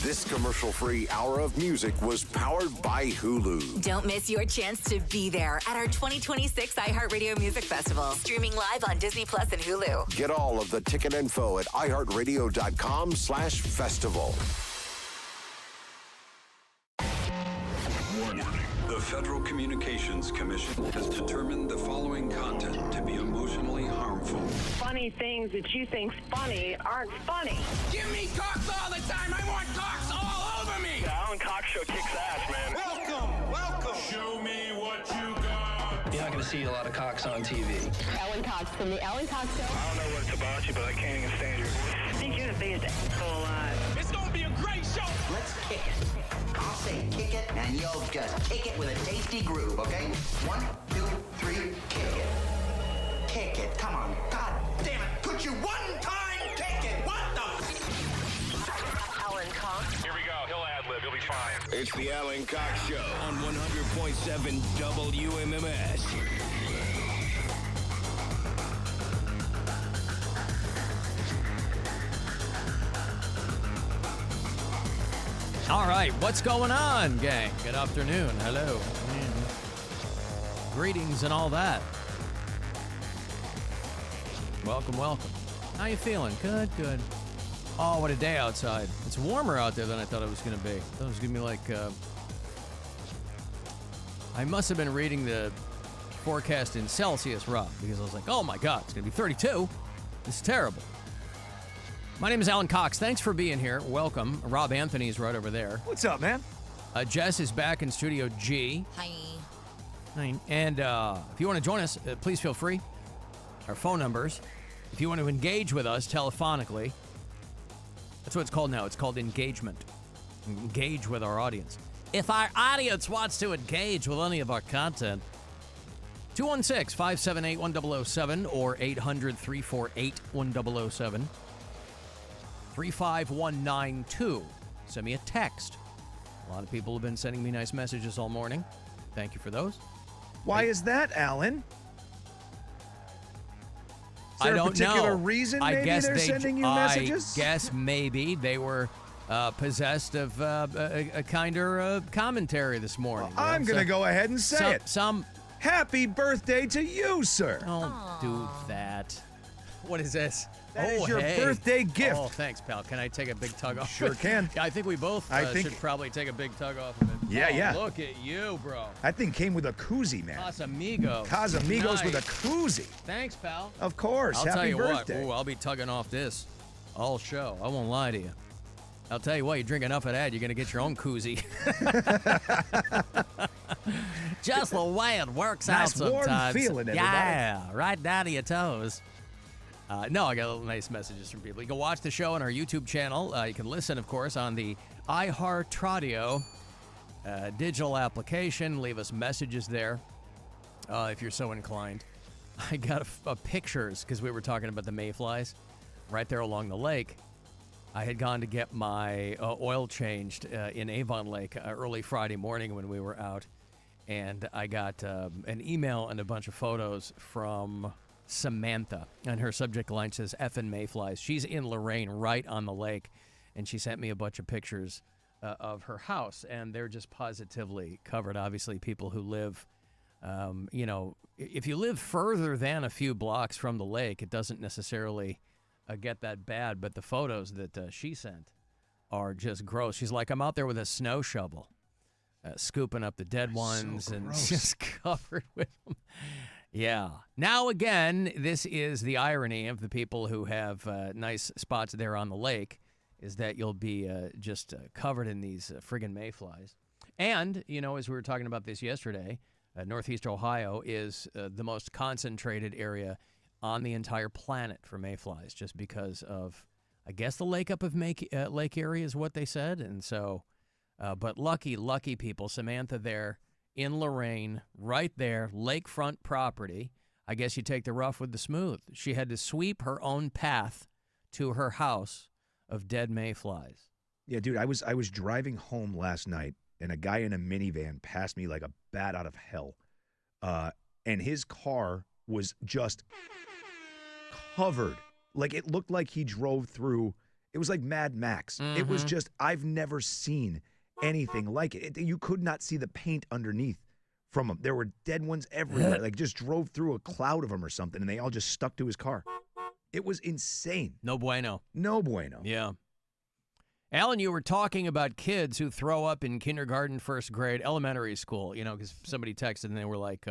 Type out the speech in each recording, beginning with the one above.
This commercial-free hour of music was powered by Hulu. Don't miss your chance to be there at our 2026 iHeartRadio Music Festival. Streaming live on Disney Plus and Hulu. Get all of the ticket info at iHeartRadio.com/festival. Warning. The Federal Communications Commission has determined the following content to be emotionally harmful. Funny things that you think's funny aren't funny. Give me cocks all the time. I want cocks all over me. The Alan Cox Show kicks ass, man. Welcome. Show me what you got. You're not going to see a lot of cocks on TV. Alan Cox from the Alan Cox Show. I don't know what it's about you, but I can't even stand your voice. I think you're the biggest asshole alive. It's going to be a great show. Let's kick it. I'll say kick it, and you'll just kick it with a tasty groove, okay? 1, 2, 3, kick it. Kick it. Come on. God damn it. Could you one time kick it? What the? Alan Cox. Here we go. He'll ad-lib. He'll be fine. It's the Alan Cox Show on 100.7 WMMS. All right, what's going on, gang? Good afternoon. Hello. Greetings and all that. Welcome, welcome. How you feeling? Good, good. Oh, what a day outside. It's warmer out there than I thought it was going to be. I thought it was going to be like... I must have been reading the forecast in Celsius, Rob, because I was like, oh my God, it's going to be 32. This is terrible. My name is Alan Cox. Thanks for being here. Welcome. Rob Anthony's right over there. What's up, man? Jess is back in Studio G. Hi. Hi. And if you want to join us, please feel free. Our phone numbers. If you want to engage with us telephonically, that's what it's called now. It's called engagement. Engage with our audience. If our audience wants to engage with any of our content, 216-578-1007 or 800-348-1007. 35192. Send me a text. A lot of people have been sending me nice messages all morning. Thank you for those. Why is that, Alan? Is there I don't a particular know. reason I maybe guess they're sending you messages? I guess maybe they were possessed of a kinder commentary this morning. Well, I'm going to go ahead and say it. Happy birthday to you, sir. Don't do that. What is this? That is your birthday gift. Oh, thanks, pal. Can I take a big tug off? Sure can. I think we both should probably take a big tug off of it. Yeah. Look at you, bro. That thing came with a koozie, man. Casamigos. Casamigos with a koozie. Thanks, pal. Of course. I'll Happy tell you birthday. what. Ooh, I'll be tugging off this all show. I won't lie to you. I'll tell you what. You drink enough of that, you're going to get your own koozie. Just the way it works out sometimes. Nice warm feeling, everybody. Yeah, right down to your toes. No, I got little nice messages from people. You can watch the show on our YouTube channel. You can listen, of course, on the iHeartRadio digital application. Leave us messages there if you're so inclined. I got pictures because we were talking about the mayflies right there along the lake. I had gone to get my oil changed in Avon Lake early Friday morning when we were out. And I got an email and a bunch of photos from Samantha, and her subject line says effing mayflies. She's in Lorraine, right on the lake, and she sent me a bunch of pictures of her house, and they're just positively covered. Obviously, people who live, if you live further than a few blocks from the lake, it doesn't necessarily get that bad, but the photos that she sent are just gross. She's like, I'm out there with a snow shovel, scooping up the dead ones, and just covered with them. Yeah. Now, again, this is the irony of the people who have nice spots there on the lake, is that you'll be just covered in these friggin' mayflies. And, as we were talking about this yesterday, Northeast Ohio is the most concentrated area on the entire planet for mayflies, just because of, I guess, the Lake area is what they said. And so, but lucky people, Samantha there, in Lorraine, right there, lakefront property. I guess you take the rough with the smooth. She had to sweep her own path to her house of dead mayflies. Yeah, dude, I was driving home last night, and a guy in a minivan passed me like a bat out of hell. And his car was just covered. Like, it looked like he drove through It was like Mad Max. It was just, I've never seen anything like it. You could not see the paint underneath from them. There were dead ones everywhere. Like just drove through a cloud of them or something, and they all just stuck to his car. It was insane. No bueno. No bueno. Yeah. Alan, you were talking about kids who throw up in kindergarten, first grade, elementary school, because somebody texted and they were like,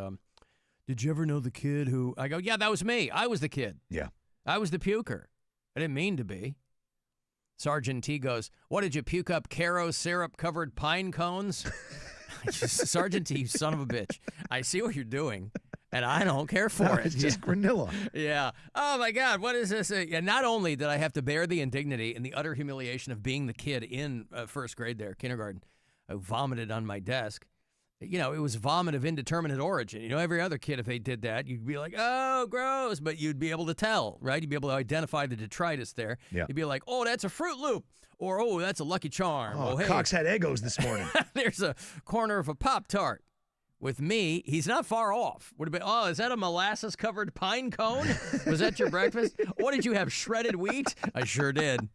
did you ever know the kid who... I go, yeah, that was me. I was the kid. Yeah. I was the puker. I didn't mean to be. Sergeant T goes, what, did you puke up Caro syrup-covered pine cones? Sergeant T, you son of a bitch. I see what you're doing, and I don't care for it. It's just granola. Yeah. Oh, my God, what is this? Yeah, not only did I have to bear the indignity and the utter humiliation of being the kid in first grade there, kindergarten, I vomited on my desk. It was vomit of indeterminate origin. Every other kid, if they did that, you'd be like, oh, gross, but you'd be able to tell, right? You'd be able to identify the detritus there. Yeah. You'd be like, oh, that's a Fruit Loop, or, oh, that's a Lucky Charm. Oh, hey, Cox had Eggos this morning. there's a corner of a Pop-Tart. With me, he's not far off. Would have been, oh, is that a molasses-covered pine cone? Was that your breakfast? What did you have, shredded wheat? I sure did.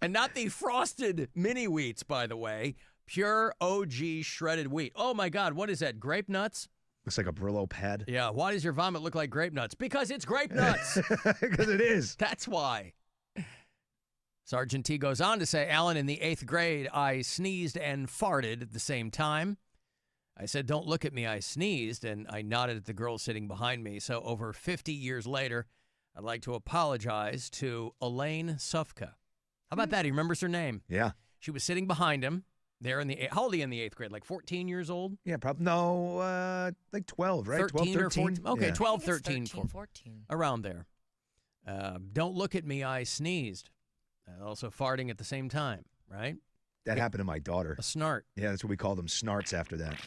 And not the frosted mini wheats, by the way. Pure OG shredded wheat. Oh, my God, what is that, grape nuts? Looks like a Brillo pad. Yeah, why does your vomit look like grape nuts? Because it's grape nuts. Because it is. That's why. Sergeant T goes on to say, Alan, in the 8th grade, I sneezed and farted at the same time. I said, don't look at me, I sneezed, and I nodded at the girl sitting behind me. So over 50 years later, I'd like to apologize to Elaine Sufka. How about that? He remembers her name. Yeah. She was sitting behind him. There in the how old are you in the 8th grade? Like 14 years old? Yeah, probably. No, like 12, right? 13 12, or 14. Okay, yeah. 12, 13, 14. around there. Don't look at me, I sneezed. Also farting at the same time, right? That happened to my daughter. A snart. Yeah, that's what we call them, snarts after that.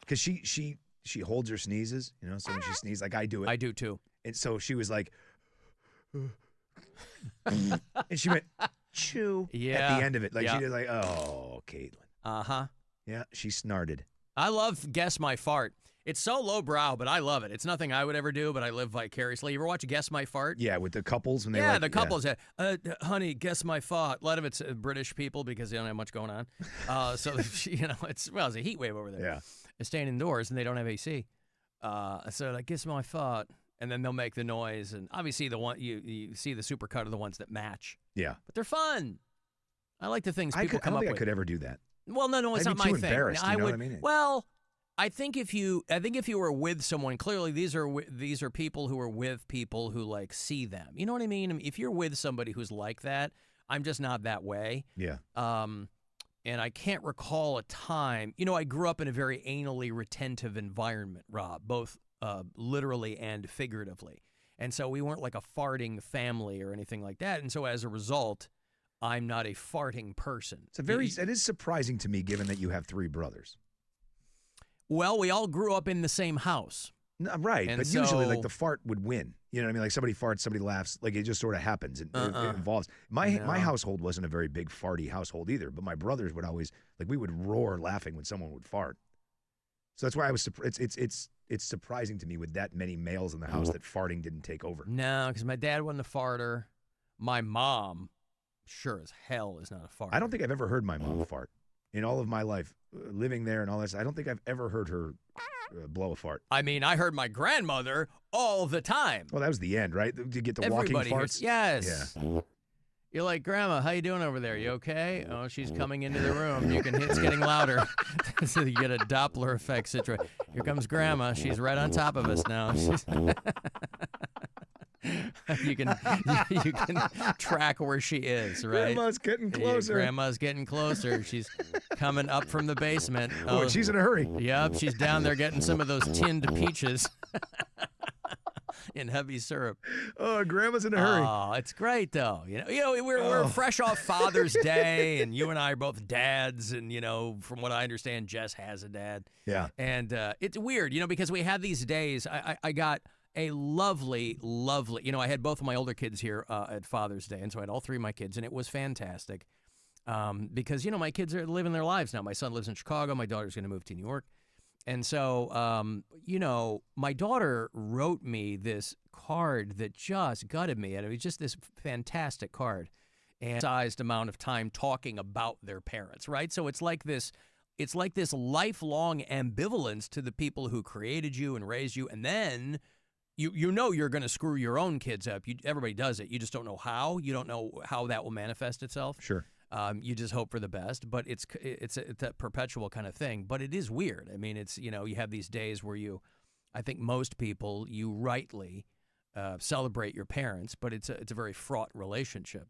Because she holds her sneezes, so when she sneezes, like I do it. I do too. And so she was like, and she went, chew at the end of it. Like she did like, oh, Caitlin. Uh-huh. Yeah, she snarted. I love Guess My Fart. It's so lowbrow, but I love it. It's nothing I would ever do, but I live vicariously. You ever watch Guess My Fart? Yeah, with the couples. And the couples. Yeah. Honey, guess my fart. A lot of it's British people because they don't have much going on. So, it's a heat wave over there. Yeah. They're staying indoors, and they don't have AC. So, like, guess my fart. And then they'll make the noise. And obviously, the one you see the supercut of the ones that match. Yeah. But they're fun. I like the things people I come don't up think with. I could ever do that. Well, no, it's I'd not be my too thing. embarrassed, you know what I mean? Well, I think if you were with someone, clearly these are people who are with people who like see them. You know what I mean? If you're with somebody who's like that, I'm just not that way. Yeah. And I can't recall a time. I grew up in a very anally retentive environment, Rob, both literally and figuratively. And so we weren't like a farting family or anything like that. And so as a result, I'm not a farting person. It is surprising to me, given that you have 3 brothers. Well, we all grew up in the same house. No, right, and but usually like the fart would win. You know what I mean? Like somebody farts, somebody laughs. Like it just sort of happens. It involves. My household wasn't a very big farty household either, but my brothers would always, like we would roar laughing when someone would fart. So that's why I was it's surprising to me with that many males in the house that farting didn't take over. No, because my dad wasn't a farter. My mom, sure as hell, is not a farter. I don't think I've ever heard my mom fart in all of my life, living there and all this. I don't think I've ever heard her blow a fart. I mean, I heard my grandmother all the time. Well, that was the end, right? To get the Everybody walking farts. hears, yes. Yeah. You're like, Grandma, how you doing over there? You okay? Oh, she's coming into the room. You can it's getting louder. So you get a Doppler effect situation. Here comes Grandma. She's right on top of us now. You can track where she is, right? Grandma's getting closer. Grandma's getting closer. She's coming up from the basement. Oh, she's in a hurry. Yep, she's down there getting some of those tinned peaches in heavy syrup. Oh, Grandma's in a hurry. Oh, it's great though. We're fresh off Father's Day, and you and I are both dads, and from what I understand, Jess has a dad. Yeah. And it's weird, because we have these days. I got a lovely, I had both of my older kids here at Father's Day, and so I had all 3 of my kids, and it was fantastic because, my kids are living their lives now. My son lives in Chicago. My daughter's going to move to New York. And so, my daughter wrote me this card that just gutted me, and it was just this fantastic card. and sized amount of time talking about their parents, right? So it's like this lifelong ambivalence to the people who created you and raised you, and then you know you're going to screw your own kids up. Everybody does it. You just don't know how. You don't know how that will manifest itself. Sure. You just hope for the best, but it's a perpetual kind of thing. But it is weird. I mean, it's, you have these days where I think most people, you rightly celebrate your parents, but it's a very fraught relationship,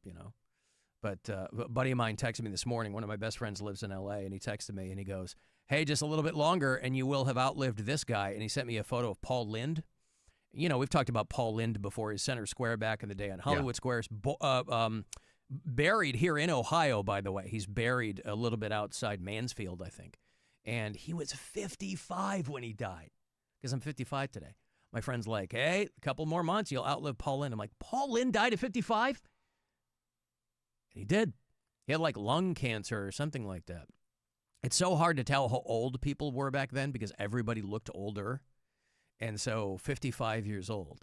But a buddy of mine texted me this morning. One of my best friends lives in L.A., and he texted me, and he goes, "Hey, just a little bit longer, and you will have outlived this guy." And he sent me a photo of Paul Lynde. We've talked about Paul Lynde before. He's Center Square back in the day on Hollywood Squares. Buried here in Ohio, by the way. He's buried a little bit outside Mansfield, I think. And he was 55 when he died, because I'm 55 today. My friend's like, "Hey, a couple more months, you'll outlive Paul Lynde." I'm like, Paul Lynde died at 55? And he did. He had like lung cancer or something like that. It's so hard to tell how old people were back then because everybody looked older. And so 55 years old,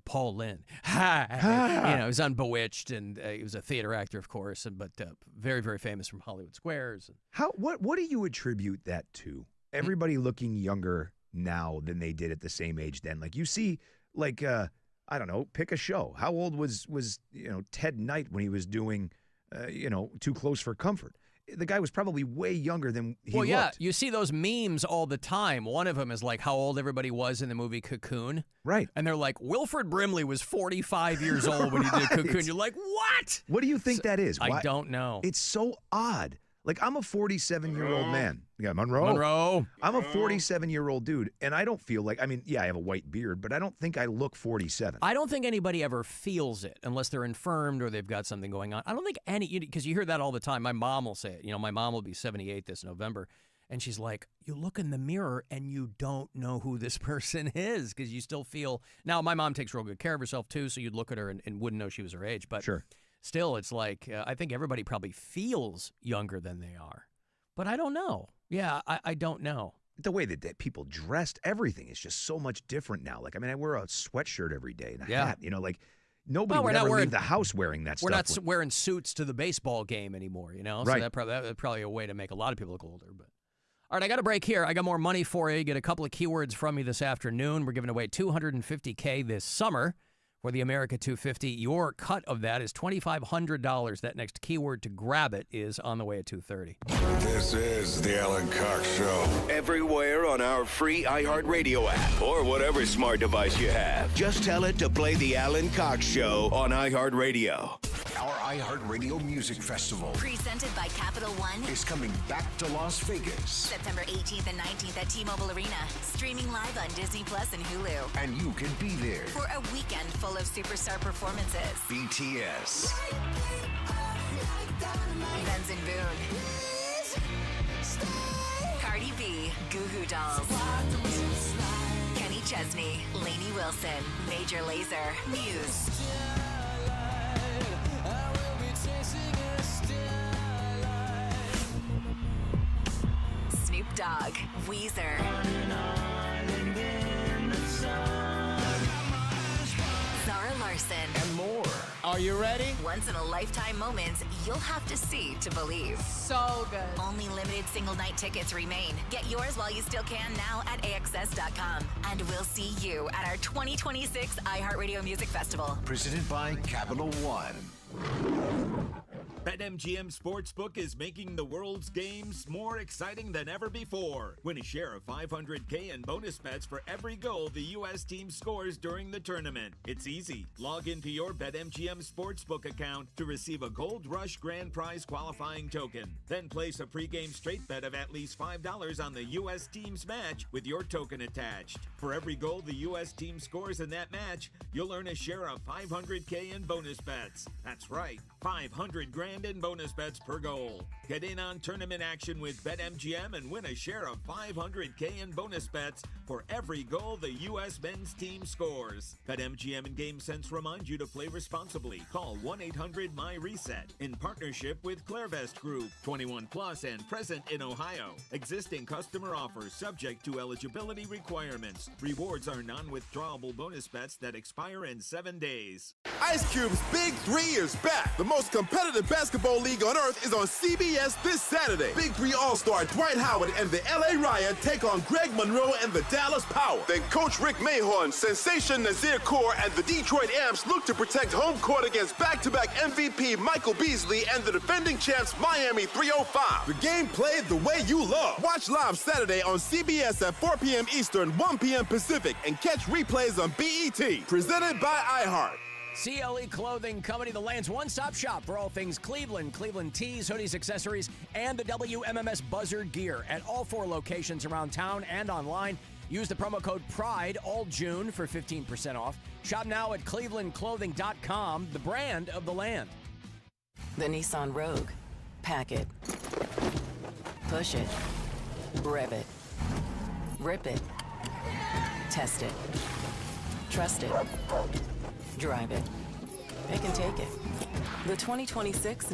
Paul Lynde. He was on Bewitched, and he was a theater actor, of course, but very, very famous from Hollywood Squares. What do you attribute that to? Everybody looking younger now than they did at the same age then. Like you see, like I don't know, pick a show. How old was Ted Knight when he was doing Too Close for Comfort? The guy was probably way younger than he looked. Yeah, you see those memes all the time. One of them is like how old everybody was in the movie Cocoon. Right. And they're like, Wilford Brimley was 45 years old when he did Cocoon. You're like, what? What do you think that is? I don't know. It's so odd. Like, I'm a 47-year-old man. Yeah, Monroe. I'm a 47-year-old dude, and I don't feel like, I have a white beard, but I don't think I look 47. I don't think anybody ever feels it unless they're infirmed or they've got something going on. I don't think because you hear that all the time. My mom will say it. My mom will be 78 this November, and she's like, you look in the mirror and you don't know who this person is because you still feel. Now, my mom takes real good care of herself, too, so you'd look at her and wouldn't know she was her age. But sure. Still, it's like, I think everybody probably feels younger than they are. But I don't know. Yeah, I don't know. The way that people dressed, everything is just so much different now. Like, I wear a sweatshirt every day and a hat. Like, nobody would ever leave the house wearing that stuff. We're not wearing suits to the baseball game anymore, So right. that's probably a way to make a lot of people look older. But all right, I got a break here. I got more money for you. Get a couple of keywords from me this afternoon. We're giving away $250K this summer for the America 250. Your cut of that is $2,500. That next keyword to grab it is on the way at 2:30. This is the Alan Cox Show. Everywhere on our free iHeartRadio app or whatever smart device you have. Just tell it to play the Alan Cox Show on iHeartRadio. Our iHeartRadio Music Festival Presented by Capital One is coming back to Las Vegas. September 18th and 19th at T-Mobile Arena. Streaming live on Disney Plus and Hulu. And you can be there. For a weekend full of superstar performances. BTS. Benz and Boone. Cardi B. Goo Goo Dolls. Kenny Chesney. Lainey Wilson. Major Lazer. Muse. Snoop Dogg. Weezer. Zara Larson. And more. Are you ready? Once-in-a-lifetime moments you'll have to see to believe. So good. Only limited single-night tickets remain. Get yours while you still can now at AXS.com. And we'll see you at our 2026 iHeartRadio Music Festival. Presented by Capital One. BetMGM Sportsbook is making the world's games more exciting than ever before. Win a share of $500K in bonus bets for every goal the U.S. team scores during the tournament. It's easy. Log into your BetMGM Sportsbook account to receive a Gold Rush Grand Prize qualifying token. Then place a pregame straight bet of at least $5 on the U.S. team's match with your token attached. For every goal the U.S. team scores in that match, you'll earn a share of $500K in bonus bets. That's right, $500 grand grand in bonus bets per goal. Get in on tournament action with BetMGM and win a share of $500K in bonus bets for every goal the U.S. men's team scores. BetMGM and GameSense remind you to play responsibly. Call 1-800-MY-RESET in partnership with Clairvest Group. 21 plus and present in Ohio. Existing customer offers subject to eligibility requirements. Rewards are non-withdrawable bonus bets that expire in 7 days. Ice Cube's Big 3 is back. The most competitive basketball league on earth is on CBS this Saturday. Big 3 All-Star Dwight Howard and the LA Riot take on Greg Monroe and the Dallas Power. Then Coach Rick Mahorn, Sensation Nazir Kaur, and the Detroit Amps look to protect home court against back-to-back MVP Michael Beasley and the defending champs Miami 305. The game played the way you love. Watch live Saturday on CBS at 4 p.m. Eastern, 1 p.m. Pacific, and catch replays on BET. Presented by iHeart. CLE Clothing Company, the land's one-stop shop for all things Cleveland. Cleveland tees, hoodies, accessories, and the WMMS Buzzard gear at all 4 locations around town and online. Use the promo code PRIDE all June for 15% off. Shop now at clevelandclothing.com, the brand of the land. The Nissan Rogue. Pack it. Push it. Rev it. Rip it. Test it. Trust it. Drive it. Pick and take it. The 2026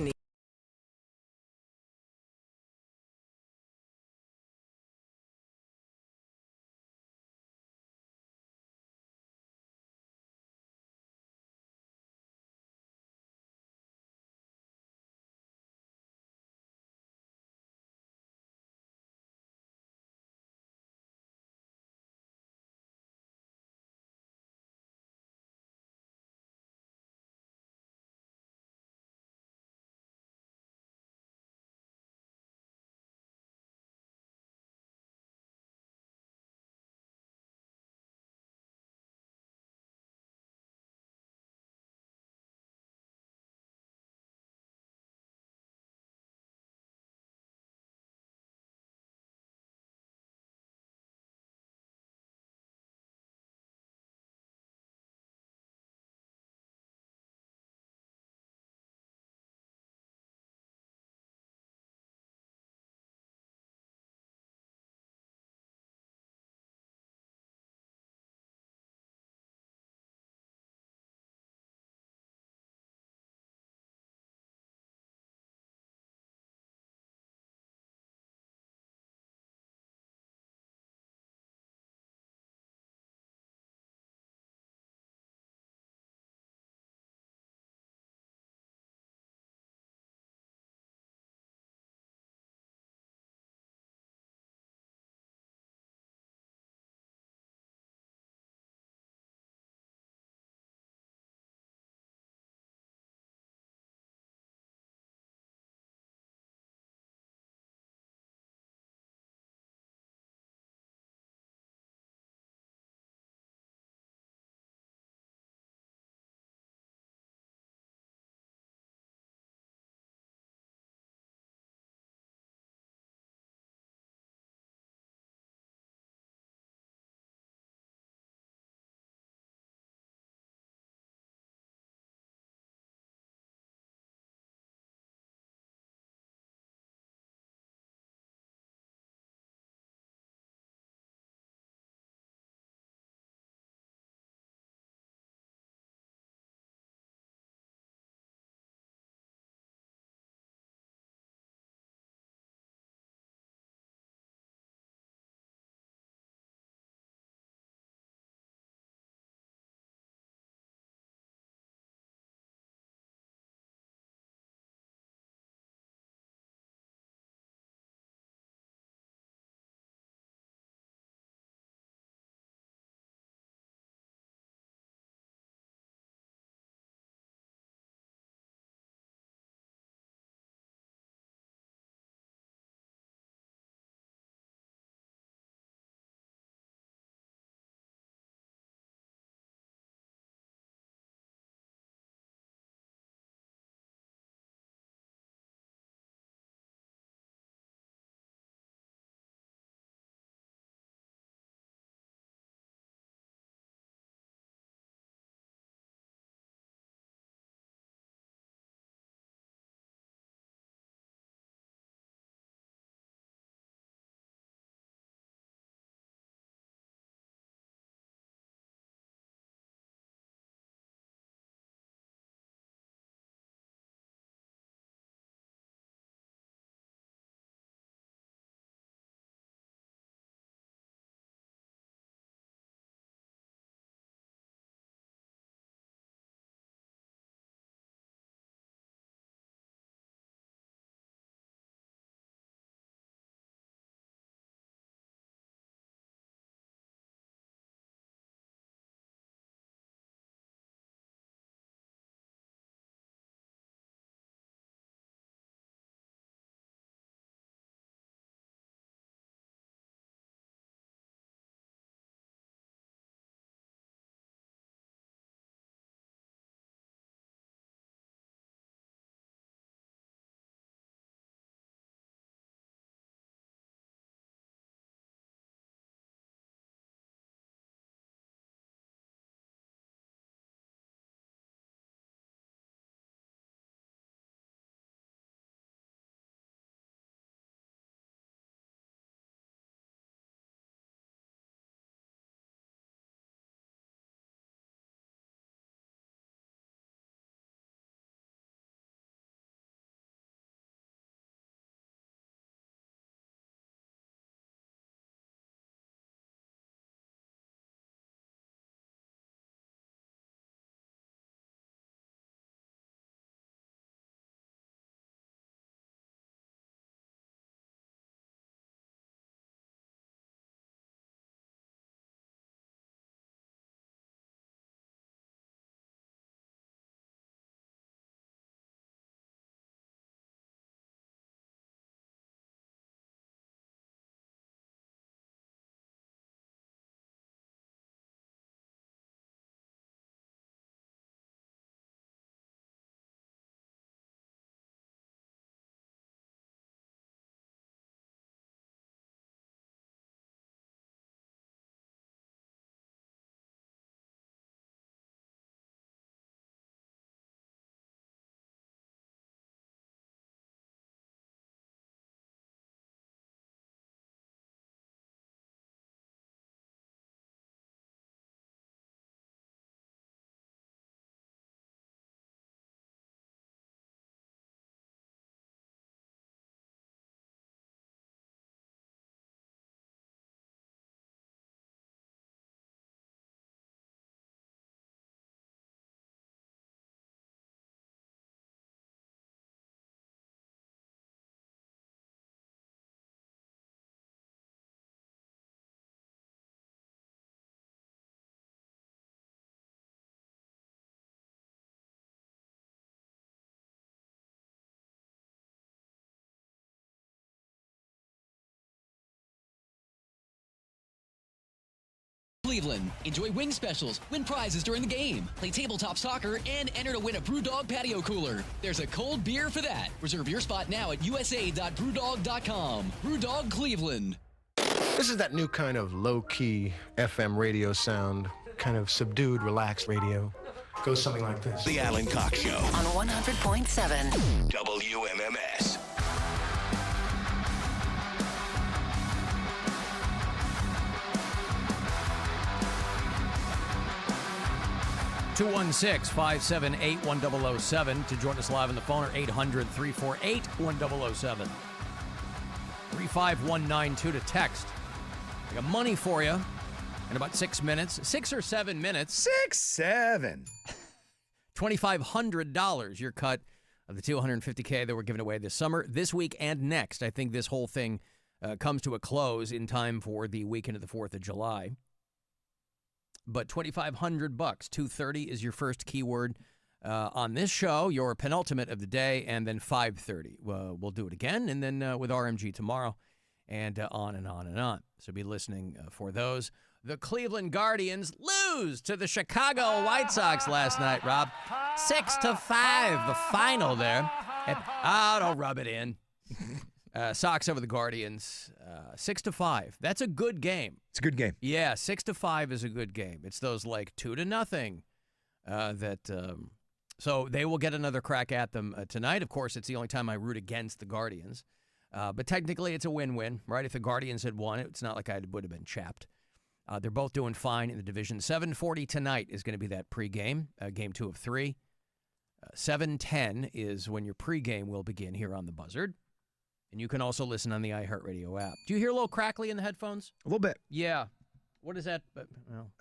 Cleveland. Enjoy wing specials, win prizes during the game, play tabletop soccer, and enter to win a Brewdog patio cooler. There's a cold beer for that. Reserve your spot now at usa.brewdog.com. Brewdog Cleveland. This is that new kind of low-key FM radio sound, kind of subdued, relaxed radio. Goes something like this. The Alan Cox Show. On 100.7 WMMS. Two 216-578-1007 to join us live on the phone, or 800-348-1007. 35192 to text. I got money for you in about 6 minutes. 6 or 7 minutes. 7. $2,500, your cut of the $250K that we're giving away this summer, this week and next. I think this whole thing comes to a close in time for the weekend of the 4th of July. But $2,500, 230 is your first keyword on this show, your penultimate of the day, and then 530. We'll do it again, and then with RMG tomorrow, and on and on and on. So be listening for those. The Cleveland Guardians lose to the Chicago White Sox last night, Rob. 6-5, the final there. Don't rub it in. Sox over the Guardians, 6-5. That's a good game. It's a good game. Yeah, 6-5 is a good game. It's those like 2-0 so they will get another crack at them tonight. Of course, it's the only time I root against the Guardians. But technically, it's a win-win, right? If the Guardians had won, it's not like I would have been chapped. They're both doing fine in the division. 7:40 tonight is going to be that pregame, game 2 of 3. 7:10 is when your pregame will begin here on the Buzzard. And you can also listen on the iHeartRadio app. Do you hear a little crackly in the headphones? A little bit. Yeah. What is that? Well,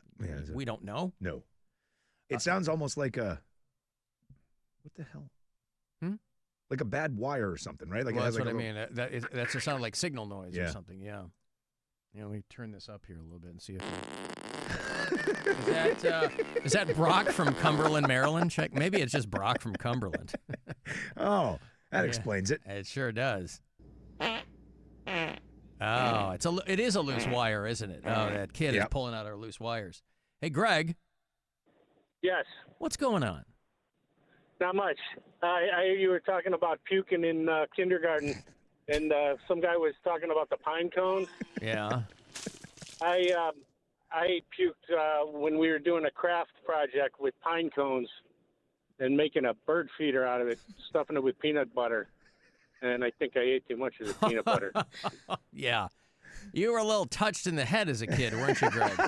we don't know. No. It sounds almost like a... What the hell? Like a bad wire or something, right? Like well, it has that's like what I mean. That's a sound like signal noise or something, yeah. Let me turn this up here a little bit and see if... Is that Brock from Cumberland, Maryland? Check. Maybe it's just Brock from Cumberland. Oh, that explains it. It sure does. Oh, it is a loose wire, isn't it? Oh, that kid is pulling out our loose wires. Hey, Greg. Yes. What's going on? Not much. I hear you were talking about puking in kindergarten, and some guy was talking about the pine cones. Yeah. I puked when we were doing a craft project with pine cones and making a bird feeder out of it, stuffing it with peanut butter. And I think I ate too much of the peanut butter. Yeah. You were a little touched in the head as a kid, weren't you, Greg?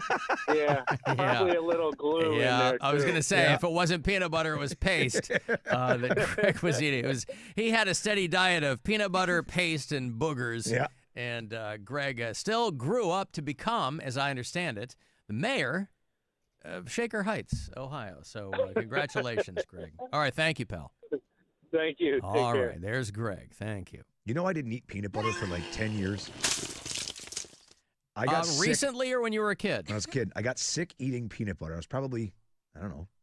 Yeah, probably a little glue in there, I was going to say, if it wasn't peanut butter, it was paste that Greg was eating. He had a steady diet of peanut butter, paste, and boogers. Yeah. And Greg still grew up to become, as I understand it, the mayor of Shaker Heights, Ohio. So congratulations, Greg. All right, thank you, pal. Thank you. Take All care. right, there's Greg. Thank you. You know, I didn't eat peanut butter for like 10 years. I got sick. Recently or when you were a kid? When I was a kid. I got sick eating peanut butter. I was probably,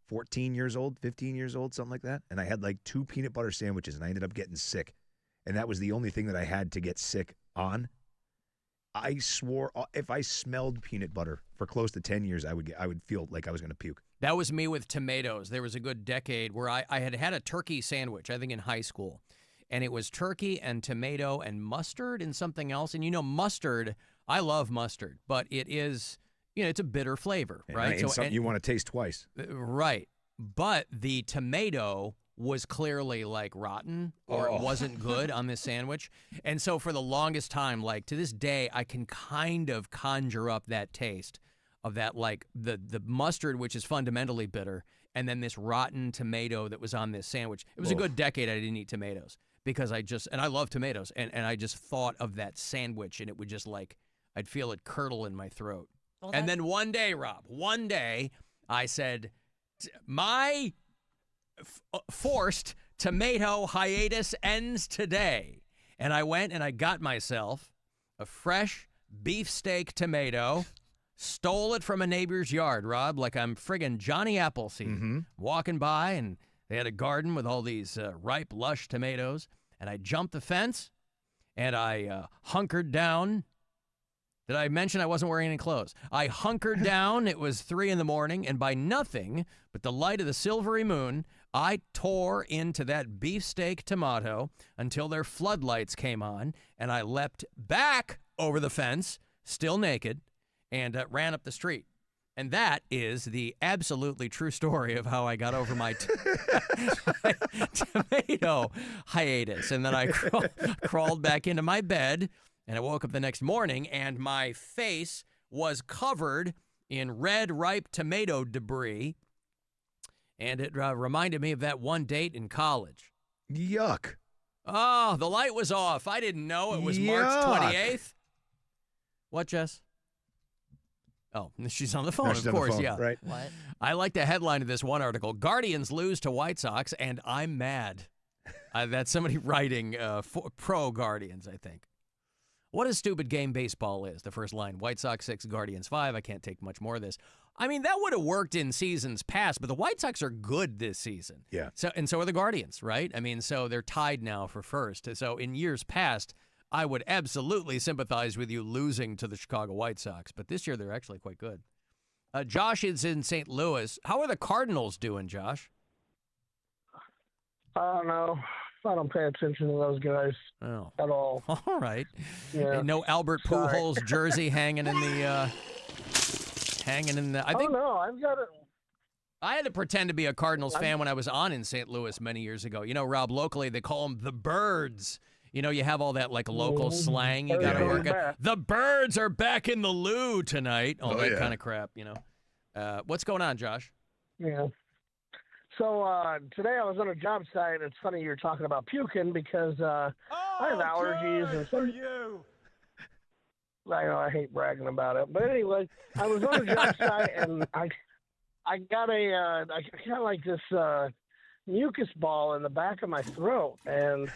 14 years old, 15 years old, something like that. And I had like 2 peanut butter sandwiches, and I ended up getting sick. And that was the only thing that I had to get sick on. I swore if I smelled peanut butter for close to 10 years, I would feel like I was going to puke. That was me with tomatoes. There was a good decade where I had a turkey sandwich, I think in high school. And it was turkey and tomato and mustard and something else. And mustard, I love mustard, but it is, it's a bitter flavor, right? And something you want to taste twice. Right. But the tomato was clearly like rotten or it wasn't good on this sandwich. And so for the longest time, like to this day, I can kind of conjure up that taste of that, like the mustard, which is fundamentally bitter, and then this rotten tomato that was on this sandwich. It was a good decade I didn't eat tomatoes because I love tomatoes, and I just thought of that sandwich, and it would just like, I'd feel it curdle in my throat. Well, and then one day, Rob, I said, my forced tomato hiatus ends today. And I went and I got myself a fresh beefsteak tomato, stole it from a neighbor's yard, Rob, like I'm friggin' Johnny Appleseed. Walking by, and they had a garden with all these ripe, lush tomatoes. And I jumped the fence, and I hunkered down Did I mention I wasn't wearing any clothes? I hunkered down. It was 3 a.m, and by nothing but the light of the silvery moon, I tore into that beefsteak tomato until their floodlights came on, and I leapt back over the fence, still naked, and ran up the street. And that is the absolutely true story of how I got over my tomato hiatus. And then I crawled back into my bed, and I woke up the next morning, and my face was covered in red, ripe tomato debris. And it reminded me of that one date in college. Yuck. Oh, the light was off. I didn't know it was March 28th. What, Jess? Oh, she's on the phone, of course, yeah. Right. What? I like the headline of this one article. Guardians lose to White Sox, and I'm mad. That's somebody writing pro Guardians, I think. What a stupid game baseball is. The first line, White Sox 6, Guardians 5. I can't take much more of this. I mean, that would have worked in seasons past, but the White Sox are good this season. Yeah. So are the Guardians, right? I mean, so they're tied now for first. So in years past, I would absolutely sympathize with you losing to the Chicago White Sox, but this year they're actually quite good. Josh is in St. Louis. How are the Cardinals doing, Josh? I don't know. I don't pay attention to those guys at all. All right. Yeah. No Albert Pujols jersey hanging in the. I think. No, I've got it. I had to pretend to be a Cardinals fan when I was on in St. Louis many years ago. You know, Rob, locally they call them the Birds. You know, you have all that like local slang you got to work at. The Birds are back in the loo tonight. All that kind of crap, you know. What's going on, Josh? Yeah. So today I was on a job site. It's funny you're talking about puking because I have allergies and for you. I know I hate bragging about it, but anyway, I was on a job site and I got I got like this mucus ball in the back of my throat, and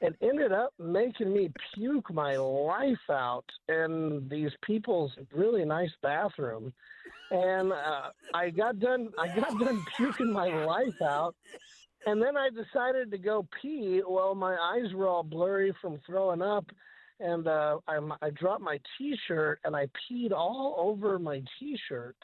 it ended up making me puke my life out in these people's really nice bathroom. And I got done puking my life out, and then I decided to go pee. Well, my eyes were all blurry from throwing up, and I dropped my T-shirt, and I peed all over my T-shirt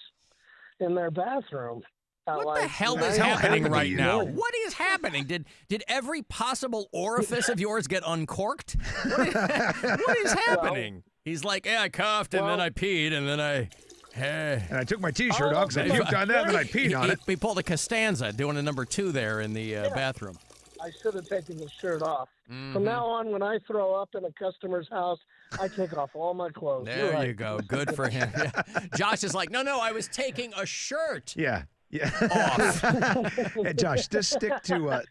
in their bathroom. What the hell is happening right now? What is happening? Did every possible orifice of yours get uncorked? What is happening? Well, he's like, yeah, I coughed, and then I peed, and then I... And I took my T-shirt off because I puked on that, and then I peed on it. We pulled a Costanza doing a number 2 there in the bathroom. I should have taken the shirt off. Mm-hmm. From now on, when I throw up in a customer's house, I take off all my clothes. There you go. Good for him. Yeah. Josh is like, no, I was taking a shirt. Yeah. Off. Hey, Josh, just stick to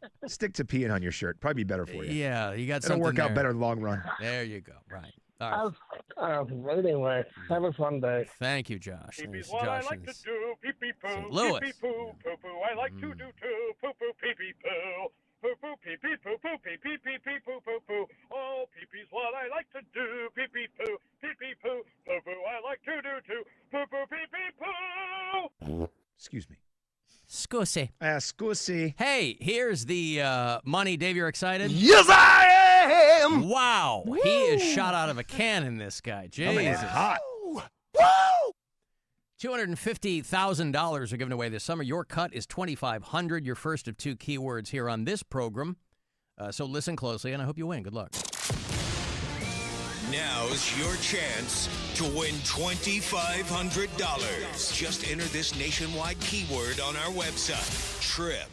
peeing on your shirt. Probably be better for you. Yeah, you got It'll something work out there. better in the long run. There you go. Right. All right. Anyway, have a fun day. Thank you, Josh. Pee-pee's what I like to do. Pee-pee poo. St. Louis. Pee-pee poo. Poo-poo I like to do too. Poo-poo pee-pee poo. Poo-poo pee-pee poo-poo pee-pee pee-pee poo-poo-poo. Oh, pee-pee's what I like to do. Pee-pee poo. Pee-pee poo. Poo-poo I like to do too. Poo-poo pee-pee poo. Excuse me. Scusi. Scusi. Hey, here's the money. Dave, you're excited? Yes, I am! Wow. Woo! He is shot out of a cannon, this guy. Jesus. Hot. Woo! $250,000 are given away this summer. Your cut is $2,500, your first of 2 keywords here on this program. So listen closely, and I hope you win. Good luck. Now's your chance to win $2,500. Just enter this nationwide keyword on our website, TRIP.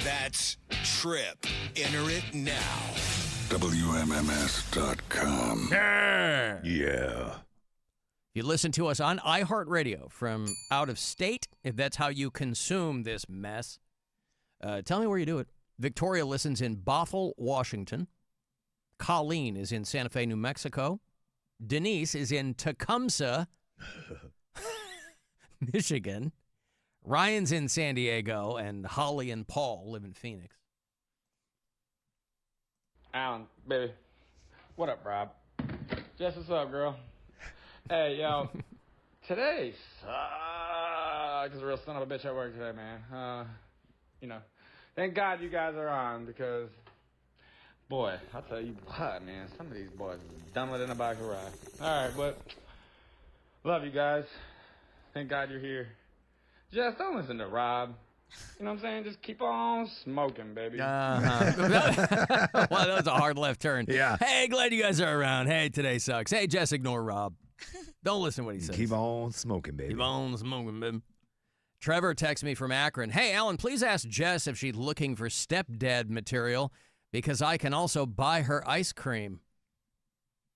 That's TRIP. Enter it now. WMMS.com. Yeah. If you listen to us on iHeartRadio from out of state, if that's how you consume this mess, tell me where you do it. Victoria listens in Bothell, Washington. Colleen is in Santa Fe, New Mexico. Denise is in Tecumseh, Michigan. Ryan's in San Diego, and Holly and Paul live in Phoenix. Alan, baby. What up, Rob? Jess, what's up, girl? Hey, yo. Today sucks. A real son of a bitch at work today, man. Thank God you guys are on because... Boy, I'll tell you what, man. Some of these boys are dumber than a bike of ride. All right, but Love you guys. Thank God you're here. Jess, don't listen to Rob. You know what I'm saying? Just keep on smoking, baby. Well, that was a hard left turn. Yeah. Hey, glad you guys are around. Hey, today sucks. Hey, Jess, ignore Rob. Don't listen to what he says. Keep on smoking, baby. Keep on smoking, baby. Trevor texts me from Akron. Hey, Alan, please ask Jess if she's looking for stepdad material because I can also buy her ice cream.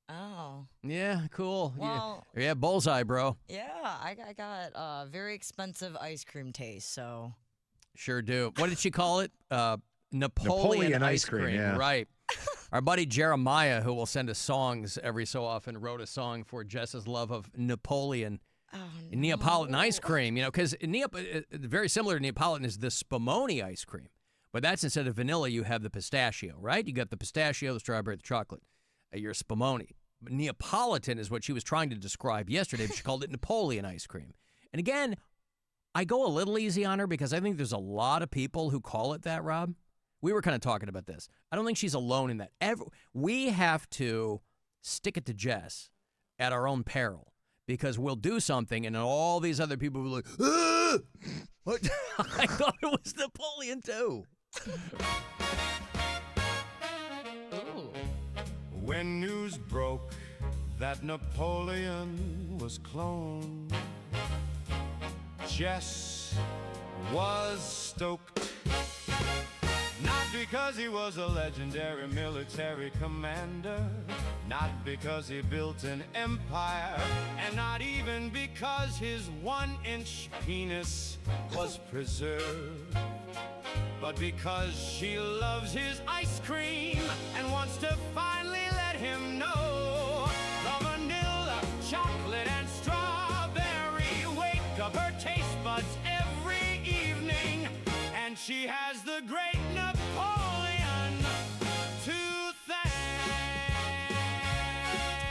Oh. Yeah, cool. Well, yeah, bullseye, bro. Yeah, I got very expensive ice cream taste, so. Sure do. What did she call it? Napoleon ice cream. Yeah. Right. Our buddy Jeremiah, who will send us songs every so often, wrote a song for Jess's love of Napoleon. Neapolitan ice cream, because very similar to Neapolitan is the Spumoni ice cream. But that's instead of vanilla, you have the pistachio, right? You got the pistachio, the strawberry, the chocolate. Your Spumoni. But Neapolitan is what she was trying to describe yesterday, but she called it Napoleon ice cream. And again, I go a little easy on her because I think there's a lot of people who call it that, Rob. We were kind of talking about this. I don't think she's alone in that. We have to stick it to Jess at our own peril because we'll do something and all these other people will be like, ah! What? I thought it was Napoleon too. When news broke that Napoleon was cloned, Jess was stoked. Not because he was a legendary military commander, not because he built an empire, and not even because his 1-inch penis was preserved, but because she loves his ice cream and wants to finally let him know the vanilla, chocolate, and strawberry wake up her taste buds every evening, and she has the great Napoleon to thank.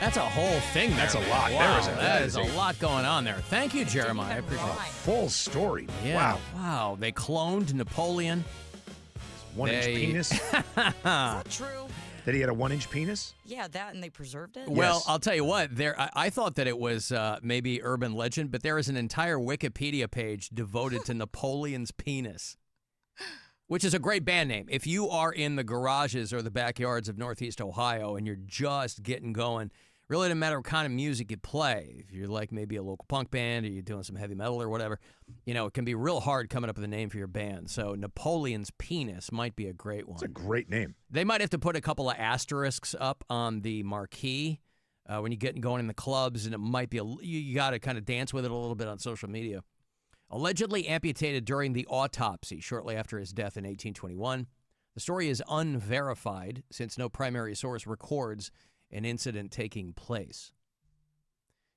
That's a whole thing. That's a lot. Wow, That is a lot going on there. Thank you, Jeremiah. I appreciate it. Full story. Yeah. Wow. They cloned Napoleon. 1-inch penis. Is that true? That he had a 1-inch penis? Yeah, that and they preserved it? Well, Yes. I'll tell you what. I thought that it was maybe urban legend, but there is an entire Wikipedia page devoted to Napoleon's penis, which is a great band name. If you are in the garages or the backyards of Northeast Ohio and you're just getting going, really doesn't matter what kind of music you play. If you're like maybe a local punk band or you're doing some heavy metal or whatever, it can be real hard coming up with a name for your band. So Napoleon's Penis might be a great one. It's a great name. They might have to put a couple of asterisks up on the marquee when you get going in the clubs, and it might be you got to kind of dance with it a little bit on social media. Allegedly amputated during the autopsy shortly after his death in 1821. The story is unverified since no primary source records an incident taking place.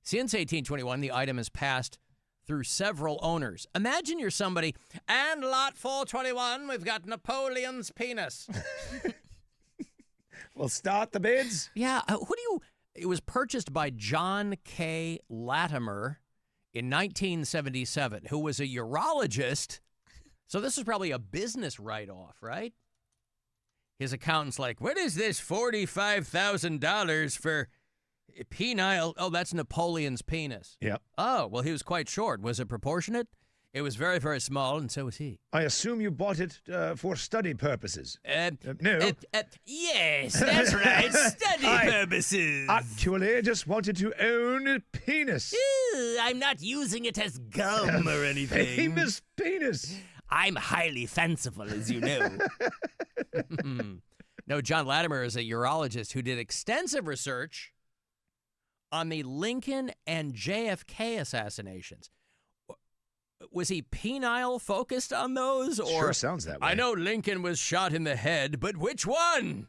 Since 1821, the item has passed through several owners. Imagine you're somebody, and lot 421, we've got Napoleon's penis. We'll start the bids. Yeah, it was purchased by John K. Latimer in 1977, who was a urologist. So this is probably a business write-off, right? His accountant's like, what is this $45,000 for penile? Oh, that's Napoleon's penis. Yep. Oh, well, he was quite short. Was it proportionate? It was very, very small, and so was he. I assume you bought it for study purposes. No. Yes, that's right. Study purposes. Actually, I just wanted to own a penis. I'm not using it as gum or anything. Famous penis. I'm highly fanciful, as you know. No, John Latimer is a urologist who did extensive research on the Lincoln and JFK assassinations. Was he penile focused on those? Or Sure sounds that way. I know Lincoln was shot in the head, but which one?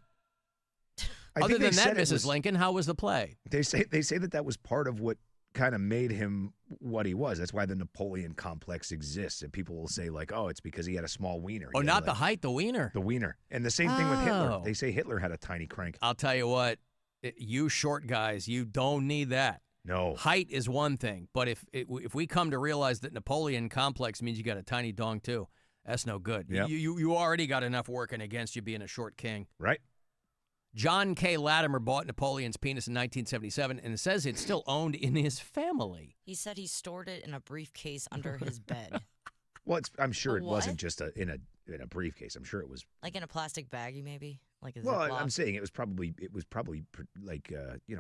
I Other think they than that, said it Mrs. was- Lincoln, how was the play? They say that was part of what kind of made him what he was. That's why the Napoleon complex exists. And people will say like, oh, it's because he had a small wiener. Oh, He had, not the like, height, the wiener. The wiener. And the same thing with Hitler. Oh. They say Hitler had a tiny crank. I'll tell you what, you short guys, you don't need that. No. Height is one thing, but if we come to realize that Napoleon complex means you got a tiny dong too, that's no good. Yep. You already got enough working against you being a short king. Right. John K. Latimer bought Napoleon's penis in 1977, and it says it's still owned in his family. He said he stored it in a briefcase under his bed. Well, I'm sure it What? wasn't just in a briefcase. I'm sure it was. Like in a plastic baggie, maybe? Like a Well, Ziploc? I'm saying it was probably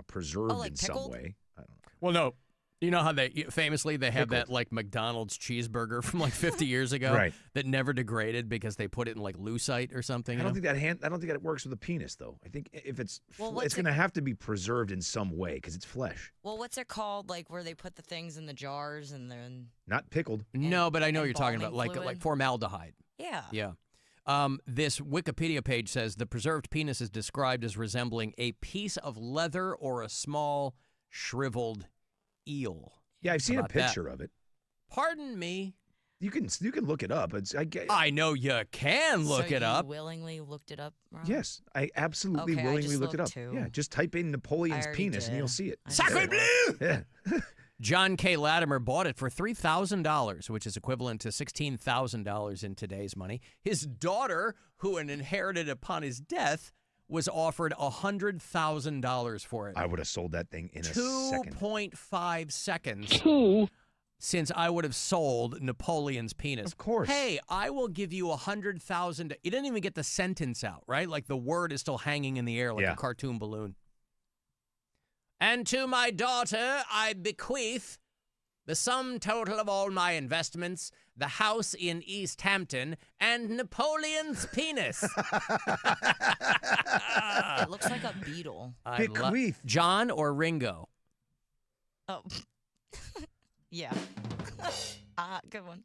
preserved like in some pickled? way. I don't know. Well, no. You know how they famously have that like McDonald's cheeseburger from like 50 years ago Right. that never degraded because they put it in like lucite or something. I don't think that it works with a penis though. I think if it's Well, what's it's going to have to be preserved in some way because it's flesh, Well, what's it called? Like where they put the things in the jars and then. not pickled. No, but I know what you're talking about, embalming like fluid? formaldehyde. Yeah. Yeah. This Wikipedia page says the preserved penis is described as resembling a piece of leather or a small shriveled eel. Yeah, I've seen a How about that? picture of it. Pardon me. You can look it up. I know you can look so it you up. willingly looked it up, Ron? Yes, I absolutely Okay, I willingly just looked it up. looked too. Yeah, just type in Napoleon's I already penis and did. you'll see it. Sacre bleu! Yeah. John K. Latimer bought it for $3,000, which is equivalent to $16,000 in today's money. His daughter, who inherited upon his death, was offered $100,000 for it. I would have sold that thing in a second. 2.5 seconds since I would have sold Napoleon's penis. Of course. Hey, I will give you $100,000. You didn't even get the sentence out, right? Like the word is still hanging in the air like Yeah. a cartoon balloon. And to my daughter, I bequeath the sum total of all my investments, the house in East Hampton, and Napoleon's penis. It looks like a beetle. Bequeath. John or Ringo? Oh. Yeah. Good one.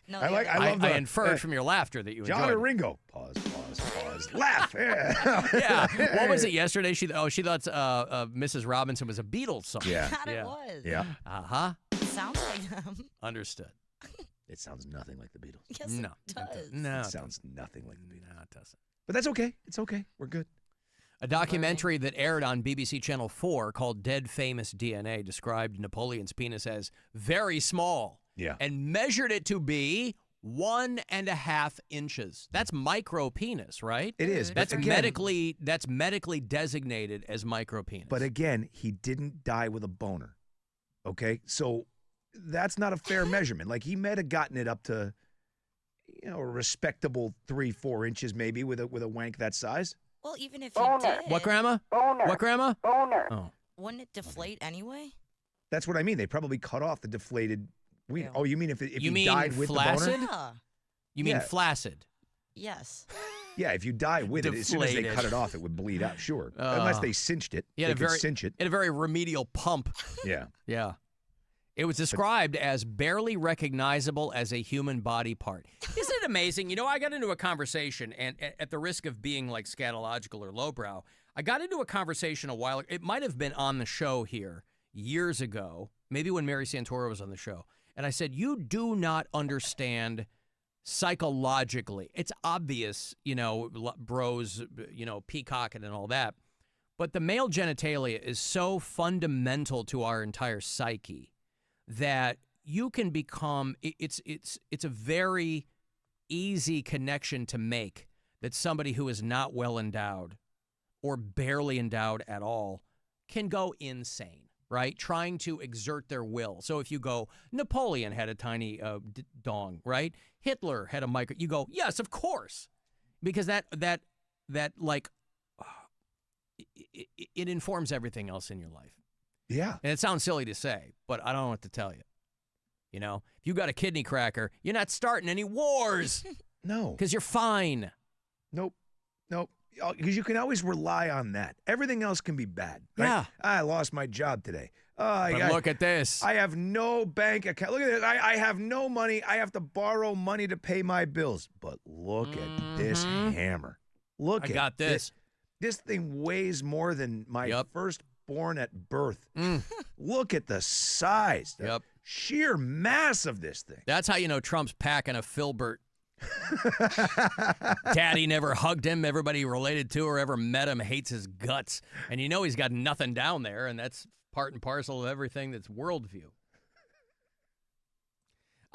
No, I love I inferred from your laughter that you John enjoyed or it. Ringo. Pause. Laugh. Yeah. Yeah. What was it yesterday? She thought Mrs. Robinson was a Beatles song. Yeah. God, it was. Yeah. Uh-huh. Sounds like them. Understood. It sounds nothing like the Beatles. Yes, No. it does. No. It sounds nothing like the Beatles. No, it doesn't. But that's okay. It's okay. We're good. A documentary that aired on BBC Channel 4 called Dead Famous DNA described Napoleon's penis as very small. Yeah. And measured it to be 1.5 inches. That's micro penis, right? It is. That's but again, medically designated as micro penis. But again, he didn't die with a boner. Okay? So that's not a fair measurement. Like he might have gotten it up to a respectable 3-4 inches maybe with a wank that size. Well, even if you did. What, Grandma? Boner. What, Grandma? Boner. Oh. Wouldn't it deflate anyway? That's what I mean. They probably cut off the deflated wiener. Yeah. Oh, you mean if You he mean died with flaccid? the boner? Yeah. You mean Yeah. flaccid? Yes. Yeah, if you die with it, as soon as they Deflated. cut it off, it would bleed out. Sure, unless they cinched it. He They had could cinch it. it had a very remedial pump. Yeah. Yeah. It was described as barely recognizable as a human body part. Isn't it amazing? You know, I got into a conversation, and at the risk of being like scatological or lowbrow, I got into a conversation a while ago. It might have been on the show here years ago, maybe when Mary Santoro was on the show. And I said, you do not understand psychologically. It's obvious, bros, peacocking and all that. But the male genitalia is so fundamental to our entire psyche that you can become, it's a very easy connection to make that somebody who is not well endowed or barely endowed at all can go insane, right? Trying to exert their will. So if you go, Napoleon had a tiny dong, right? Hitler had a micro, you go, yes, of course. Because that like, it informs everything else in your life. Yeah. And it sounds silly to say, but I don't know what to tell you. If you got a kidney cracker, you're not starting any wars. No. Because you're fine. Nope. Because you can always rely on that. Everything else can be bad. Right? Yeah. I lost my job today. Look at this. I have no bank account. Look at this. I have no money. I have to borrow money to pay my bills. But look at this hammer. I got this. This thing weighs more than my firstborn at birth. Look at the size. The sheer mass of this thing. That's how you know Trump's packing a filbert. Daddy never hugged him. Everybody related to or ever met him hates his guts. And you know he's got nothing down there, and that's part and parcel of everything that's worldview.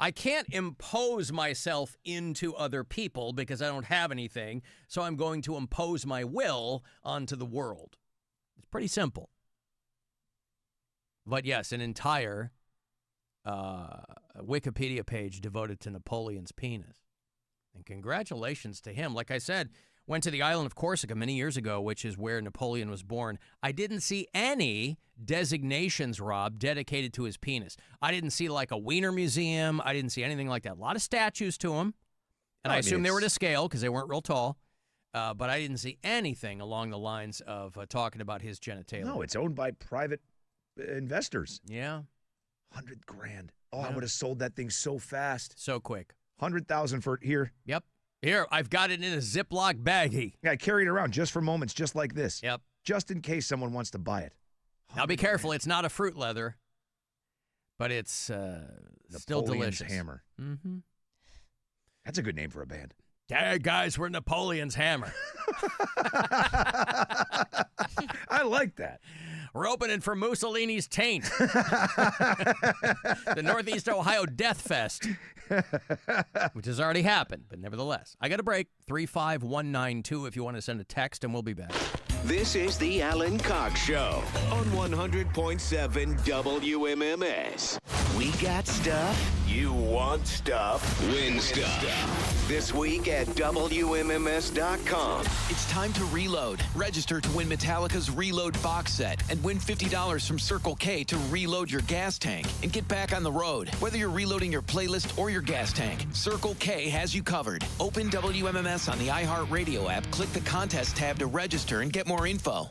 I can't impose myself into other people because I don't have anything, so I'm going to impose my will onto the world. It's pretty simple. But yes, an entire Wikipedia page devoted to Napoleon's penis. And congratulations to him. Like I said, went to the island of Corsica many years ago, which is where Napoleon was born. I didn't see any designations, Rob, dedicated to his penis. I didn't see like a wiener museum. I didn't see anything like that. A lot of statues to him. And I assume they were to scale because they weren't real tall. But I didn't see anything along the lines of talking about his genitalia. No, it's owned by private investors. Yeah. $100,000. Oh, yeah. I would have sold that thing so fast. So quick. $100,000 for here. Yep. Here, I've got it in a Ziploc baggie. Yeah, I carry it around just for moments, just like this. Yep. Just in case someone wants to buy it. Now be careful. It's not a fruit leather, but it's still delicious. Hammer. Mm-hmm. That's a good name for a band. Dad, guys, we're Napoleon's Hammer. I like that. We're opening for Mussolini's Taint. The Northeast Ohio Death Fest, which has already happened, but nevertheless. I got a break. 35192 if you want to send a text, and we'll be back. This is the Alan Cox Show on 100.7 WMMS. We got stuff. You want stuff. Win stuff. This week at WMMS.com. It's time to reload. Register to win Metallica's Reload box set and win $50 from Circle K to reload your gas tank and get back on the road. Whether you're reloading your playlist or your gas tank, Circle K has you covered. Open WMMS on the iHeartRadio app, click the contest tab to register and get more info.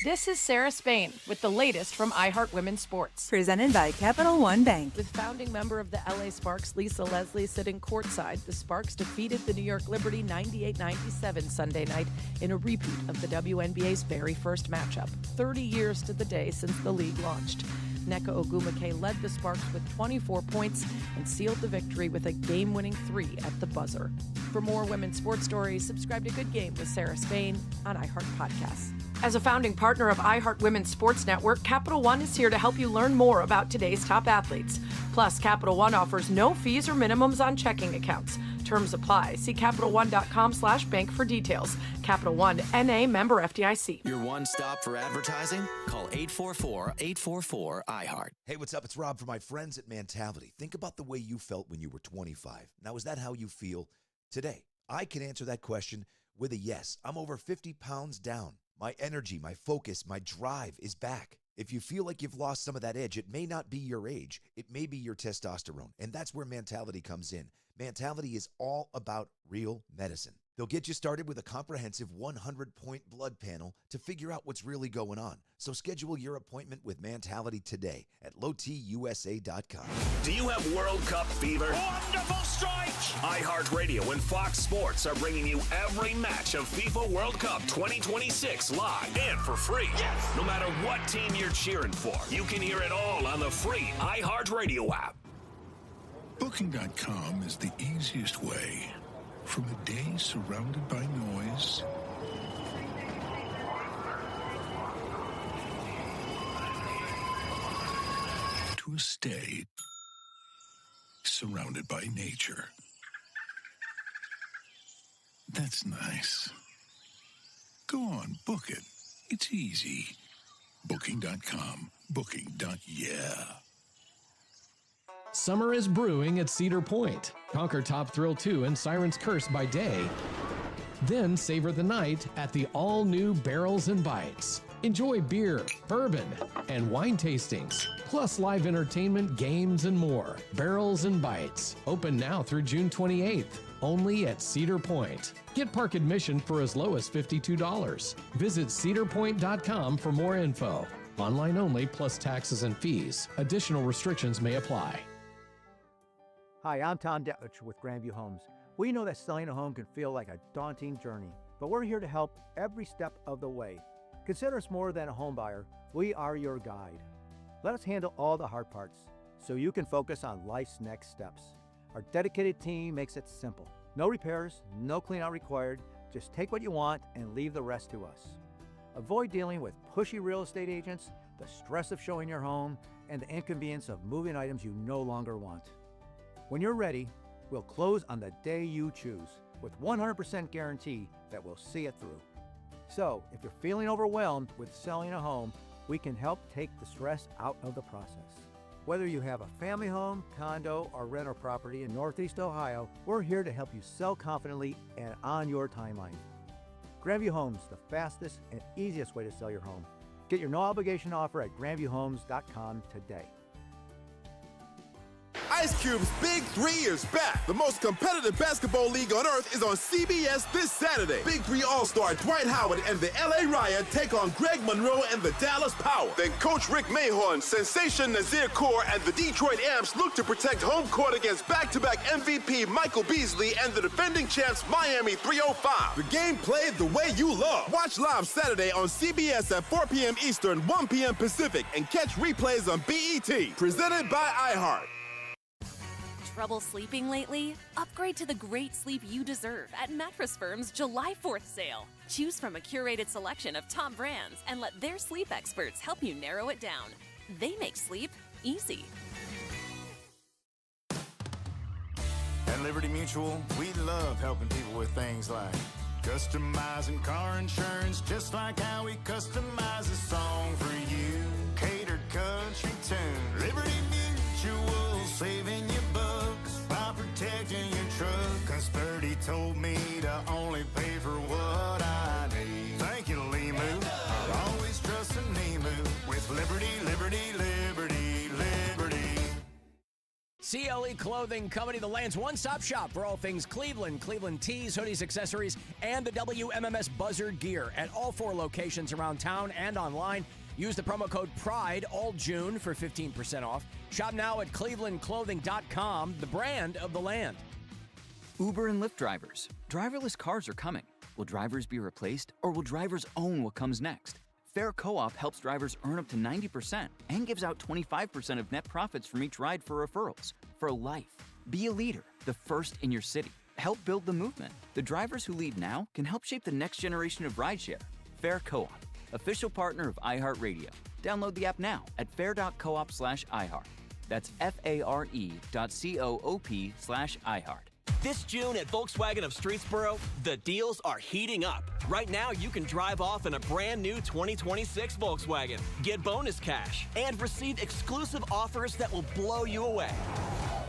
This is Sarah Spain with the latest from iHeart Women's Sports. Presented by Capital One Bank. With founding member of the LA Sparks, Lisa Leslie, sitting courtside, the Sparks defeated the New York Liberty 98-97 Sunday night in a repeat of the WNBA's very first matchup, 30 years to the day since the league launched. Nneka Ogwumike led the Sparks with 24 points and sealed the victory with a game-winning 3 at the buzzer. For more women's sports stories, subscribe to Good Game with Sarah Spain on iHeart Podcasts. As a founding partner of iHeart Women's Sports Network, Capital One is here to help you learn more about today's top athletes. Plus, Capital One offers no fees or minimums on checking accounts. Terms apply. See CapitalOne.com/bank for details. Capital One, N.A. member FDIC. Your one stop for advertising? Call 844-844-iHeart. Hey, what's up? It's Rob from my friends at Mentality. Think about the way you felt when you were 25. Now, is that how you feel today? I can answer that question with a yes. I'm over 50 pounds down. My energy, my focus, my drive is back. If you feel like you've lost some of that edge, it may not be your age. It may be your testosterone. And that's where Mentality comes in. Mentality is all about real medicine. They'll get you started with a comprehensive 100-point blood panel to figure out what's really going on. So schedule your appointment with Mentality today at lowtusa.com. Do you have World Cup fever? Wonderful strike! iHeartRadio and Fox Sports are bringing you every match of FIFA World Cup 2026 live and for free. Yes! No matter what team you're cheering for, you can hear it all on the free iHeartRadio app. Booking.com is the easiest way. From a day surrounded by noise to a stay surrounded by nature. That's nice. Go on, book it. It's easy. Booking.com. Booking.yeah. Summer is brewing at Cedar Point. Conquer Top Thrill 2 and Siren's Curse by day. Then savor the night at the all-new Barrels and Bites. Enjoy beer, bourbon, and wine tastings, plus live entertainment, games, and more. Barrels and Bites. Open now through June 28th. Only at Cedar Point. Get park admission for as low as $52. Visit cedarpoint.com for more info. Online only, plus taxes and fees. Additional restrictions may apply. Hi, I'm Tom Detlich with Grandview Homes. We know that selling a home can feel like a daunting journey, but we're here to help every step of the way. Consider us more than a home buyer. We are your guide. Let us handle all the hard parts so you can focus on life's next steps. Our dedicated team makes it simple. No repairs, no clean out required. Just take what you want and leave the rest to us. Avoid dealing with pushy real estate agents the stress of showing your home, and the inconvenience of moving items you no longer want. When you're ready, we'll close on the day you choose with 100% guarantee that we'll see it through. So, if you're feeling overwhelmed with selling a home, we can help take the stress out of the process. Whether you have a family home, condo, or rental property in Northeast Ohio, we're here to help you sell confidently and on your timeline. Grandview Homes, the fastest and easiest way to sell your home. Get your no-obligation offer at grandviewhomes.com today. Ice Cube's Big 3 is back. The most competitive basketball league on earth is on CBS this Saturday. Big 3 All-Star Dwight Howard and the LA Riot take on Greg Monroe and the Dallas Power. Then Coach Rick Mahorn, Sensation Nazir Kaur, and the Detroit Amps look to protect home court against back-to-back MVP Michael Beasley and the defending champs Miami 305. The game played the way you love. Watch live Saturday on CBS at 4 p.m. Eastern, 1 p.m. Pacific, and catch replays on BET. Presented by iHeart. Trouble sleeping lately? Upgrade to the great sleep you deserve at Mattress Firm's July 4th sale. Choose from a curated selection of top brands and let their sleep experts help you narrow it down. They make sleep easy. At Liberty Mutual, we love helping people with things like customizing car insurance, just like how we customize a song for you. Catered country tune. Liberty Mutual, saving you bucks by protecting your truck. 'Cause Birdie told me to only pay for what I need. Thank you, Limu. I'll always trust in Limu with Liberty, Liberty, Liberty, Liberty. CLE Clothing Company, the land's one-stop shop for all things Cleveland. Cleveland tees, hoodies, accessories, and the WMMS Buzzard gear at all 4 locations around town and online. Use the promo code PRIDE all June for 15% off. Shop now at clevelandclothing.com, the brand of the land. Uber and Lyft drivers. Driverless cars are coming. Will drivers be replaced, or will drivers own what comes next? Fair Co-op helps drivers earn up to 90% and gives out 25% of net profits from each ride for referrals. For life. Be a leader, the first in your city. Help build the movement. The drivers who lead now can help shape the next generation of rideshare. Fair Co-op, official partner of iHeartRadio. Download the app now at fair.coop/iHeart. That's FARE.coop/iHeart. This June at Volkswagen of Streetsboro, the deals are heating up. Right now, you can drive off in a brand new 2026 Volkswagen, get bonus cash, and receive exclusive offers that will blow you away.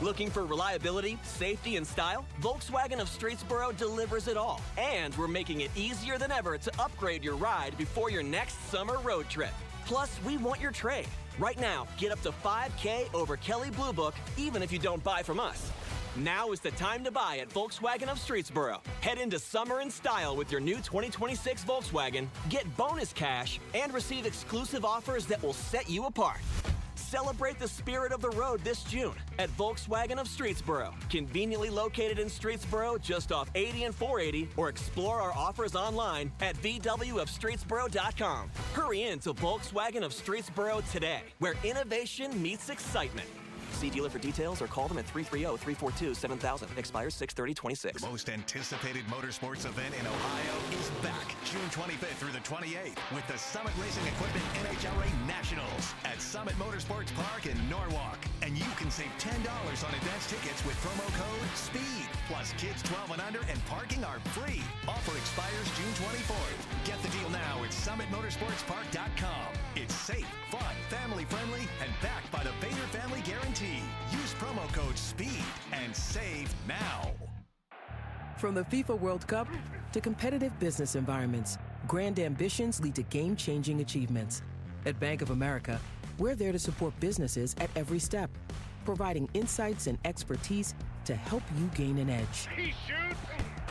Looking for reliability, safety, and style? Volkswagen of Streetsboro delivers it all. And we're making it easier than ever to upgrade your ride before your next summer road trip. Plus, we want your trade. Right now, get up to $5K over Kelley Blue Book, even if you don't buy from us. Now is the time to buy at Volkswagen of Streetsboro. Head into summer in style with your new 2026 Volkswagen, get bonus cash, and receive exclusive offers that will set you apart. Celebrate the spirit of the road this June at Volkswagen of Streetsboro. Conveniently located in Streetsboro, just off 80 and 480, or explore our offers online at vwofstreetsboro.com. Hurry in to Volkswagen of Streetsboro today, where innovation meets excitement. See dealer for details or call them at 330-342-7000. Expires 6/30/26. The most anticipated motorsports event in Ohio is back June 25th through the 28th with the Summit Racing Equipment NHRA Nationals at Summit Motorsports Park in Norwalk. And you can save $10 on advance tickets with promo code SPEED. Plus kids 12 and under and parking are free. Offer expires June 24th. Get the deal now at SummitMotorsportsPark.com. It's safe, fun, family-friendly, and backed by the Bader Family Guarantee. Use promo code SPEED and save now. From the FIFA World Cup to competitive business environments, grand ambitions lead to game-changing achievements. At Bank of America, we're there to support businesses at every step, providing insights and expertise to help you gain an edge. He shoots,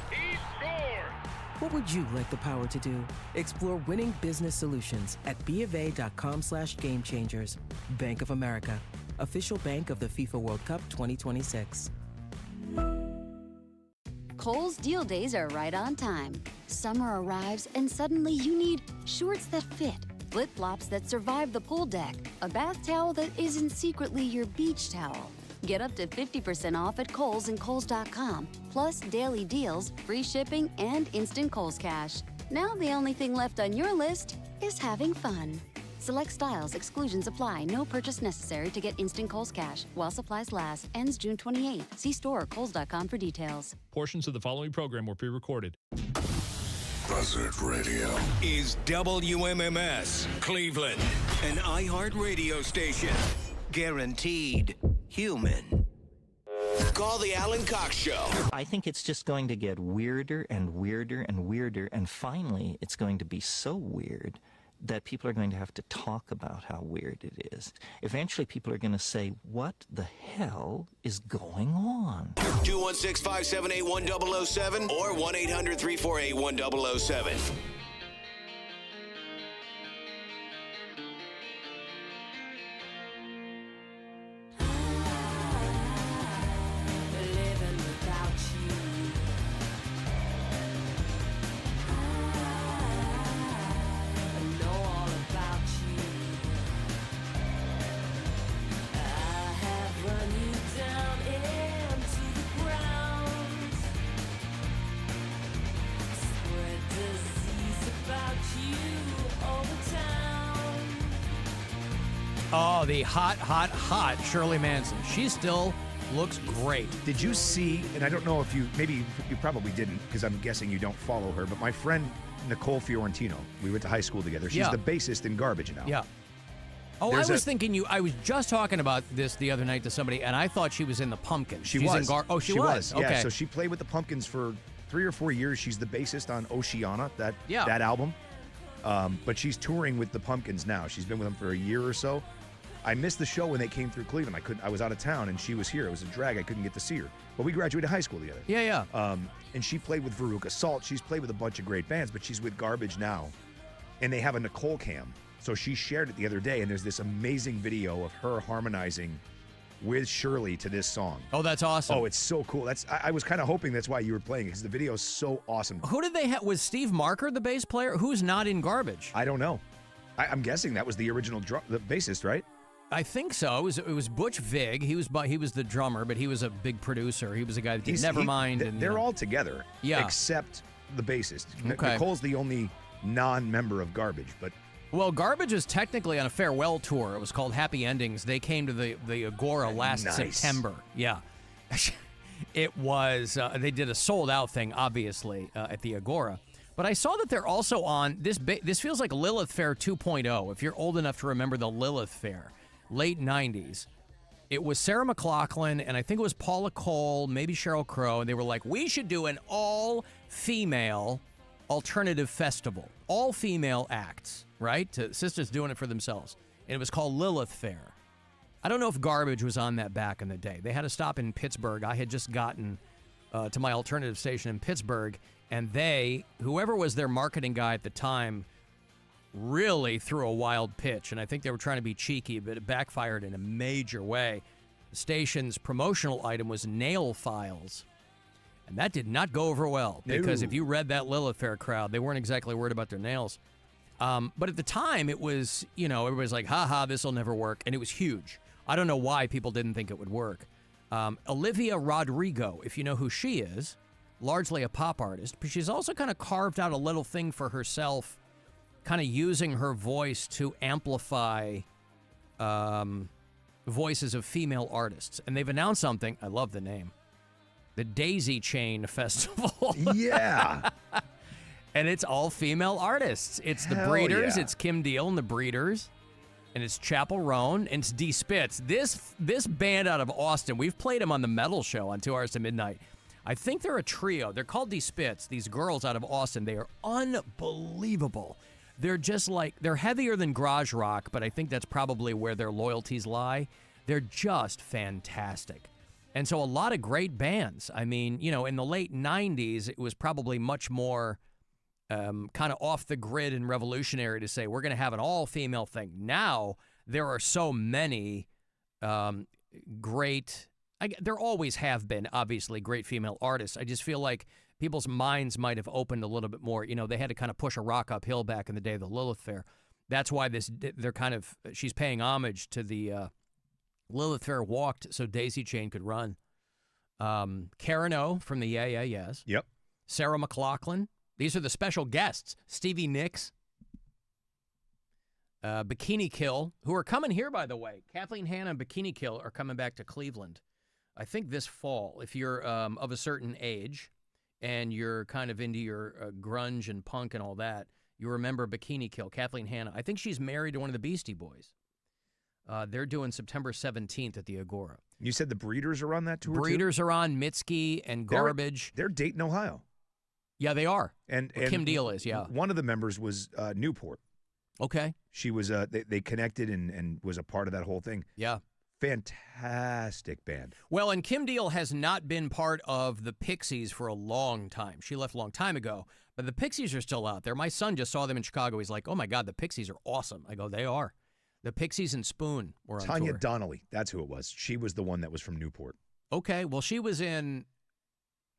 he scores! What would you like the power to do? Explore winning business solutions at BofA.com/gamechangers. Bank of America, official bank of the FIFA World Cup 2026. Kohl's Deal Days are right on time. Summer arrives and suddenly you need shorts that fit, flip-flops that survive the pool deck, a bath towel that isn't secretly your beach towel. Get up to 50% off at Kohl's and Kohls.com, plus daily deals, free shipping, and instant Kohl's Cash. Now the only thing left on your list is having fun. Select styles, exclusions apply. No purchase necessary to get instant Kohl's Cash while supplies last. Ends June 28th. See store or Kohl's.com for details. Portions of the following program were pre-recorded. Buzzard Radio is WMMS Cleveland, an iHeart radio station. Guaranteed human. Call the Alan Cox Show. I think it's just going to get weirder and weirder and weirder, and finally it's going to be so weird that people are going to have to talk about how weird it is. Eventually people are going to say, what the hell is going on? 216-578-1007 or 1-800-348-1007. Oh, the hot Shirley Manson. She still looks great. Did you see, and I don't know if maybe you probably didn't, because I'm guessing you don't follow her, but my friend Nicole Fiorentino, we went to high school together. She's the bassist in Garbage now. Yeah. Oh, I was thinking I was just talking about this the other night to somebody, and I thought she was in the Pumpkins. She She's was. In she was. Okay. Yeah, so she played with the Pumpkins for 3 or 4 years. She's the bassist on Oceana, that album. But she's touring with the Pumpkins now. She's been with them for a year or so. I missed the show when they came through Cleveland. I was out of town, and she was here. It was a drag. I couldn't get to see her. But we graduated high school together. Yeah. And she played with Veruca Salt. She's played with a bunch of great bands, but she's with Garbage now. And they have a Nicole cam. So she shared it the other day, and there's this amazing video of her harmonizing with Shirley to this song. Oh, that's awesome. Oh, it's so cool. I was kind of hoping that's why you were playing it, because the video is so awesome. Who did they have? Was Steve Marker the bass player? Who's not in Garbage? I don't know. I'm guessing that was the original the bassist, right? I think so. It was Butch Vig. He was the drummer, but he was a big producer. He was a guy that did Nevermind. They're all together, except the bassist. Okay. Nicole's the only non-member of Garbage, but. Well, Garbage was technically on a farewell tour. It was called Happy Endings. They came to the Agora last September. Yeah. It was, they did a sold-out thing, obviously, at the Agora. But I saw that they're also on, this feels like Lilith Fair 2.0, if you're old enough to remember the Lilith Fair, late 90s. It was Sarah McLachlan, and I think it was Paula Cole, maybe Sheryl Crow, and they were like, we should do an all-female alternative festival. All-female acts. Right? Sisters doing it for themselves. And it was called Lilith Fair. I don't know if Garbage was on that back in the day. They had a stop in Pittsburgh. I had just gotten to my alternative station in Pittsburgh, and whoever was their marketing guy at the time, really threw a wild pitch. And I think they were trying to be cheeky, but it backfired in a major way. The station's promotional item was nail files. And that did not go over well, because if you read that Lilith Fair crowd, they weren't exactly worried about their nails. But at the time, it was, everybody's like, ha, this will never work. And it was huge. I don't know why people didn't think it would work. Olivia Rodrigo, if you know who she is, largely a pop artist, but she's also kind of carved out a little thing for herself, kind of using her voice to amplify voices of female artists. And they've announced something. I love the name. The Daisy Chain Festival. Yeah. And it's all female artists. It's the Breeders. Yeah. It's Kim Deal and the Breeders. And it's Chapel Roan. And it's D. Spitz. This band out of Austin, we've played them on the Metal Show on 2 Hours to Midnight. I think they're a trio. They're called D. Spitz. These girls out of Austin. They are unbelievable. They're just they're heavier than garage rock, but I think that's probably where their loyalties lie. They're just fantastic. And so a lot of great bands. I mean, in the late 90s, it was probably much more kind of off the grid and revolutionary to say we're going to have an all-female thing. Now there are so many great, there always have been, obviously, great female artists. I just feel like people's minds might have opened a little bit more. They had to kind of push a rock uphill back in the day of the Lilith Fair. That's why she's paying homage to the Lilith Fair walked so Daisy Chain could run. Karen O from the Yeah Yeah Yeahs. Yep. Sarah McLachlan. These are the special guests. Stevie Nicks. Bikini Kill, who are coming here, by the way. Kathleen Hanna and Bikini Kill are coming back to Cleveland, I think this fall. If you're of a certain age and you're kind of into your grunge and punk and all that, you remember Bikini Kill, Kathleen Hanna. I think she's married to one of the Beastie Boys. They're doing September 17th at the Agora. You said the Breeders are on that tour, Breeders are on, Mitski and Garbage. They're Dayton, Ohio. Yeah, they are. And Kim Deal is, yeah. One of the members was Newport. Okay. She was, they connected and was a part of that whole thing. Yeah. Fantastic band. Well, and Kim Deal has not been part of the Pixies for a long time. She left a long time ago, but the Pixies are still out there. My son just saw them in Chicago. He's like, oh my God, the Pixies are awesome. I go, they are. The Pixies and Spoon were on Tanya tour. Donnelly, that's who it was. She was the one that was from Newport. Okay, well, she was in,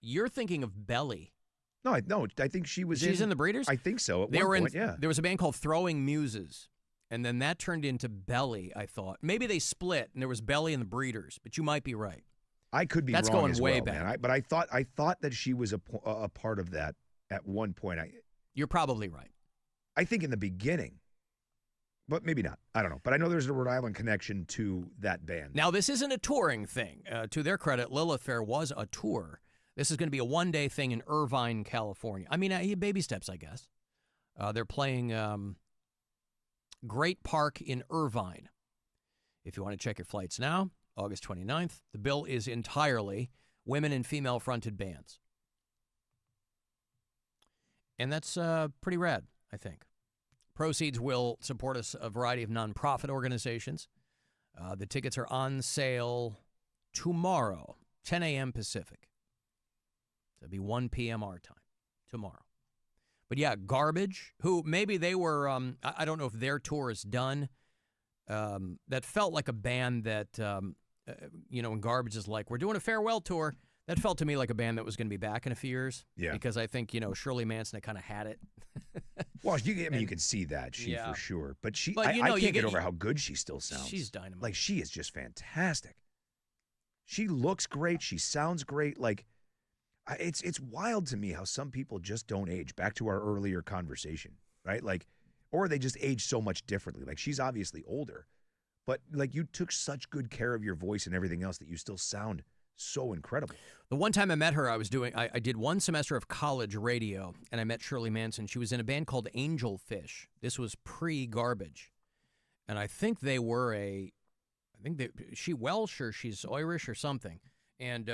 you're thinking of Belly. No, I think she was She's in the Breeders? I think so. At They one were point, in, yeah. There was a band called Throwing Muses, and then that turned into Belly, I thought. Maybe they split, and there was Belly and the Breeders, but you might be right. I could be That's wrong going as way well, back. man. But I thought that she was a part of that at one point. You're probably right. I think in the beginning, but maybe not. I don't know. But I know there's a Rhode Island connection to that band. Now, this isn't a touring thing. To their credit, Lilith Fair was a tour. This is going to be a one-day thing in Irvine, California. I mean, baby steps, I guess. They're playing Great Park in Irvine. If you want to check your flights now, August 29th. The bill is entirely women and female-fronted bands. And that's pretty rad, I think. Proceeds will support a variety of nonprofit organizations. The tickets are on sale tomorrow, 10 a.m. Pacific. So it'll be 1 p.m. our time tomorrow. But yeah, Garbage, who maybe they were, I don't know if their tour is done. That felt like a band that, when Garbage is like, we're doing a farewell tour. That felt to me like a band that was going to be back in a few years. Yeah. Because I think, Shirley Manson had kind of had it. Well, you can see that, for sure. But I you can't get over how good she still sounds. She's dynamite. Like, she is just fantastic. She looks great. She sounds great. Like, it's wild to me how some people just don't age. Back to our earlier conversation, right? Like, or they just age so much differently. Like, she's obviously older, but, like, you took such good care of your voice and everything else that you still sound so incredible. The one time I met her, I did one semester of college radio, and I met Shirley Manson. She was in a band called Angel Fish. This was pre-Garbage. And I think she Welsh or she's Irish or something. And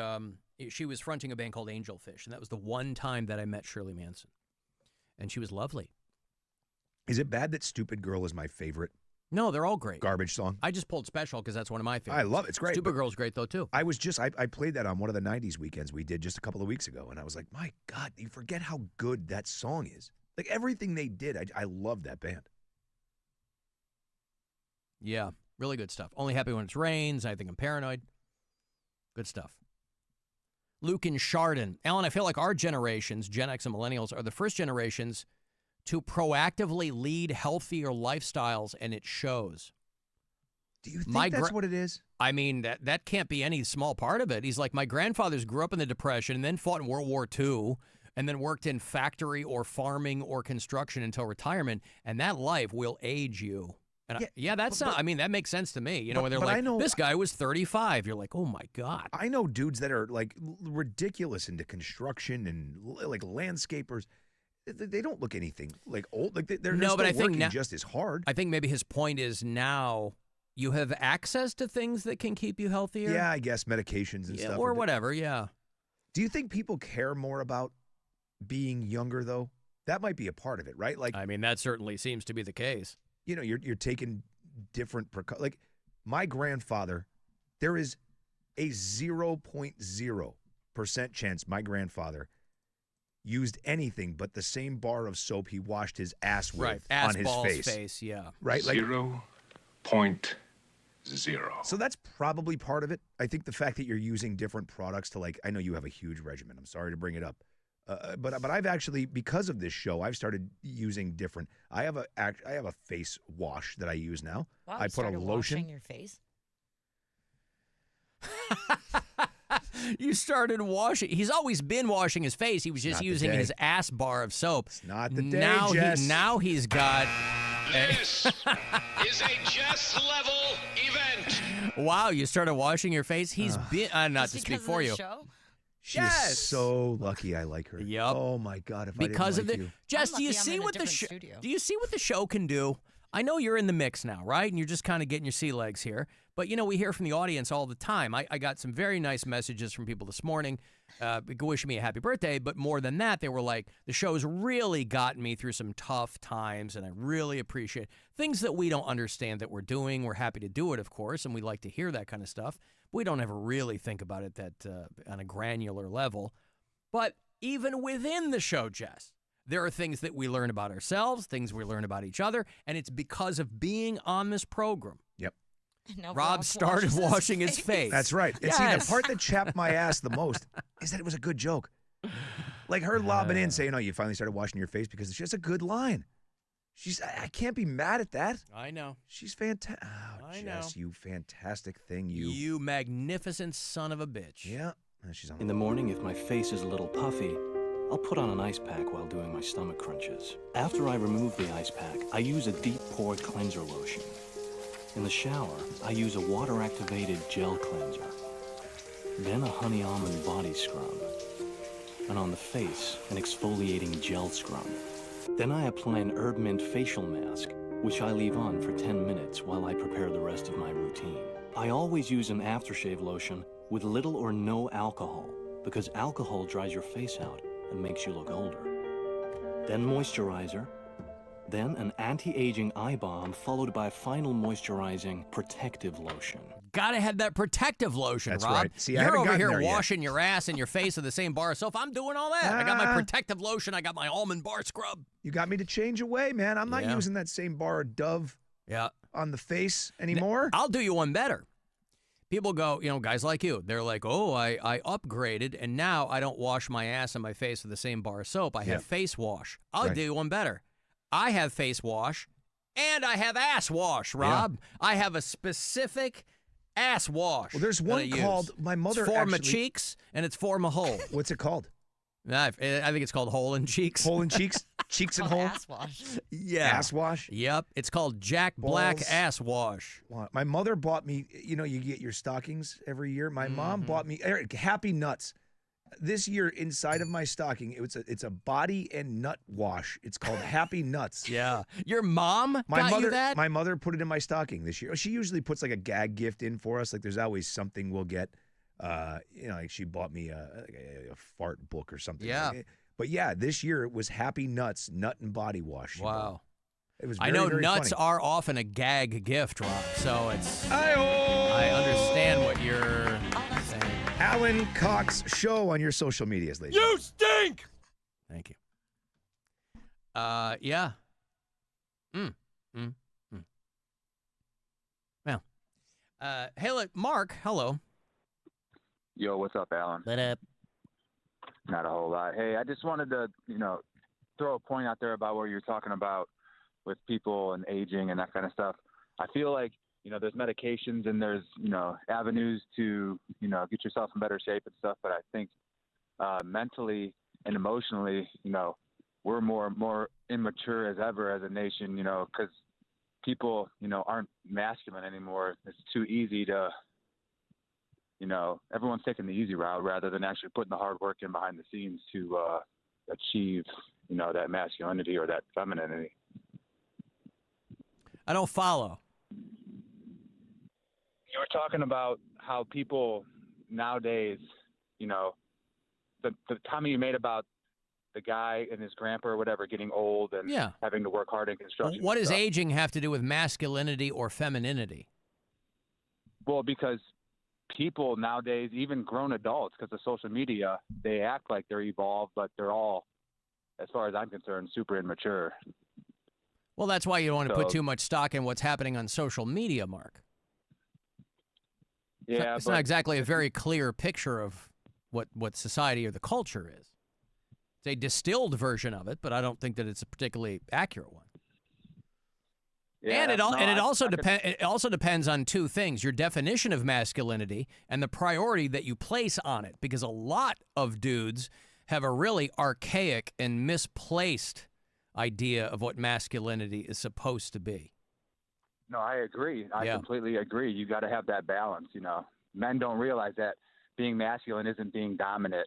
she was fronting a band called Angel Fish. And that was the one time that I met Shirley Manson. And she was lovely. Is it bad that Stupid Girl is my favorite? No, they're all great. Garbage song. I just pulled Special because that's one of my favorites. I love it. It's great. Stupid Girl's great, though, too. I played that on one of the 90s weekends we did just a couple of weeks ago, and I was like, my God, you forget how good that song is. Like, everything they did, I love that band. Yeah, really good stuff. Only Happy When It Rains. I think I'm Paranoid. Good stuff. Luke and Chardon. Alan, I feel like our generations, Gen X and Millennials, are the first generations to proactively lead healthier lifestyles, and it shows. Do you think that's what it is? I mean, that can't be any small part of it. He's like, my grandfathers grew up in the Depression and then fought in World War II and then worked in factory or farming or construction until retirement, and that life will age you. And that makes sense to me. When they're like, this guy was 35. You're like, oh, my God. I know dudes that are, like, ridiculous into construction and, like, landscapers. They don't look anything like old. Like they're still working just as hard. I think maybe his point is now you have access to things that can keep you healthier. Yeah, I guess medications and stuff. Or whatever, yeah. Do you think people care more about being younger, though? That might be a part of it, right? Like, I mean, that certainly seems to be the case. You're taking different like my grandfather, there is a 0.0% chance my grandfather used anything but the same bar of soap he washed his ass with on his face. Yeah. Right? Like 0.0. So that's probably part of it. I think the fact that you're using different products to, like, I know you have a huge regimen. I'm sorry to bring it up. But I've actually, because of this show, I've started using different. I have a face wash that I use now. Wow, I put a lotion. Washing your face? You started washing. He's always been washing his face. He was just using his ass bar of soap. It's not the day, now Jess. Now he's got This is a Jess-level event. Wow, you started washing your face? He's been, not to speak for you. She is so lucky I like her. Yep. Oh my God! If Because I of didn't the like you. Jess, do you see what the do you see what the show can do? I know you're in the mix now, right? And you're just kind of getting your sea legs here. But, you know, we hear from the audience all the time. I got some very nice messages from people this morning wishing me a happy birthday. But more than that, they were like, the show's really gotten me through some tough times, and I really appreciate things that we don't understand that we're doing. We're happy to do it, of course, and we like to hear that kind of stuff. We don't ever really think about it that on a granular level. But even within the show, Jess, there are things that we learn about ourselves, things we learn about each other, and it's because of being on this program. Yep. Rob started washing his face. That's right. And see, the part that chapped my ass the most is that it was a good joke. Like her lobbing in saying, oh, you finally started washing your face because it's just a good line. I can't be mad at that. I know. She's fantastic. Oh, I Jess, know. you fantastic thing, you. You magnificent son of a bitch. Yeah. She's on In the morning, if my face is a little puffy, I'll put on an ice pack while doing my stomach crunches. After I remove the ice pack, I use a deep pore cleanser lotion. In the shower, I use a water-activated gel cleanser. Then a honey almond body scrub. And on the face, an exfoliating gel scrub. Then I apply an herb mint facial mask, which I leave on for 10 minutes while I prepare the rest of my routine. I always use an aftershave lotion with little or no alcohol, because alcohol dries your face out and makes you look older. Then moisturizer, then an anti-aging eye balm, followed by a final moisturizing protective lotion. Gotta have that protective lotion, That's Rob. right. See, I You're haven't over gotten here there yet. washing your ass and your face in the same bar of soap. I'm doing all that. I got my protective lotion. I got my almond bar scrub. You got me to change away, man. I'm not Yeah. using that same bar of Dove on the face anymore. I'll do you one better. People go, you know, guys like you, they're like, oh, I upgraded, and now I don't wash my ass and my face with the same bar of soap. I have face wash. I'll do you one better. I have face wash, and I have ass wash, Rob. I have a specific ass wash. Well, there's one called, my mother It's for my actually- cheeks, and it's for my hole. What's it called? I think it's called hole in cheeks. Hole in cheeks? Cheeks and hole? Ass wash. Yeah. Ass wash? Yep. It's called Jack Black Balls. Ass Wash. My mother bought me, you know, you get your stockings every year. My mom Mm-hmm. bought me Happy Nuts. This year, inside of my stocking, it's a body and nut wash. It's called Happy Nuts. Yeah. Your mom My got mother, you that? My mother put it in my stocking this year. She usually puts like a gag gift in for us. Like there's always something we'll get. You know, like she bought me a fart book or something. Yeah. But yeah, this year it was Happy Nuts Nut and Body Wash. she bought. Wow. It was. I Very, know very nuts funny. are often a gag gift, Rob. So it's. Hi-oh! I understand what you're saying. Alan Cox Show on your social medias, ladies. You stink! Thank you. Yeah. Well. Hey, look, Mark, hello. Yo, what's up, Alan? What up? Not a whole lot. Hey, I just wanted to, throw a point out there about what you're talking about with people and aging and that kind of stuff. I feel like, there's medications and there's, avenues to, get yourself in better shape and stuff. But I think mentally and emotionally, we're more immature as ever as a nation, because people, aren't masculine anymore. It's too easy to, everyone's taking the easy route rather than actually putting the hard work in behind the scenes to achieve, that masculinity or that femininity. I don't follow. You were talking about how people nowadays, the comment you made about the guy and his grandpa or whatever getting old and having to work hard in construction. What and does stuff. aging have to do with masculinity or femininity? Well, because people nowadays, even grown adults, because of social media, they act like they're evolved, but they're all, as far as I'm concerned, super immature. Well, that's why you don't want to put So- too much stock in what's happening on social media, Mark. Yeah, It's not exactly a very clear picture of what society or the culture is. It's a distilled version of it, but I don't think that it's a particularly accurate one. And it also depends on two things: your definition of masculinity and the priority that you place on it. Because a lot of dudes have a really archaic and misplaced idea of what masculinity is supposed to be. No, I agree. I Yeah. completely agree. You got to have that balance. You know, men don't realize that being masculine isn't being dominant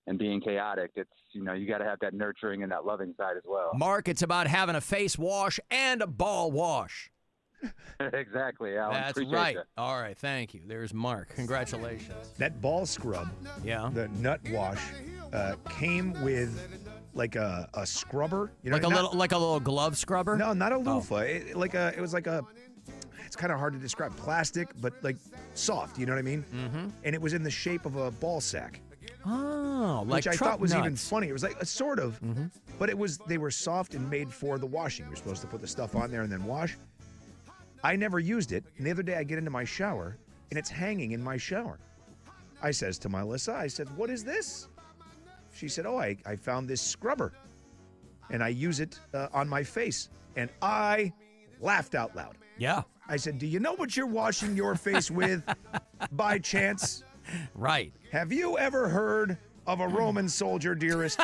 and being chaotic. It's, you know, you got to have that nurturing and that loving side as well. Mark, it's about having a face wash and a ball wash. Exactly, Alan. That's Appreciate right. you. All right, thank you. There's Mark. Congratulations. That ball scrub, the nut wash, came with like a scrubber. You know, like a little glove scrubber? No, not a loofah. It was like a. It's kind of hard to describe. Plastic, but like soft. You know what I mean? Mm-hmm. And it was in the shape of a ball sack. Oh, like which I truck thought was even nuts. funny. It was like a sort of, but they were soft and made for the washing. You're supposed to put the stuff on there and then wash. I never used it. And the other day I get into my shower and it's hanging in my shower. I says to Melissa, I said, "What is this?" She said, "Oh, I found this scrubber and I use it on my face." And I laughed out loud. Yeah. I said, "Do you know what you're washing your face with by chance?" Right. Have you ever heard of a Roman soldier, dearest?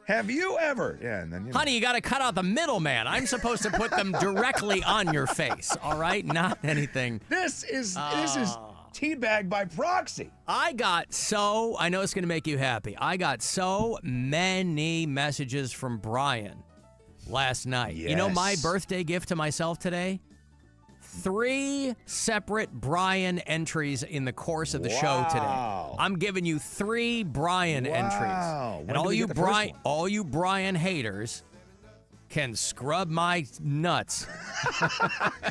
Have you ever? Yeah, and then, Honey, you got to cut out the middleman. I'm supposed to put them directly on your face, all right? Not anything. This is teabag by proxy. I know it's going to make you happy. I got so many messages from Brian last night. You know my Yes. birthday gift to myself today? 3 separate Brian entries in the course of the show today. I'm giving you 3 Brian entries. When And do all we you get the first one? all you Brian haters can scrub my nuts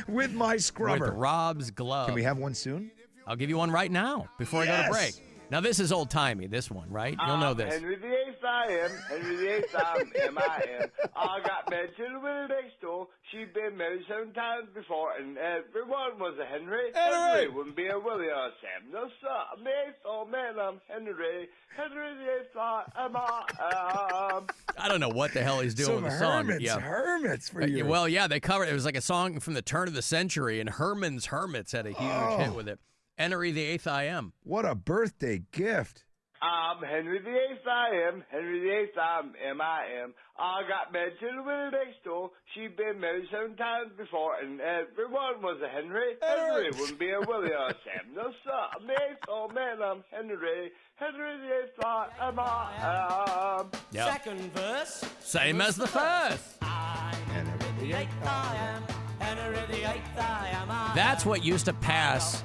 with my scrubber. With Rob's glove. Can we have one soon? I'll give you one right now before I go to Yes. break. Now this is old timey, this one, right? You'll know this. Henry VIII I am, Henry VIII I'm M-I-N. I got married to the Willie next door. She'd been married 7 times before, and everyone was a Henry. Henry wouldn't be a Willie or a Sam. No, sir, I'm the 8th old man, I'm Henry. Henry VIII I am. I don't know what the hell he's doing Some with the song. Hermits for you. Well, yeah, they covered it. It was like a song from the turn of the century, and Herman's Hermits had a huge hit with it. Henry VIII I am. What a birthday gift. I'm Henry VIII I am, Henry VIII I'm M-I-M. I got married to the Willie next door. She'd been married 7 times before, and everyone was a Henry. Henry wouldn't be a Willie or a Sam. No, sir, I'm the 8th old man, I'm Henry. Henry VIII I am. Yep. Second verse. Same as the first. That's what used to pass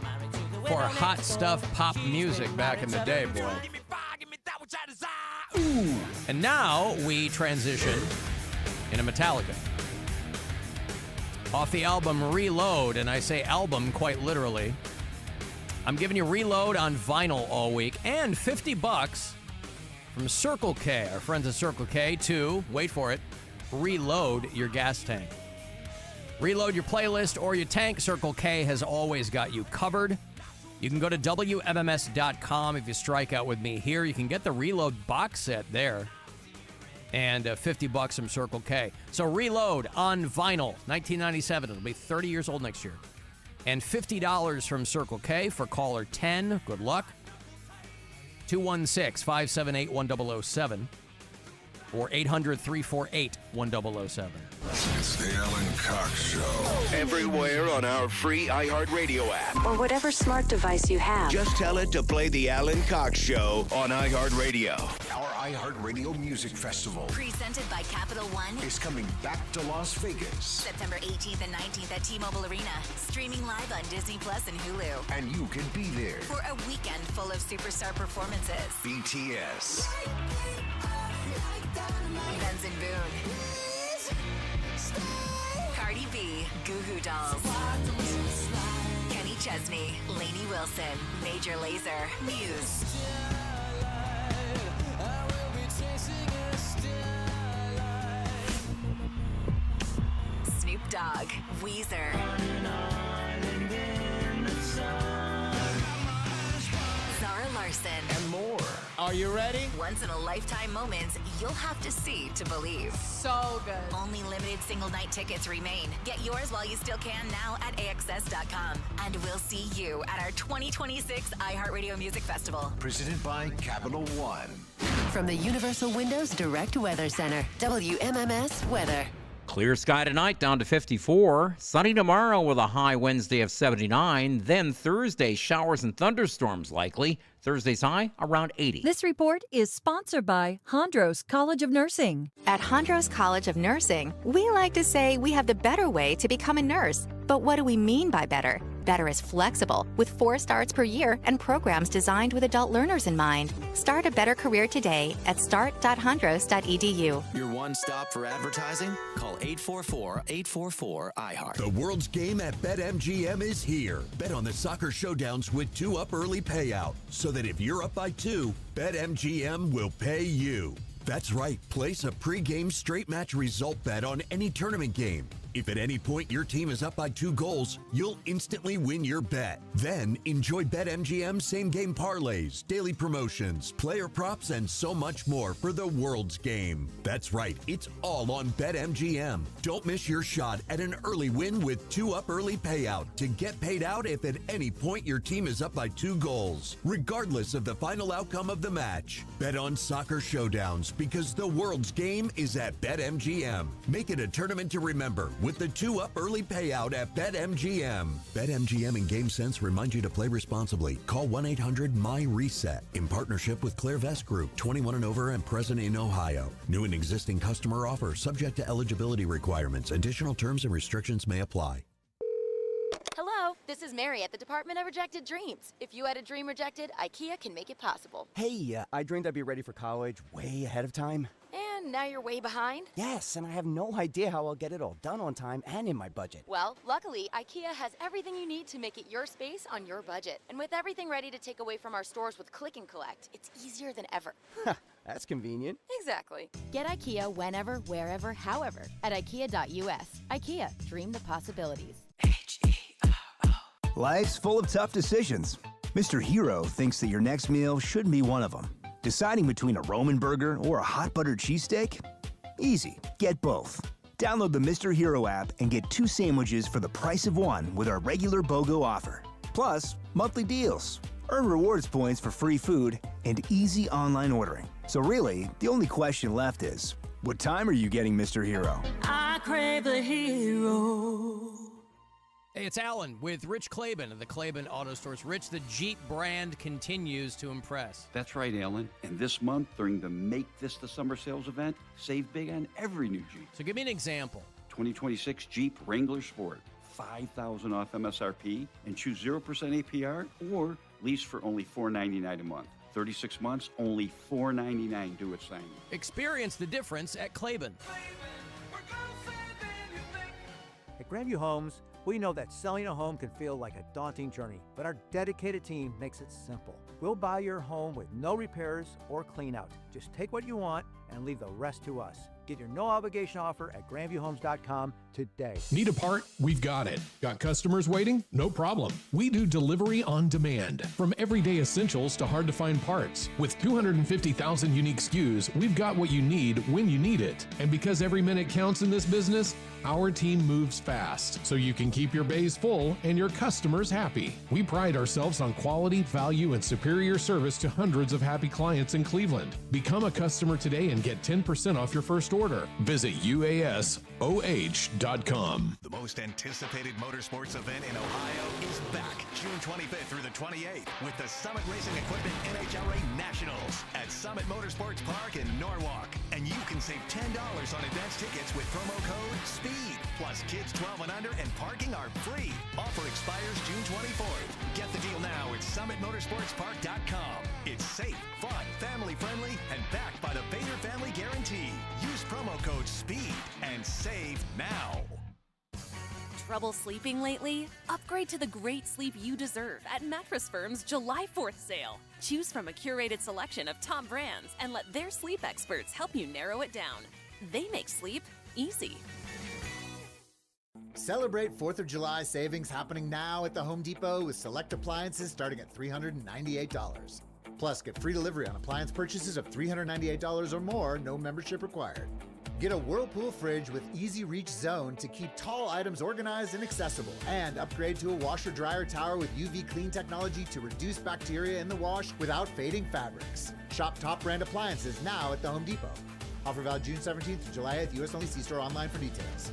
for hot stuff pop music back in the day, boy. Ooh. And now we transition into Metallica. Off the album Reload, and I say album quite literally. I'm giving you Reload on vinyl all week and $50 from Circle K, our friends at Circle K, to, wait for it, reload your gas tank. Reload your playlist or your tank. Circle K has always got you covered. You can go to WMMS.com if you strike out with me here. You can get the Reload box set there. And $50 from Circle K. So Reload on vinyl, 1997. It'll be 30 years old next year. And $50 from Circle K for caller 10. Good luck. 216-578-1007 or 800-348-1007. It's the Alan Cox Show. Everywhere on our free iHeartRadio app. Or whatever smart device you have. Just tell it to play the Alan Cox Show on iHeartRadio. Our iHeartRadio Music Festival Presented by Capital One. is coming back to Las Vegas. September 18th and 19th at T-Mobile Arena. Streaming live on Disney Plus and Hulu. And you can be there. For a weekend full of superstar performances. BTS, Benson Boone. Cardi B. Goo Goo Dolls. Kenny Chesney. Lainey Wilson. Major Lazer. Muse. Snoop Dogg. Weezer. Zara Larson. And more. Are you ready? Once in a lifetime moments you'll have to see to believe. So good. Only limited single night tickets remain. Get yours while you still can now at AXS.com. And we'll see you at our 2026 iHeartRadio Music Festival. presented by Capital One. From the Universal Windows Direct Weather Center, WMMS Weather. Clear sky tonight, down to 54. Sunny tomorrow with a high Wednesday of 79. Then Thursday, showers and thunderstorms likely. Thursday's high around 80. This report is sponsored by Hondros College of Nursing. At Hondros College of Nursing, we like to say we have the better way to become a nurse. But what do we mean by better? Better is flexible, with 4 starts per year and programs designed with adult learners in mind. Start a better career today at start.hondros.edu. Your one stop for advertising? Call 844-844-IHEART. The world's game at BetMGM is here. Bet on the soccer showdowns with 2 up early payout, so that if you're up by 2, BetMGM will pay you. That's right. Place a pregame straight match result bet on any tournament game. If at any point your team is up by 2 goals, you'll instantly win your bet. Then enjoy BetMGM same-game parlays, daily promotions, player props, and so much more for the world's game. That's right. It's all on BetMGM. Don't miss your shot at an early win with 2 up early payout to get paid out if at any point your team is up by 2 goals, regardless of the final outcome of the match. Bet on soccer showdowns because the world's game is at BetMGM. Make it a tournament to remember with the 2 up early payout at BetMGM. BetMGM and GameSense remind you to play responsibly. Call 1-800-MY-RESET in partnership with ClearVest Group, 21 and over and present in Ohio. New and existing customer offer subject to eligibility requirements. Additional terms and restrictions may apply. Hello, this is Mary at the Department of Rejected Dreams. If you had a dream rejected, IKEA can make it possible. Hey, I dreamed I'd be ready for college way ahead of time. And now you're way behind? Yes, and I have no idea how I'll get it all done on time and in my budget. Well, luckily, IKEA has everything you need to make it your space on your budget. And with everything ready to take away from our stores with Click and Collect, it's easier than ever. That's convenient. Exactly. Get IKEA whenever, wherever, however at IKEA.us. IKEA, dream the possibilities. Life's full of tough decisions. Mr. Hero thinks that your next meal shouldn't be one of them. Deciding between a Roman burger or a hot buttered cheesesteak? Easy. Get both. Download the Mr. Hero app and get 2 sandwiches for the price of 1 with our regular BOGO offer. Plus, monthly deals. Earn rewards points for free food and easy online ordering. So really, the only question left is, what time are you getting, Mr. Hero? I crave the hero. Hey, it's Alan with Rich Claiborne of the Claiborne Auto Stores. Rich, the Jeep brand continues to impress. That's right, Alan. And this month, during the Make This the Summer sales event, save big on every new Jeep. So give me an example. 2026 Jeep Wrangler Sport, $5,000 off MSRP, and choose 0% APR or lease for only $499 a month. 36 months, only $499 due at signing. Experience the difference at Claiborne. At Grandview Homes, we know that selling a home can feel like a daunting journey, but our dedicated team makes it simple. We'll buy your home with no repairs or clean out. Just take what you want and leave the rest to us. Get your no-obligation offer at grandviewhomes.com today. Need a part? We've got it. Got customers waiting? No problem. We do delivery on demand. From everyday essentials to hard-to-find parts. With 250,000 unique SKUs, we've got what you need when you need it. And because every minute counts in this business, our team moves fast so you can keep your bays full and your customers happy. We pride ourselves on quality, value, and superior service to hundreds of happy clients in Cleveland. Become a customer today and get 10% off your first order. Visit UASOH.com. The most anticipated motorsports event in Ohio is back June 25th through the 28th with the Summit Racing Equipment NHRA Nationals at Summit Motorsports Park in Norwalk. And you can save $10 on advance tickets with promo code SPEED. Plus, kids 12 and under and parking are free. Offer expires June 24th. Get the deal now at SummitMotorsportsPark.com. It's safe, fun, family-friendly, and backed by the Bader Family Guarantee. Use promo code SPEED and save now. Trouble sleeping lately? Upgrade to the great sleep you deserve at Mattress Firm's July 4th sale. Choose from a curated selection of top brands and let their sleep experts help you narrow it down. They make sleep easy. Celebrate 4th of July savings happening now at the Home Depot with select appliances starting at $398. Plus, get free delivery on appliance purchases of $398 or more, no membership required. Get a Whirlpool fridge with easy reach zone to keep tall items organized and accessible. And upgrade to a washer dryer tower with UV clean technology to reduce bacteria in the wash without fading fabrics. Shop top brand appliances now at the Home Depot. Offer valid June 17th to July 8th. U.S. only. See store online for details.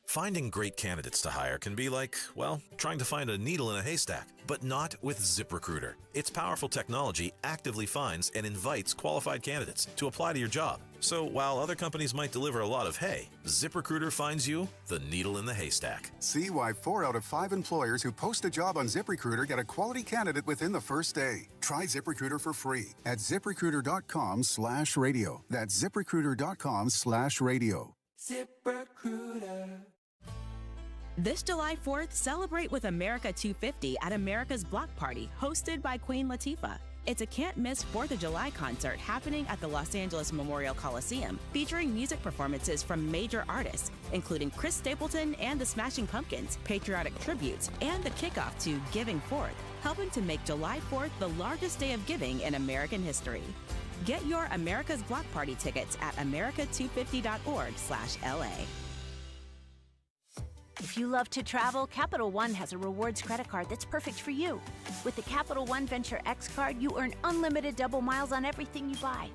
Finding great candidates to hire can be like, well, trying to find a needle in a haystack, but not with ZipRecruiter. Its powerful technology actively finds and invites qualified candidates to apply to your job. So while other companies might deliver a lot of hay, ZipRecruiter finds you the needle in the haystack. See why 4 out of 5 employers who post a job on ZipRecruiter get a quality candidate within the first day. Try ZipRecruiter for free at ZipRecruiter.com/radio. That's ZipRecruiter.com/radio. ZipRecruiter. This July 4th, celebrate with America 250 at America's Block Party, hosted by Queen Latifah. It's a can't-miss 4th of July concert happening at the Los Angeles Memorial Coliseum, featuring music performances from major artists, including Chris Stapleton and the Smashing Pumpkins, patriotic tributes, and the kickoff to Giving Forth, helping to make July 4th the largest day of giving in American history. Get your America's Block Party tickets at america250.org/LA. If you love to travel, Capital One has a rewards credit card that's perfect for you. With the Capital One Venture X card, you earn unlimited double miles on everything you buy.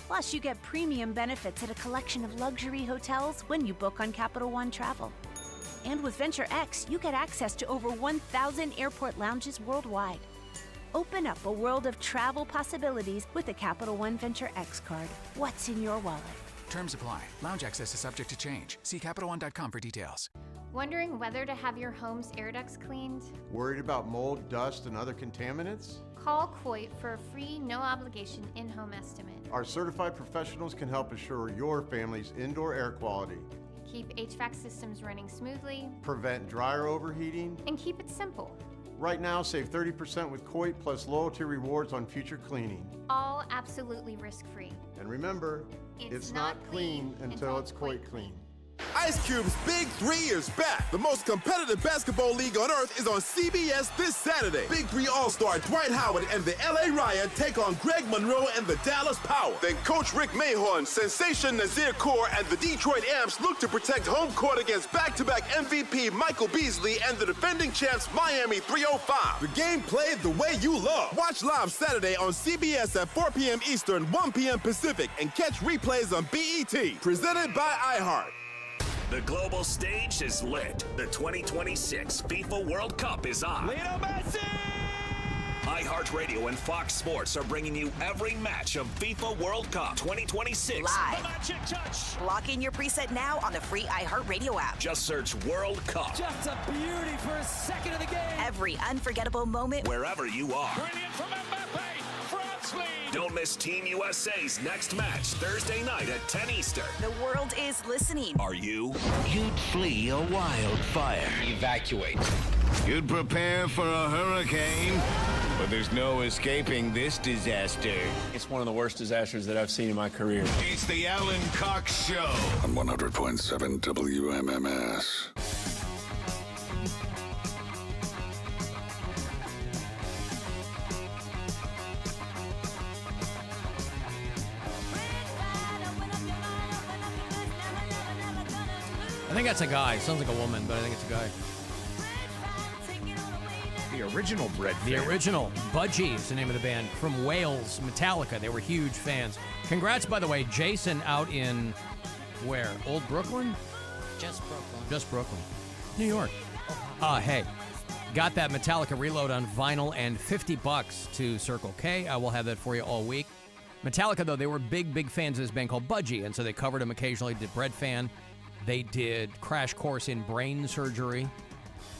Plus, you get premium benefits at a collection of luxury hotels when you book on Capital One Travel. And with Venture X, you get access to over 1,000 airport lounges worldwide. Open up a world of travel possibilities with the Capital One Venture X card. What's in your wallet? Terms apply. Lounge access is subject to change. See CapitalOne.com for details. Wondering whether to have your home's air ducts cleaned? Worried about mold, dust, and other contaminants? Call Coit for a free, no-obligation in-home estimate. Our certified professionals can help assure your family's indoor air quality, Keep HVAC systems running smoothly, prevent dryer overheating, and keep it simple. Right now, save 30% with Coit plus loyalty rewards on future cleaning. All absolutely risk-free. And remember, it's not clean until it's Coit clean. Ice Cube's Big 3 is back. The most competitive basketball league on earth is on CBS this Saturday. Big 3 All-Star Dwight Howard and the LA Riot take on Greg Monroe and the Dallas Power. Then Coach Rick Mahorn, Sensation Nazir Kaur, and the Detroit Amps look to protect home court against back-to-back MVP Michael Beasley and the defending champs Miami 305. The game played the way you love. Watch live Saturday on CBS at 4 p.m. Eastern, 1 p.m. Pacific, and catch replays on BET. Presented by iHeart. The global stage is lit. The 2026 FIFA World Cup is on. Lionel Messi! iHeartRadio and Fox Sports are bringing you every match of FIFA World Cup 2026. Live. Magic touch. Lock in your preset now on the free iHeartRadio app. Just search World Cup. Just a beauty for a second of the game. Every unforgettable moment. Wherever you are. Brilliant from Mbappe. France lead. Don't miss Team USA's next match Thursday night at 10 Eastern. The world is listening. Are you? You'd flee a wildfire. Evacuate. You'd prepare for a hurricane. But there's no escaping this disaster. It's one of the worst disasters that I've seen in my career. It's the Alan Cox Show. On 100.7 WMMS. I think that's a guy. Sounds like a woman, but I think it's a guy. The original Bread The fan. original. Budgie is the name of the band. From Wales, Metallica. They were huge fans. Congrats, by the way, Jason out in, where? Old Brooklyn? Just Brooklyn. Just Brooklyn. New York. Hey, got that Metallica Reload on vinyl and $50 to Circle K. I will have that for you all week. Metallica, though, they were big fans of this band called Budgie, and so they covered them occasionally. Did Bread Fan. They did Crash Course in Brain Surgery,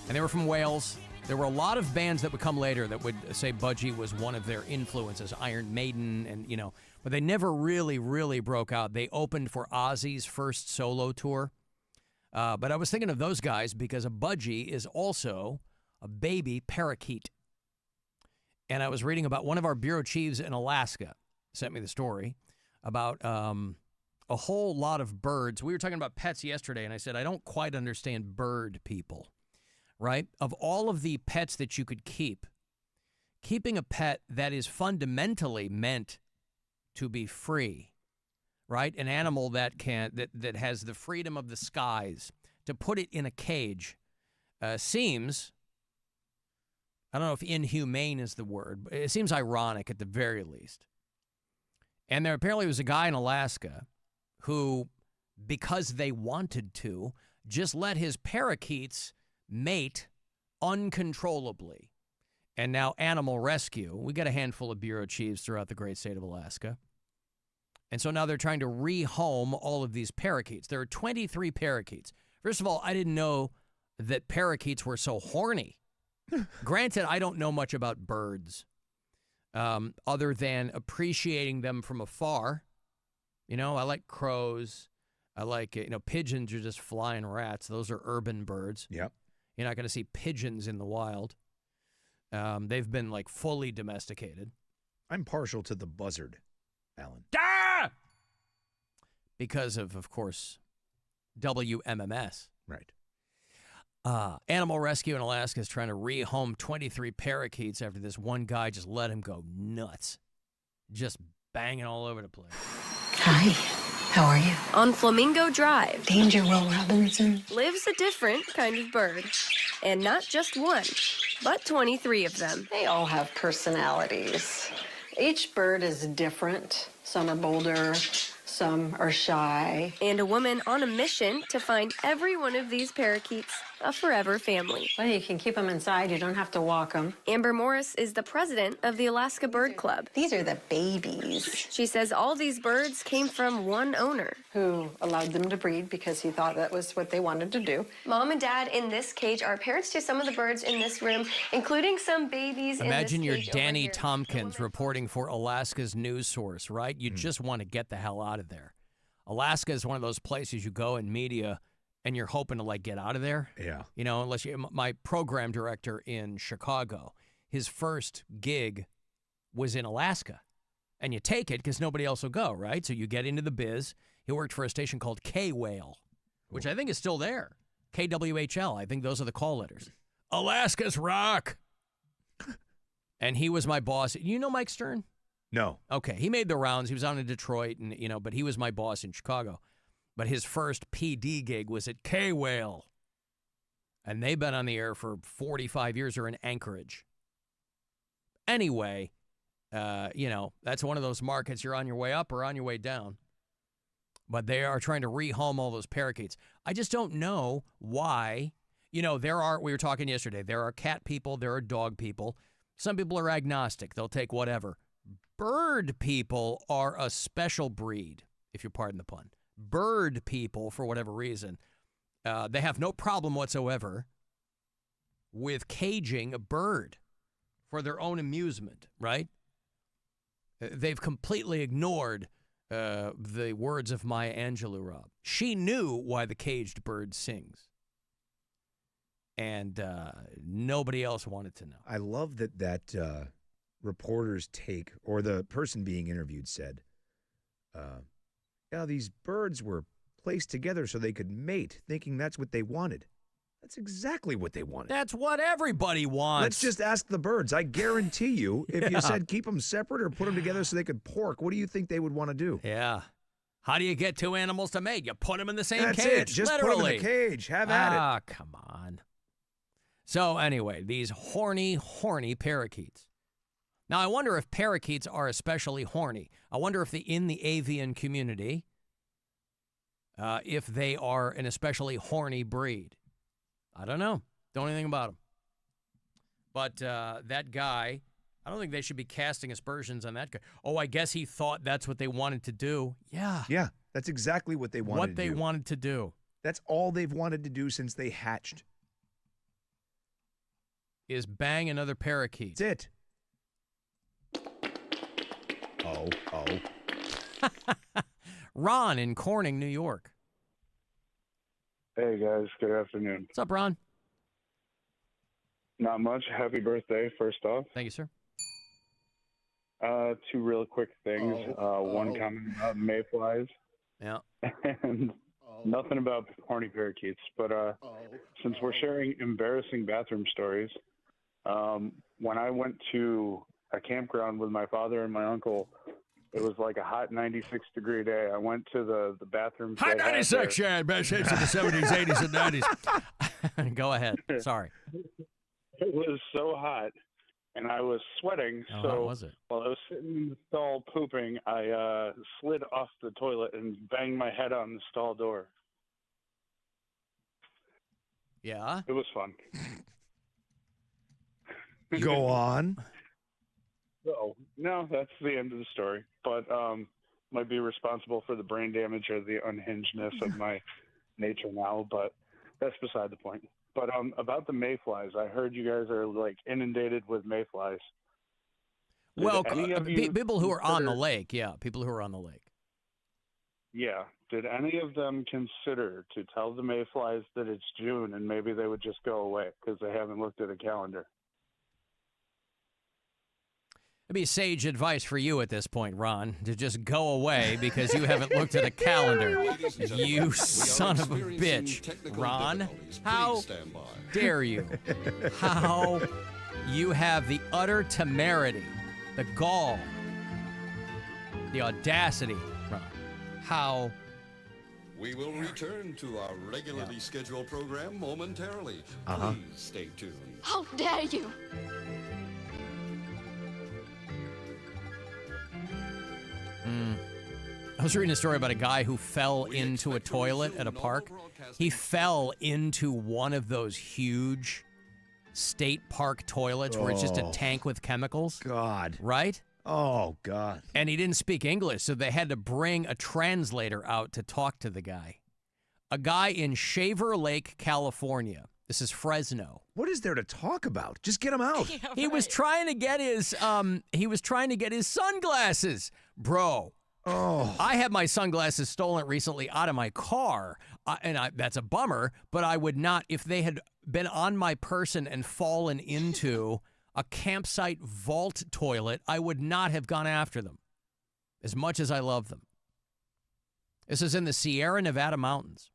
and they were from Wales. There were a lot of bands that would come later that would say Budgie was one of their influences, Iron Maiden, and but they never really broke out. They opened for Ozzy's first solo tour. But I was thinking of those guys because a Budgie is also a baby parakeet. And I was reading about one of our bureau chiefs in Alaska, sent me the story, about a whole lot of birds. We were talking about pets yesterday, and I said, I don't quite understand bird people, right? Of all of the pets that you could keep, keeping a pet that is fundamentally meant to be free right? An animal that has the freedom of the skies. To put it in a cage seems, I don't know if inhumane is the word, but it seems ironic at the very least. And there apparently was a guy in Alaska who, because they wanted to, just let his parakeets mate uncontrollably. And now Animal Rescue, we got a handful of bureau chiefs throughout the great state of Alaska. And so now they're trying to rehome all of these parakeets. There are 23 parakeets. First of all, I didn't know that parakeets were so horny. Granted, I don't know much about birds other than appreciating them from afar. You know, I like crows. I like, pigeons are just flying rats. Those are urban birds. Yep. You're not going to see pigeons in the wild. They've been, fully domesticated. I'm partial to the buzzard, Alan. Ah! Because of course, WMMS. Right. Animal Rescue in Alaska is trying to rehome 23 parakeets after this one guy just let him go nuts. Just banging all over the place. Hi, how are you? On Flamingo Drive, Danger Will Robinson lives a different kind of bird. And not just one, but 23 of them. They all have personalities. Each bird is different. Some are bolder, some are shy. And a woman on a mission to find every one of these parakeets a forever family. Well, you can keep them inside. You don't have to walk them. Amber Morris is the president of the Alaska Bird Club. These are the babies. She says all these birds came from one owner. Who allowed them to breed because he thought that was what they wanted to do. Mom and Dad in this cage are parents to some of the birds in this room, including some babies Imagine in you're this cage Danny over here. Tompkins reporting for Alaska's news source, right? You just want to get the hell out of there. Alaska is one of those places you go in media and you're hoping to get out of there. Yeah. Unless my program director in Chicago, his first gig was in Alaska. And you take it because nobody else will go, right? So you get into the biz. He worked for a station called K-Whale, which I think is still there. KWHL. I think those are the call letters. Alaska's rock. And he was my boss. You know Mike Stern? No. Okay. He made the rounds. He was on in Detroit, and but he was my boss in Chicago. But his first PD gig was at K-Whale. And they've been on the air for 45 years or in Anchorage. Anyway, that's one of those markets you're on your way up or on your way down. But they are trying to rehome all those parakeets. I just don't know why. We were talking yesterday, there are cat people, there are dog people. Some people are agnostic. They'll take whatever. Bird people are a special breed, if you pardon the pun. Bird people, for whatever reason, they have no problem whatsoever with caging a bird for their own amusement, right? They've completely ignored the words of Maya Angelou, Rob. She knew why the caged bird sings. And nobody else wanted to know. I love that reporter's take, or the person being interviewed said, these birds were placed together so they could mate, thinking that's what they wanted. That's exactly what they wanted. That's what everybody wants. Let's just ask the birds. I guarantee you, if you said keep them separate or put them together so they could pork, what do you think they would want to do? Yeah. How do you get two animals to mate? You put them in the same That's cage. it. Just literally. put them in the cage. Have at it. Ah, come on. So anyway, these horny parakeets. Now, I wonder if parakeets are especially horny. I wonder if in the avian community, if they are an especially horny breed. I don't know. Don't know anything about them. But that guy, I don't think they should be casting aspersions on that guy. Oh, I guess he thought that's what they wanted to do. Yeah. Yeah, that's exactly what they wanted to do. What they wanted to do. That's all they've wanted to do since they hatched. Is bang another parakeet. That's it. Oh. Ron in Corning, New York. Hey, guys. Good afternoon. What's up, Ron? Not much. Happy birthday, first off. Thank you, sir. Two real quick things. One comment about mayflies. Yeah. And nothing about horny parakeets. But since we're sharing embarrassing bathroom stories, when I went to a campground with my father and my uncle It was like a hot 96-degree day. I went to the bathroom. Hot 96, yeah, best hits of the 70s, 80s, and 90s. Go ahead. Sorry. It was so hot, and I was sweating. How so hot was it? while I was sitting in the stall pooping, I slid off the toilet and banged my head on the stall door. Yeah? It was fun. Go on. So, no, that's the end of the story. But might be responsible for the brain damage or the unhingedness of my nature now, but that's beside the point. But about the mayflies, I heard you guys are like inundated with mayflies. Well, people who are on the lake, yeah, people who are on the lake. Yeah. Did any of them consider to tell the mayflies that it's June and maybe they would just go away because they haven't looked at a calendar? It'd be sage advice for you at this point, Ron, to just go away because you haven't looked at a calendar. You son of a bitch. Ron, how dare you? How you have the utter temerity, the gall, the audacity, Ron. How... We will return to our regularly scheduled program momentarily. Please stay tuned. How dare you? I was reading a story about a guy who fell into a toilet at a park. He fell into one of those huge state park toilets where it's just a tank with chemicals. God. Right? Oh, God. And he didn't speak English, so they had to bring a translator out to talk to the guy. A guy in Shaver Lake, California. This is Fresno. What is there to talk about? Just get him out. Yeah, right. He was trying to get his sunglasses. Bro. Oh. I had my sunglasses stolen recently out of my car, that's a bummer, but I would not, if they had been on my person and fallen into a campsite vault toilet, I would not have gone after them, as much as I love them. This is in the Sierra Nevada mountains.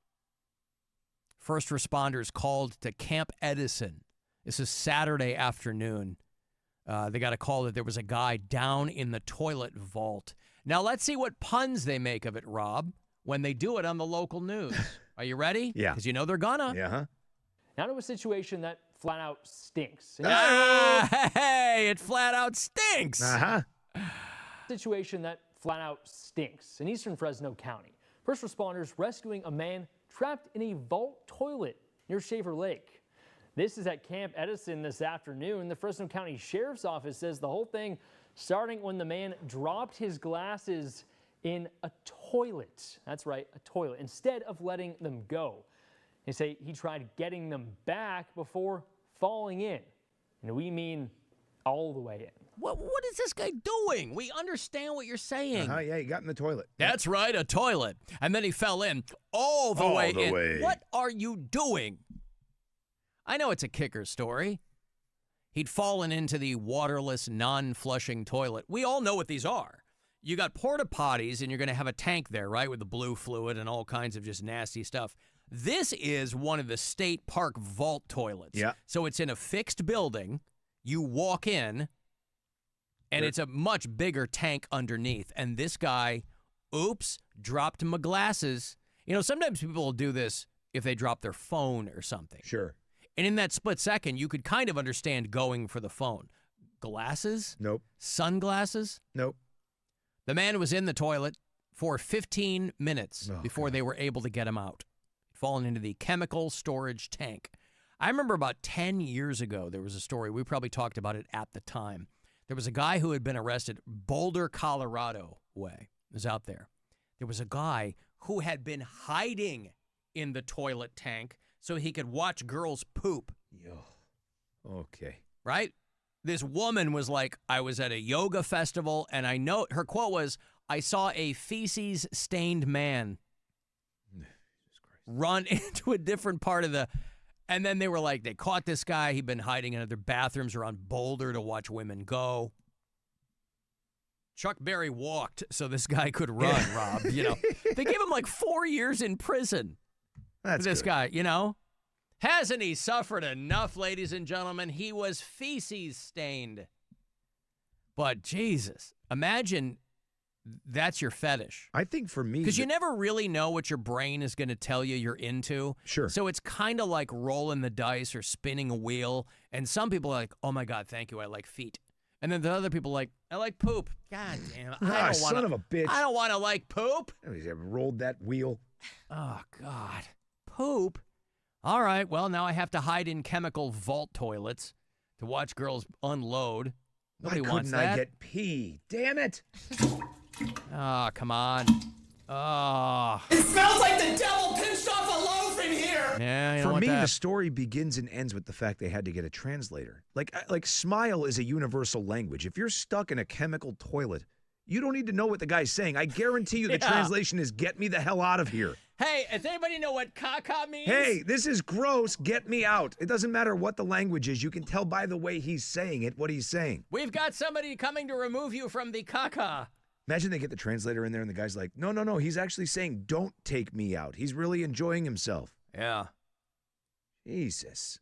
First responders called to Camp Edison. This is Saturday afternoon. They got a call that there was a guy down in the toilet vault. Now, let's see what puns they make of it, Rob, when they do it on the local news. Are you ready? Yeah. Because you know they're gonna. Yeah. Now to a situation that flat out stinks. Hey, it flat out stinks. Situation that flat out stinks in eastern Fresno County. First responders rescuing a man trapped in a vault toilet near Shaver Lake. This is at Camp Edison this afternoon. The Fresno County Sheriff's Office says the whole thing starting when the man dropped his glasses in a toilet. That's right, a toilet, instead of letting them go. They say he tried getting them back before falling in. And we mean all the way in. What is this guy doing? We understand what you're saying. Yeah, he got in the toilet. That's right, a toilet. And then he fell in all the way in. What are you doing? I know it's a kicker story. He'd fallen into the waterless, non-flushing toilet. We all know what these are. You got porta potties, and you're going to have a tank there, right, with the blue fluid and all kinds of just nasty stuff. This is one of the state park vault toilets. Yeah. So it's in a fixed building. You walk in, and it's a much bigger tank underneath. And this guy, dropped my glasses. You know, sometimes people will do this if they drop their phone or something. Sure. And in that split second, you could kind of understand going for the phone. Glasses? Nope. Sunglasses? Nope. The man was in the toilet for 15 minutes before they were able to get him out. Fallen into the chemical storage tank. I remember about 10 years ago, there was a story. We probably talked about it at the time. There was a guy who had been arrested, Boulder, Colorado way. It was out there. There was a guy who had been hiding in the toilet tank so he could watch girls poop. Okay. Right? This woman was like, I was at a yoga festival, and I know, her quote was, I saw a feces-stained man run into a different part of the, and then they were like, they caught this guy. He'd been hiding in other bathrooms around Boulder to watch women go. Chuck Berry walked so this guy could run, Rob. You know, they gave him like 4 years in prison. That's this good. guy, you know. Hasn't he suffered enough, ladies and gentlemen? He was feces stained. But Jesus, imagine that's your fetish. I think for me, because you never really know what your brain is going to tell you you're into. Sure. So it's kind of like rolling the dice or spinning a wheel. And some people are like, oh my God, thank you, I like feet. And then the other people are like, I like poop. God damn it. I don't son of a bitch. I don't want to like poop. He's ever rolled that wheel. Oh, God. Poop? All right, well, now I have to hide in chemical vault toilets to watch girls unload. Nobody wants that. Why couldn't I get pee? Damn it. Oh, come on. Oh. It smells like the devil pinched off a loaf in here. Yeah, you For don't me, want the that. story begins and ends with the fact they had to get a translator. Like smile is a universal language. If you're stuck in a chemical toilet, you don't need to know what the guy's saying. I guarantee you the translation is get me the hell out of here. Hey, does anybody know what caca means? Hey, this is gross. Get me out. It doesn't matter what the language is. You can tell by the way he's saying it what he's saying. We've got somebody coming to remove you from the caca. Imagine they get the translator in there and the guy's like, no. He's actually saying, don't take me out. He's really enjoying himself. Yeah. Jesus.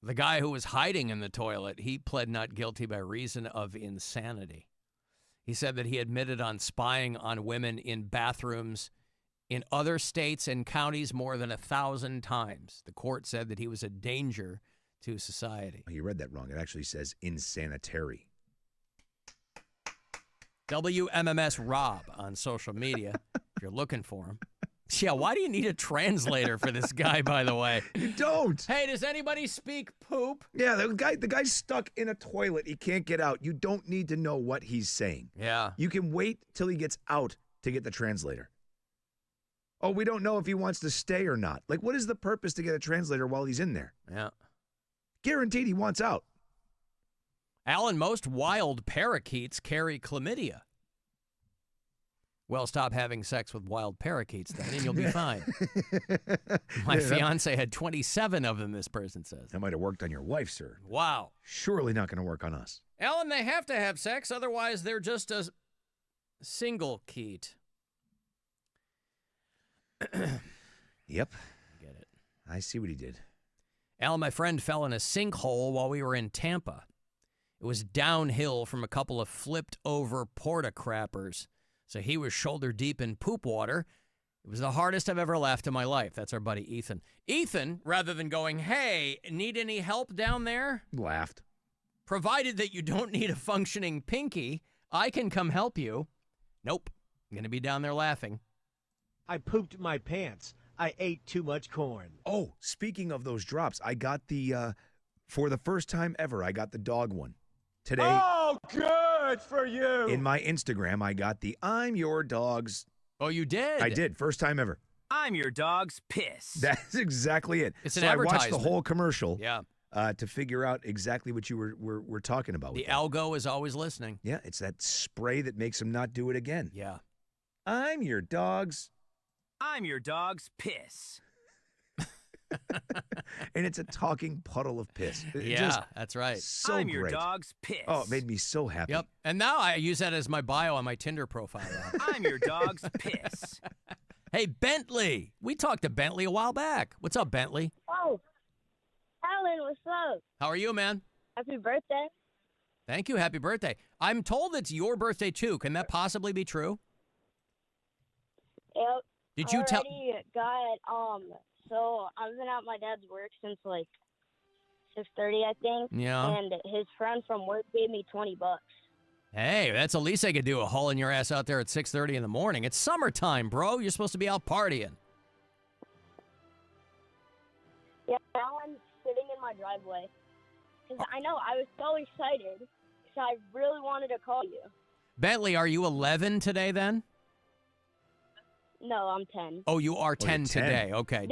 The guy who was hiding in the toilet, he pled not guilty by reason of insanity. He said that he admitted on spying on women in bathrooms in other states and counties more than 1,000 times. The court said that he was a danger to society. Oh, you read that wrong. It actually says insanitary. WMMS Rob on social media, if you're looking for him. Yeah, why do you need a translator for this guy, by the way? You don't. Hey, does anybody speak poop? Yeah, the guy's stuck in a toilet. He can't get out. You don't need to know what he's saying. Yeah. You can wait till he gets out to get the translator. Oh, we don't know if he wants to stay or not. Like, what is the purpose to get a translator while he's in there? Yeah. Guaranteed he wants out. Alan, most wild parakeets carry chlamydia. Well, stop having sex with wild parakeets then, and you'll be fine. My fiance had 27 of them, this person says. That might have worked on your wife, sir. Wow. Surely not going to work on us. Alan, they have to have sex, otherwise they're just a single keet. Yep. I get it. I see what he did. Alan, my friend fell in a sinkhole while we were in Tampa. It was downhill from a couple of flipped over porta-crappers. So he was shoulder deep in poop water. It was the hardest I've ever laughed in my life. That's our buddy Ethan. Ethan, rather than going, hey, need any help down there? Laughed. Provided that you don't need a functioning pinky, I can come help you. Nope. I'm going to be down there laughing. I pooped my pants. I ate too much corn. Oh, speaking of those drops, I got the, for the first time ever, I got the dog one. Today. Oh, good for you. In my Instagram, I got the I'm your dog's. Oh, you did? I did. First time ever. I'm your dog's piss. That's exactly it. It's so an advertisement. I watched the whole commercial. Yeah. To figure out exactly what you were talking about. The algo is always listening. Yeah, it's that spray that makes him not do it again. Yeah. I'm your dog's piss. And it's a talking puddle of piss. That's right. So I'm your great. dog's piss. Oh, it made me so happy. Yep. And now I use that as my bio on my Tinder profile. I'm your dog's piss. Hey, Bentley. We talked to Bentley a while back. What's up, Bentley? Oh, Alan, what's up? How are you, man? Happy birthday. Thank you. Happy birthday. I'm told it's your birthday, too. Can that possibly be true? Yep. Did you tell? So I've been at my dad's work since like 6:30, I think. Yeah. And his friend from work gave me $20. Hey, that's the least I could do, hauling your ass out there at 6:30 in the morning. It's summertime, bro. You're supposed to be out partying. Yeah, Alan's sitting in my driveway. Because I know, I was so excited. So I really wanted to call you. Bentley, are you 11 today then? No, I'm 10. Oh, you are 10 today. Okay.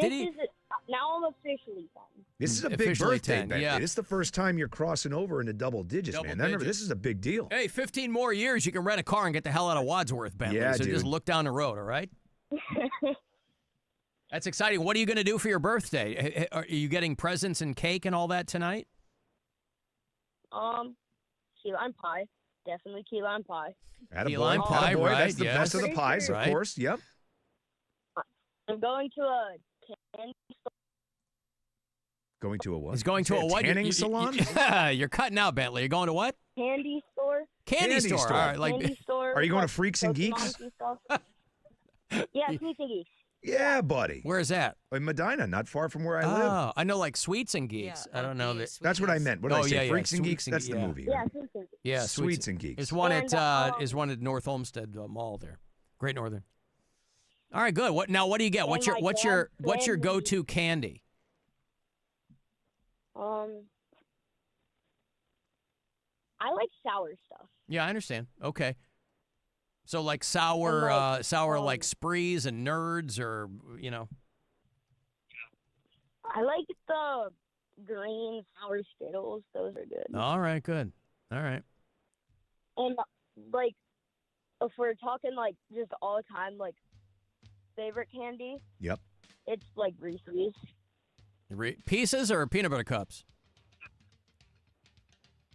Now I'm officially 10. This is a big Officially birthday, 10, Bentley. yeah. This is the first time you're crossing over into double digits, Double man. Remember, digits. this is a big deal. Hey, 15 more years, you can rent a car and get the hell out of Wadsworth, Bentley. Yeah, so dude. just look down the road, all right? That's exciting. What are you going to do for your birthday? Are you getting presents and cake and all that tonight? Key lime pie. Definitely key lime pie. Key lime pie, Attaboy. right? That's the best of the Pretty pies, sure. of course. Yep. I'm going to a candy store. Going to a what? He's going to a what? Tanning salon? You're cutting out, Bentley. You're going to what? Candy store. Candy store. All right, like, Candy store. Are you going to Freaks and Geeks? And stuff. Yeah, Freaks and Geeks. Yeah, buddy. Where is that? In Medina, not far from where I live. Oh, I know like Sweets and Geeks. I don't know that. That's what I meant. What did I say? Yeah, Freaks and Sweets Geeks? That's the movie. Yeah, Freaks and Geeks. Yeah, Sweets and Geeks. There's one at North Olmsted Mall there. Great Northern. All right, good. What do you get? What's your go-to candy? I like sour stuff. Yeah, I understand. Okay. So like sour like Sprees and Nerds, or I like the green sour Skittles. Those are good. All right, good. All right. And like, if we're talking like just all time like favorite candy, yep, it's like Reese's. Pieces or peanut butter cups?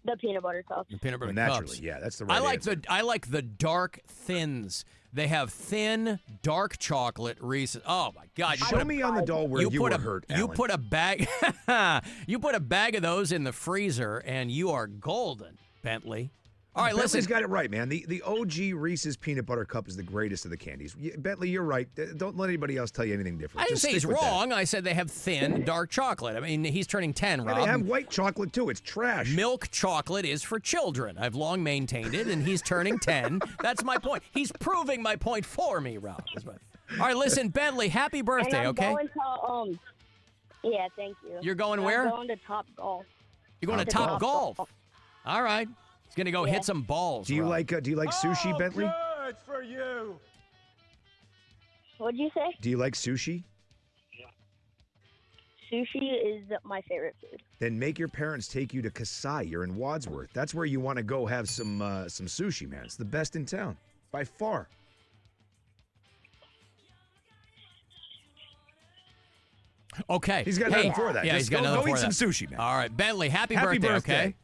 The peanut butter cups. The peanut butter naturally, cups. yeah, that's the right answer. I like the dark thins. They have thin dark chocolate Reese's. Oh my God! Show me on the doll where you were hurt, You Alan. put a bag. You put a bag of those in the freezer, and you are golden, Bentley. All right, Bentley's listen. got it right, man. The OG Reese's peanut butter cup is the greatest of the candies. Bentley, you're right. Don't let anybody else tell you anything different. I didn't Just say he's stick with that. wrong. I said they have thin dark chocolate. I mean, he's turning 10, Rob. Yeah, they have white chocolate too. It's trash. Milk chocolate is for children. I've long maintained it, and he's turning 10. That's my point. He's proving my point for me, Rob. All right, listen, Bentley, happy birthday, and I'm okay? Going to, yeah, thank you. You're going And where? I'm going to Top Golf. You're going to Top Golf. All right. He's going to go hit some balls. Do you Rob. like sushi, Bentley? Good for you. What'd you say? Do you like sushi? Sushi is my favorite food. Then make your parents take you to Kasai. You're in Wadsworth. That's where you want to go have some sushi, man. It's the best in town, by far. Okay. He's got nothing for that. Yeah, Just he's got nothing go for eat that. some sushi, man. All right, Bentley, happy Happy birthday, birthday. okay?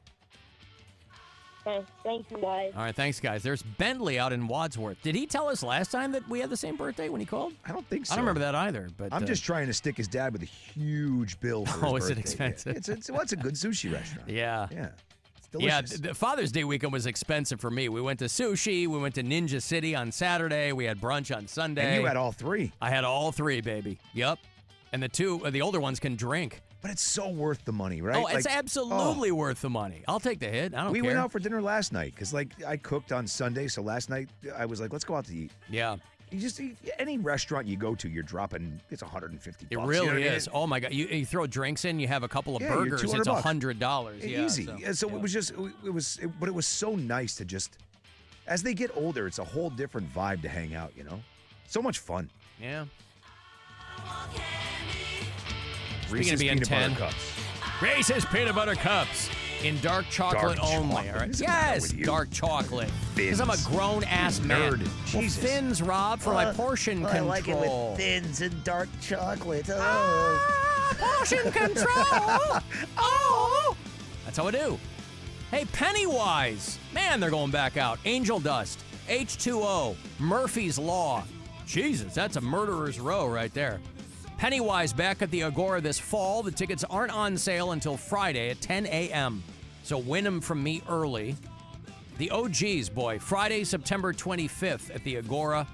Okay, thank you, guys. All right, thanks, guys. There's Bentley out in Wadsworth. Did he tell us last time that we had the same birthday when he called? I don't think so. I don't remember that either. But I'm just trying to stick his dad with a huge bill for his Oh, is it birthday. expensive? It's a good sushi restaurant. Yeah. Yeah. It's Yeah, delicious. the Father's Day weekend was expensive for me. We went to sushi. We went to Ninja City on Saturday. We had brunch on Sunday. And you had all three. I had all three, baby. Yep. And the older ones can drink. But it's so worth the money, right? Oh, it's absolutely worth the money. I'll take the hit. I don't care. We went out for dinner last night because, I cooked on Sunday. So last night I was like, let's go out to eat. Yeah. You just any restaurant you go to, you're dropping it's $150. It really is. Oh my God! You throw drinks in, you have a couple of Yeah, you're burgers. $200. It's $100. Yeah, Easy. So it was just but it was so nice to just as they get older, it's a whole different vibe to hang out. So much fun. Yeah. Reese's Speaking of being peanut 10, butter cups. Reese's peanut butter cups in dark chocolate only. chocolate. All right. What's the matter Yes, with you? dark chocolate. Because I'm a Thins. grown ass man. Nerd. Well, Jesus. thins, Rob, for my portion control. I like it with thins and dark chocolate. Portion control. Oh, that's how I do. Hey, Pennywise. Man, they're going back out. Angel Dust, H2O, Murphy's Law. Jesus, that's a murderer's row right there. Pennywise back at the Agora this fall. The tickets aren't on sale until Friday at 10 a.m. So win them from me early. The OGs, boy. Friday, September 25th at the Agora.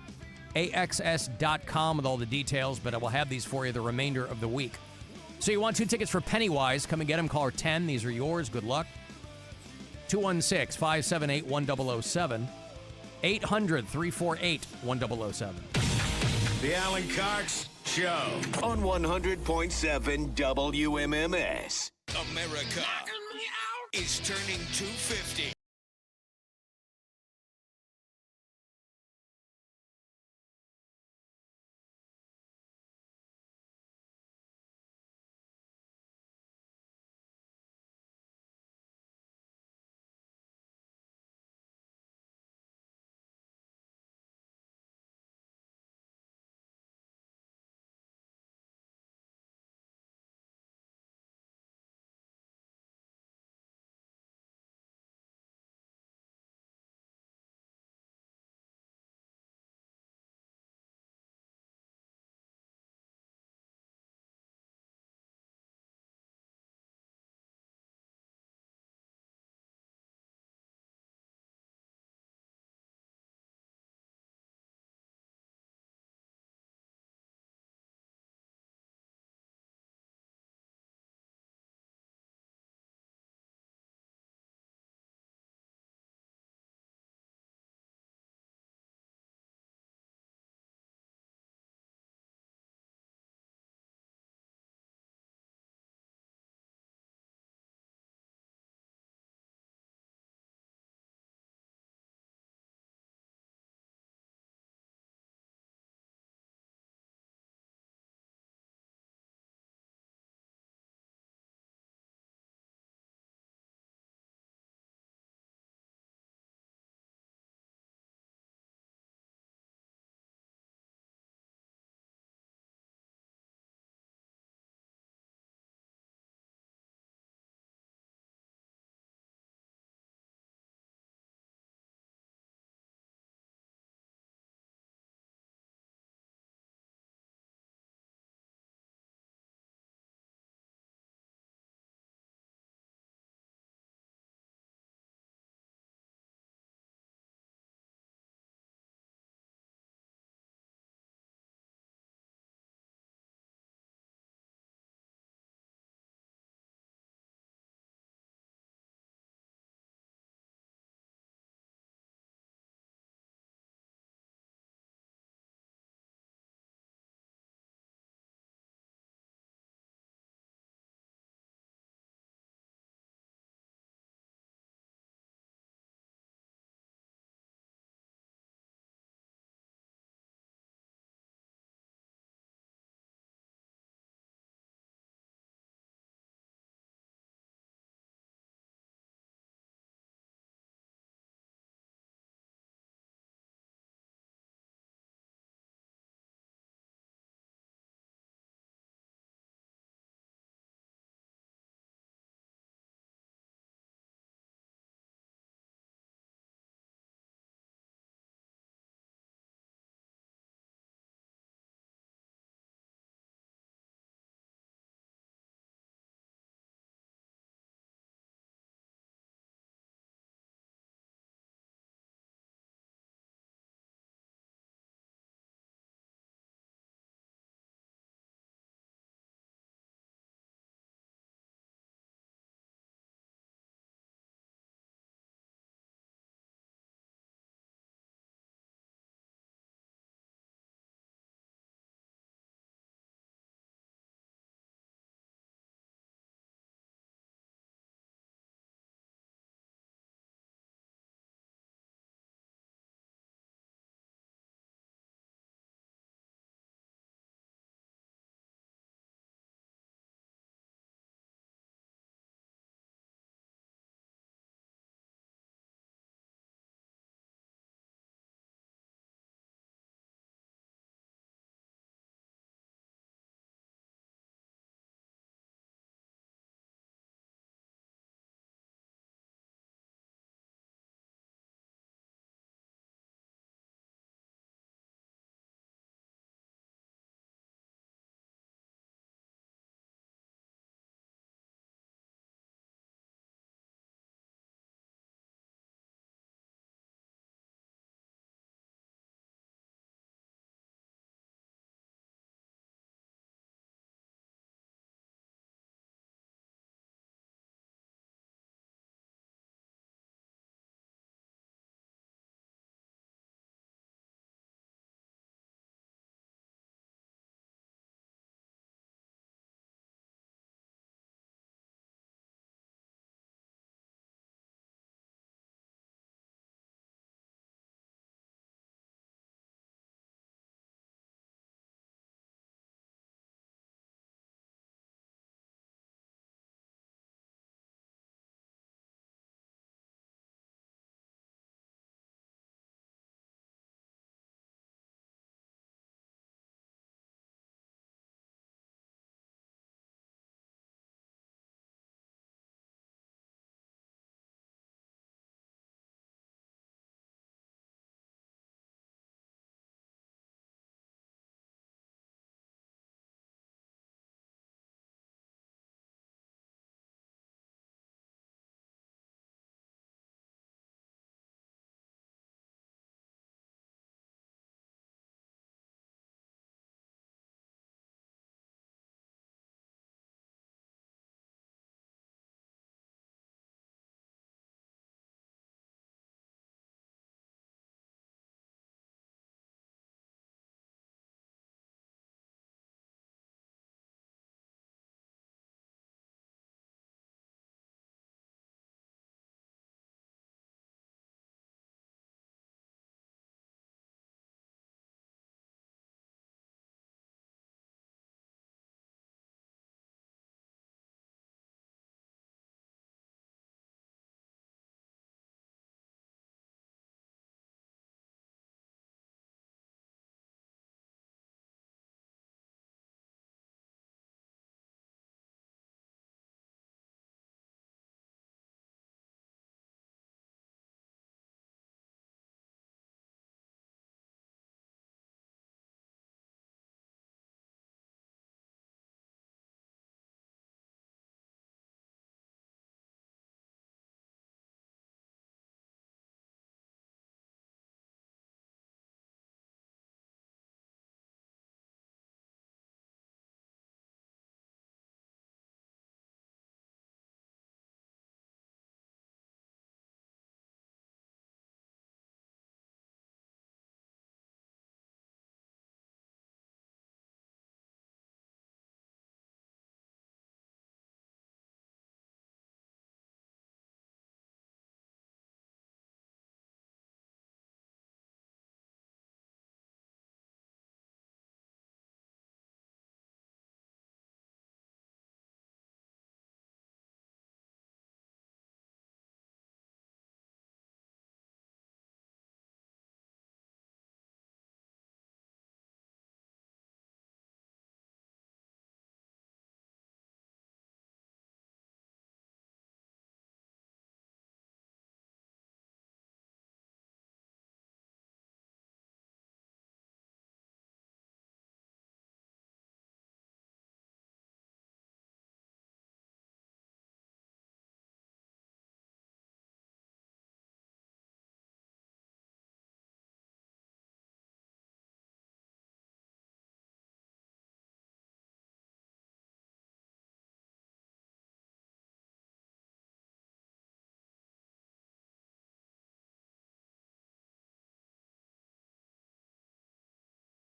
AXS.com with all the details, but I will have these for you the remainder of the week. So you want 2 tickets for Pennywise. Come and get them. Caller 10. These are yours. Good luck. 216-578-1007. 800-348-1007. The Alan Cox Show on 100.7 WMMS. America is turning 250.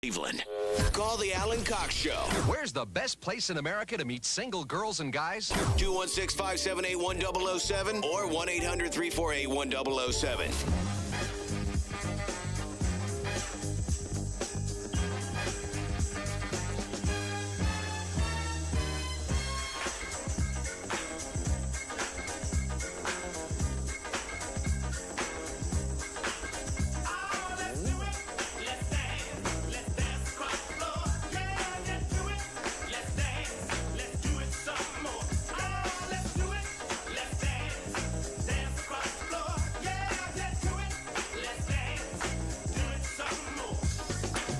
Cleveland. Call the Alan Cox Show. Where's the best place in America to meet single girls and guys? 216-578-1007 or 1-800-348-1007.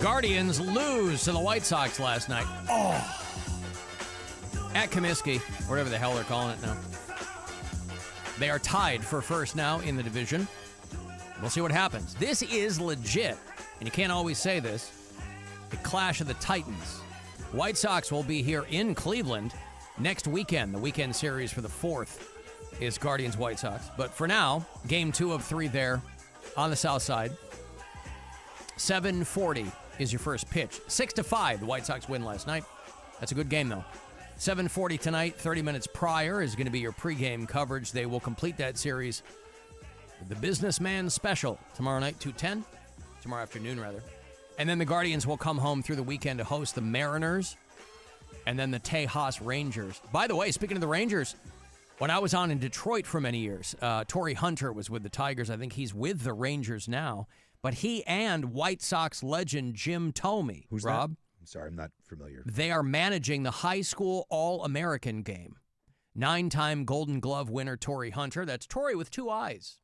Guardians lose to the White Sox last night. Oh. At Comiskey, whatever the hell they're calling it now. They are tied for first now in the division. We'll see what happens. This is legit, and you can't always say this. The clash of the Titans. White Sox will be here in Cleveland next weekend. The weekend series for the 4th is Guardians-White Sox. But for now, game 2 of 3 there on the south side. 7:40 is your first pitch. 6-5, the White Sox win last night. That's a good game, though. 7:40 tonight, 30 minutes prior, is going to be your pregame coverage. They will complete that series with the Businessman Special tomorrow night, 2:10. Tomorrow afternoon, rather. And then the Guardians will come home through the weekend to host the Mariners and then the Tejas Rangers. By the way, speaking of the Rangers, when I was on in Detroit for many years, Torrey Hunter was with the Tigers. I think he's with the Rangers now. But he and White Sox legend Jim Thome, Who's Rob? That? I'm sorry, I'm not familiar. They are managing the high school All-American game. 9-time Golden Glove winner Torrey Hunter. That's Torrey with 2 eyes.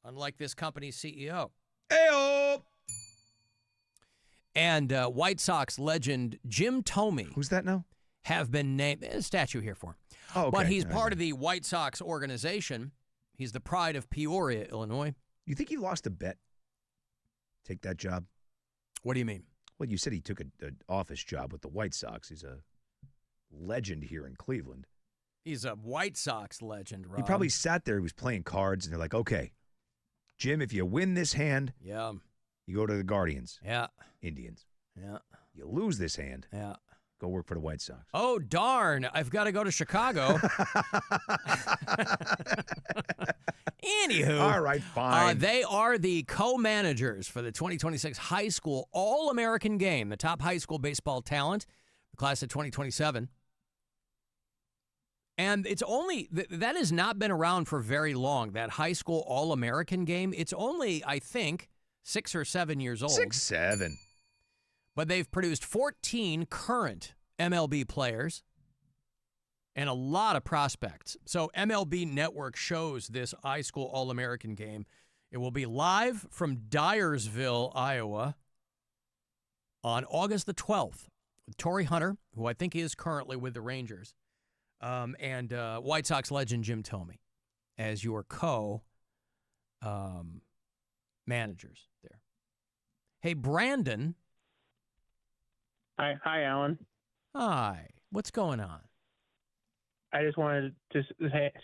Unlike this company's CEO. Ayo! And White Sox legend Jim Thome. Who's that now? Have been named. There's a statue here for him. Oh, okay. But he's part of the White Sox organization. He's the pride of Peoria, Illinois. You think he lost a bet? Take that job? What do you mean? Well, you said he took an office job with the White Sox. He's a legend here in Cleveland. He's a White Sox legend, Rob. He probably sat there. He was playing cards, and they're like, okay, Jim, if you win this hand, yeah, you go to the Guardians. Yeah. Indians. Yeah. You lose this hand. Yeah. Go work for the White Sox. Oh, darn. I've got to go to Chicago. Anywho. All right, fine. They are the co-managers for the 2026 high school All-American game, the top high school baseball talent, the class of 2027. And it's only, that has not been around for very long, that high school All-American game. It's only, I think, 6 or 7 years old. 6, 7. But they've produced 14 current MLB players and a lot of prospects. So MLB Network shows this high school All-American game. It will be live from Dyersville, Iowa on August the 12th with Torrey Hunter, who I think is currently with the Rangers, and White Sox legend Jim Thome as your co-managers there. Hey, Brandon. Hi, Alan. Hi. What's going on? I just wanted to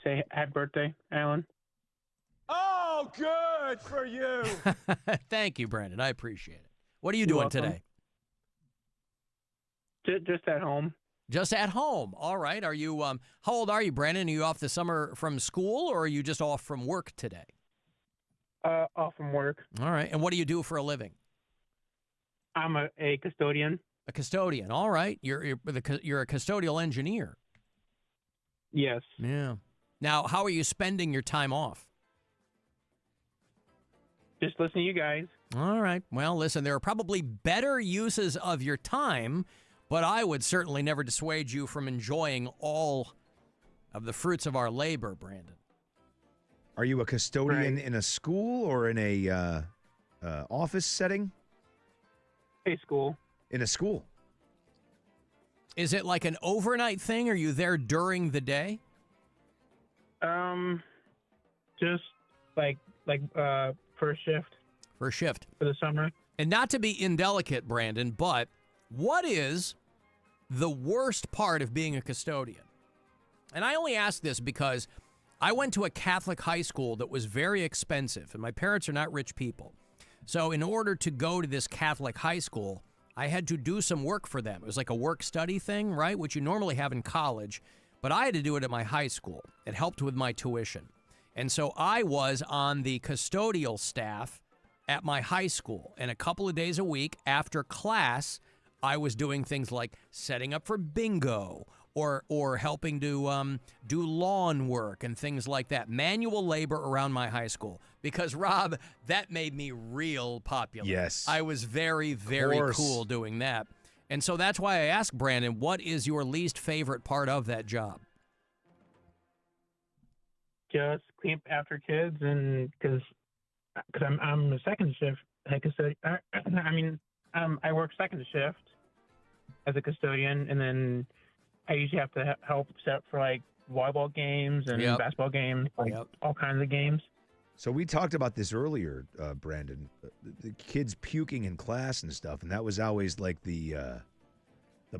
say happy birthday, Alan. Oh, good for you. Thank you, Brandon. I appreciate it. What are you doing today? Just at home. Just at home. All right. Are you? How old are you, Brandon? Are you off the summer from school, or are you just off from work today? Off from work. All right. And what do you do for a living? I'm a custodian. A custodian. All right. You're a custodial engineer. Yes. Yeah. Now, how are you spending your time off? Just listening to you guys. All right. Well, listen, there are probably better uses of your time, but I would certainly never dissuade you from enjoying all of the fruits of our labor, Brandon. Are you a custodian in a school or in a office setting? A school. In a school. Is it like an overnight thing? Are you there during the day? Just like first shift. First shift. For the summer. And not to be indelicate, Brandon, but what is the worst part of being a custodian? And I only ask this because I went to a Catholic high school that was very expensive, and my parents are not rich people. So in order to go to this Catholic high school, I had to do some work for them. It was like a work-study thing, right, which you normally have in college, but I had to do it at my high school. It helped with my tuition. And so I was on the custodial staff at my high school, and a couple of days a week after class, I was doing things like setting up for bingo or helping to do lawn work and things like that. Manual labor around my high school. Because, Rob, that made me real popular. Yes. I was very, very cool doing that. And so that's why I asked Brandon, what is your least favorite part of that job? Just clean up after kids, and because I'm a second shift head custodian. I work second shift as a custodian, and then I usually have to help set up for like volleyball games and basketball games, all kinds of games. So we talked about this earlier, Brandon. The kids puking in class and stuff, and that was always like the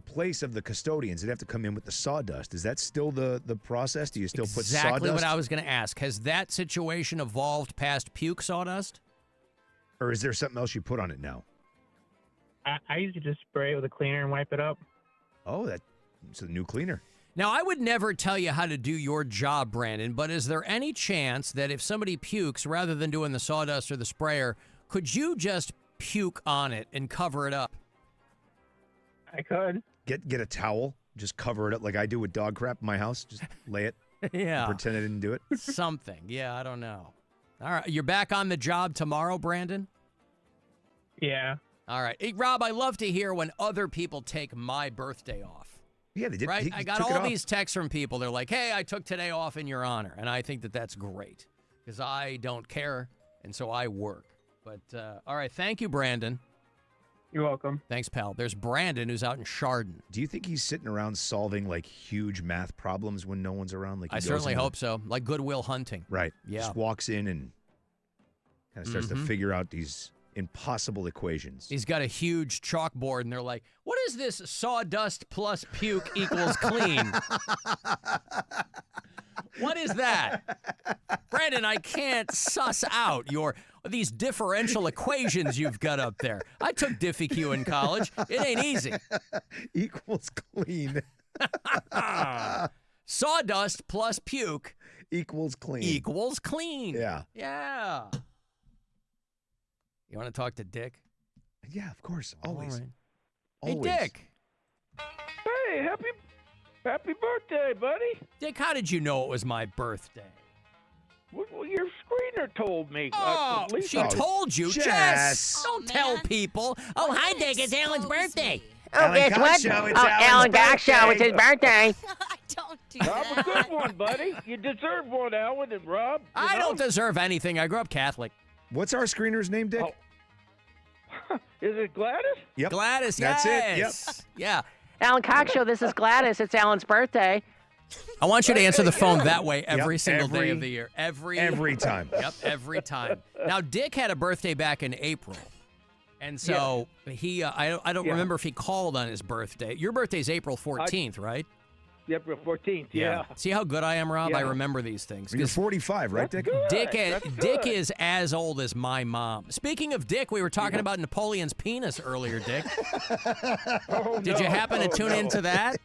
place of the custodians. They'd have to come in with the sawdust. Is that still the process? Do you still put sawdust? Exactly what I was going to ask. Has that situation evolved past puke sawdust? Or is there something else you put on it now? I usually just spray it with a cleaner and wipe it up. Oh, that's a new cleaner. Now, I would never tell you how to do your job, Brandon, but is there any chance that if somebody pukes, rather than doing the sawdust or the sprayer, could you just puke on it and cover it up? I could. Get a towel, just cover it up like I do with dog crap in my house. Just lay it. Yeah. Pretend I didn't do it. Something. Yeah, I don't know. All right. You're back on the job tomorrow, Brandon? Yeah. All right. Hey, Rob, I love to hear when other people take my birthday off. Yeah, they did. Right? I got all these texts from people. They're like, hey, I took today off in your honor. And I think that that's great because I don't care, and so I work. But, all right. Thank you, Brandon. You're welcome. Thanks, pal. There's Brandon, who's out in Chardon. Do you think he's sitting around solving like huge math problems when no one's around? Like I certainly hope so. Like Goodwill Hunting. Right. Yeah. Just walks in and kind of starts to figure out these impossible equations. He's got a huge chalkboard, and they're like, what is this sawdust plus puke equals clean? What is that? Brandon, I can't suss out these differential equations you've got up there. I took Diffie-Q in college. It ain't easy. Equals clean. Sawdust plus puke equals clean. Equals clean. Yeah. Yeah. You want to talk to Dick? Yeah, of course. Always. All right. Always. Hey, Dick. Hey, happy birthday, buddy. Dick, how did you know it was my birthday? Well, your screener told me. Oh, she told you? Jess. Don't tell people. Oh, hi, Dick. It's Alan's birthday. Oh, guess what? Alan Cox Show. It's his birthday. Don't do Have a good one, buddy. You deserve one, Alan and Rob. I don't deserve anything. I grew up Catholic. What's our screener's name, Dick? Is it Gladys? Yep. Gladys, That's it. Yep. Yeah. Alan Cox Show, this is Gladys. It's Alan's birthday. I want you to answer the phone that way every single day of the year. Every time. Yep, every time. Now, Dick had a birthday back in April. And so he, I don't remember if he called on his birthday. Your birthday's April 14th, right? April 14th, yeah. See how good I am, Rob? Yeah. I remember these things. You're 45, right, Dick? Dick is as old as my mom. Speaking of Dick, we were talking about Napoleon's penis earlier, Dick. Did you happen to tune into that?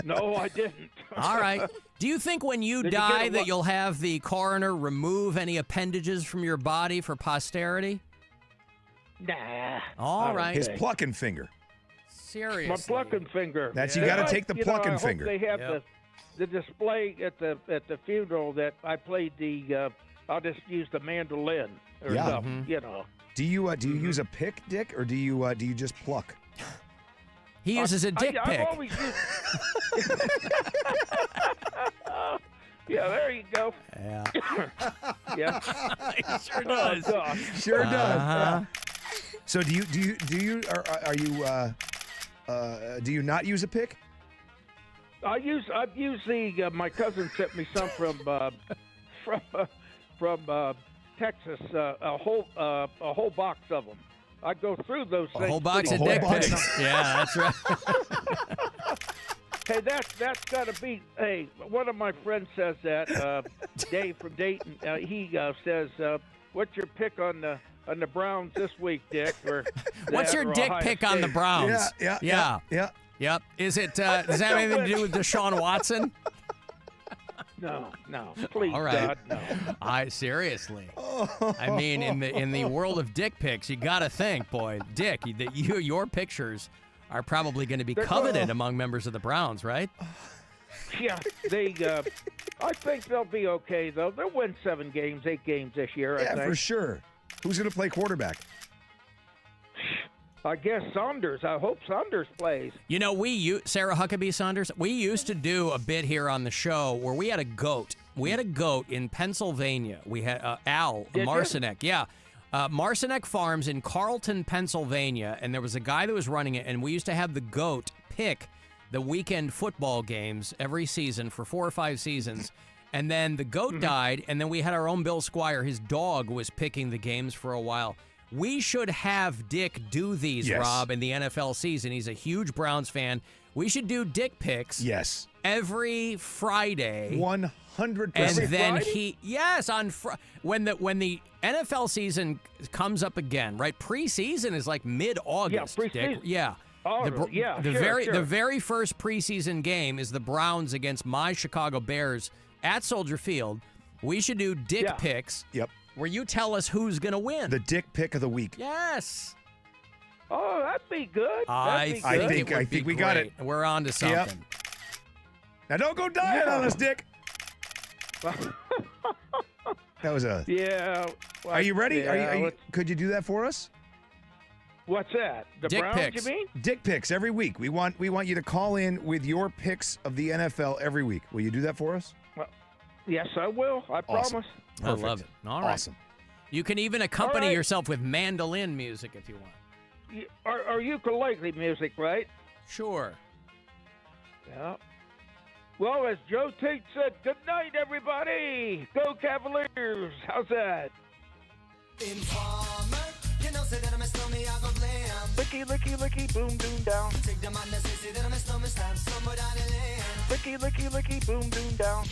No, I didn't. All right. Do you think when you die that you'll have the coroner remove any appendages from your body for posterity? Nah. All right. His plucking finger. Seriously. My plucking finger. That's you got to take the plucking I finger. Hope they have the display at the funeral that I played the. I'll just use the mandolin or something. You know. Do you use a pick, Dick, or do you just pluck? He uses a dick pick. I've always used. Yeah, there you go. Yeah. Yeah. He sure does. Sure does. So do you not use a pick? I've used the. My cousin sent me some from Texas. A whole box of them. I go through those things. A whole box of dick pics. Yeah, that's right. Hey, that's got to be. Hey, one of my friends says that. Dave from Dayton. He says, "What's your pick on the on the Browns this week, Dick. What's your dick pic on the Browns? Yeah. Yep. Is it? Does that have anything to do with Deshaun Watson? No, please, All right. God, no. Seriously. I mean, in the world of dick pics, you got to think, boy, Dick, your pictures are probably going to be coveted among members of the Browns, right? Yeah, I think they'll be okay, though. They'll win 8 games this year, I think. for sure. Who's going to play quarterback? I guess Saunders. I hope Saunders plays. You know, Sarah Huckabee Saunders, we used to do a bit here on the show where we had a goat. We had a goat in Pennsylvania. We had Al Marcinek. Yeah. Marcinek Farms in Carlton, Pennsylvania, and there was a guy that was running it, and we used to have the goat pick the weekend football games every season for 4 or 5 seasons. And then the goat died, and then we had our own Bill Squire. His dog was picking the games for a while. We should have Dick do these, Rob, in the NFL season. He's a huge Browns fan. We should do Dick picks. Yes. Every Friday. 100%. And then when the NFL season comes up again, right? Preseason is like mid-August. Yeah, preseason. Dick. Yeah. Sure. The very first preseason game is the Browns against my Chicago Bears at Soldier Field. We should do Dick picks. Yep. Where you tell us who's going to win. The Dick pick of the week. Yes. Oh, that'd be good. I think we got it. We're on to something. Yep. Now don't go dying on us, Dick. That was a... Yeah. Are you ready? Yeah, could you do that for us? What's that? The Dick Browns, picks. you mean? Dick picks every week. We want you to call in with your picks of the NFL every week. Will you do that for us? Yes, I will. I promise. I love it. All right. Awesome. You can even accompany yourself with mandolin music if you want. Or ukulele music, right? Sure. Yeah. Well, as Joe Tate said, good night, everybody. Go Cavaliers. How's that? Informer, you know, say that I'm a stormy, I go blame. Licky, boom, doom, down. Take the man that say that I'm a stormy, stand somewhere down the lane. Licky, boom, doom, down.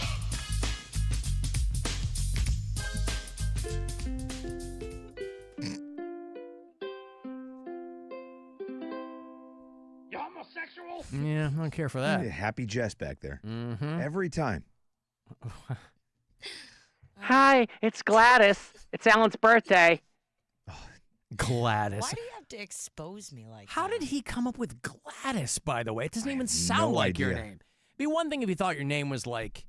You homosexual? Yeah, I don't care for that. Happy Jess back there. Mm-hmm. Every time. Hi, it's Gladys. It's Alan's birthday. Gladys. Why do you have to expose me like How that? did he come up with Gladys, by the way? It doesn't even sound like your name. It'd be one thing if he thought your name was like,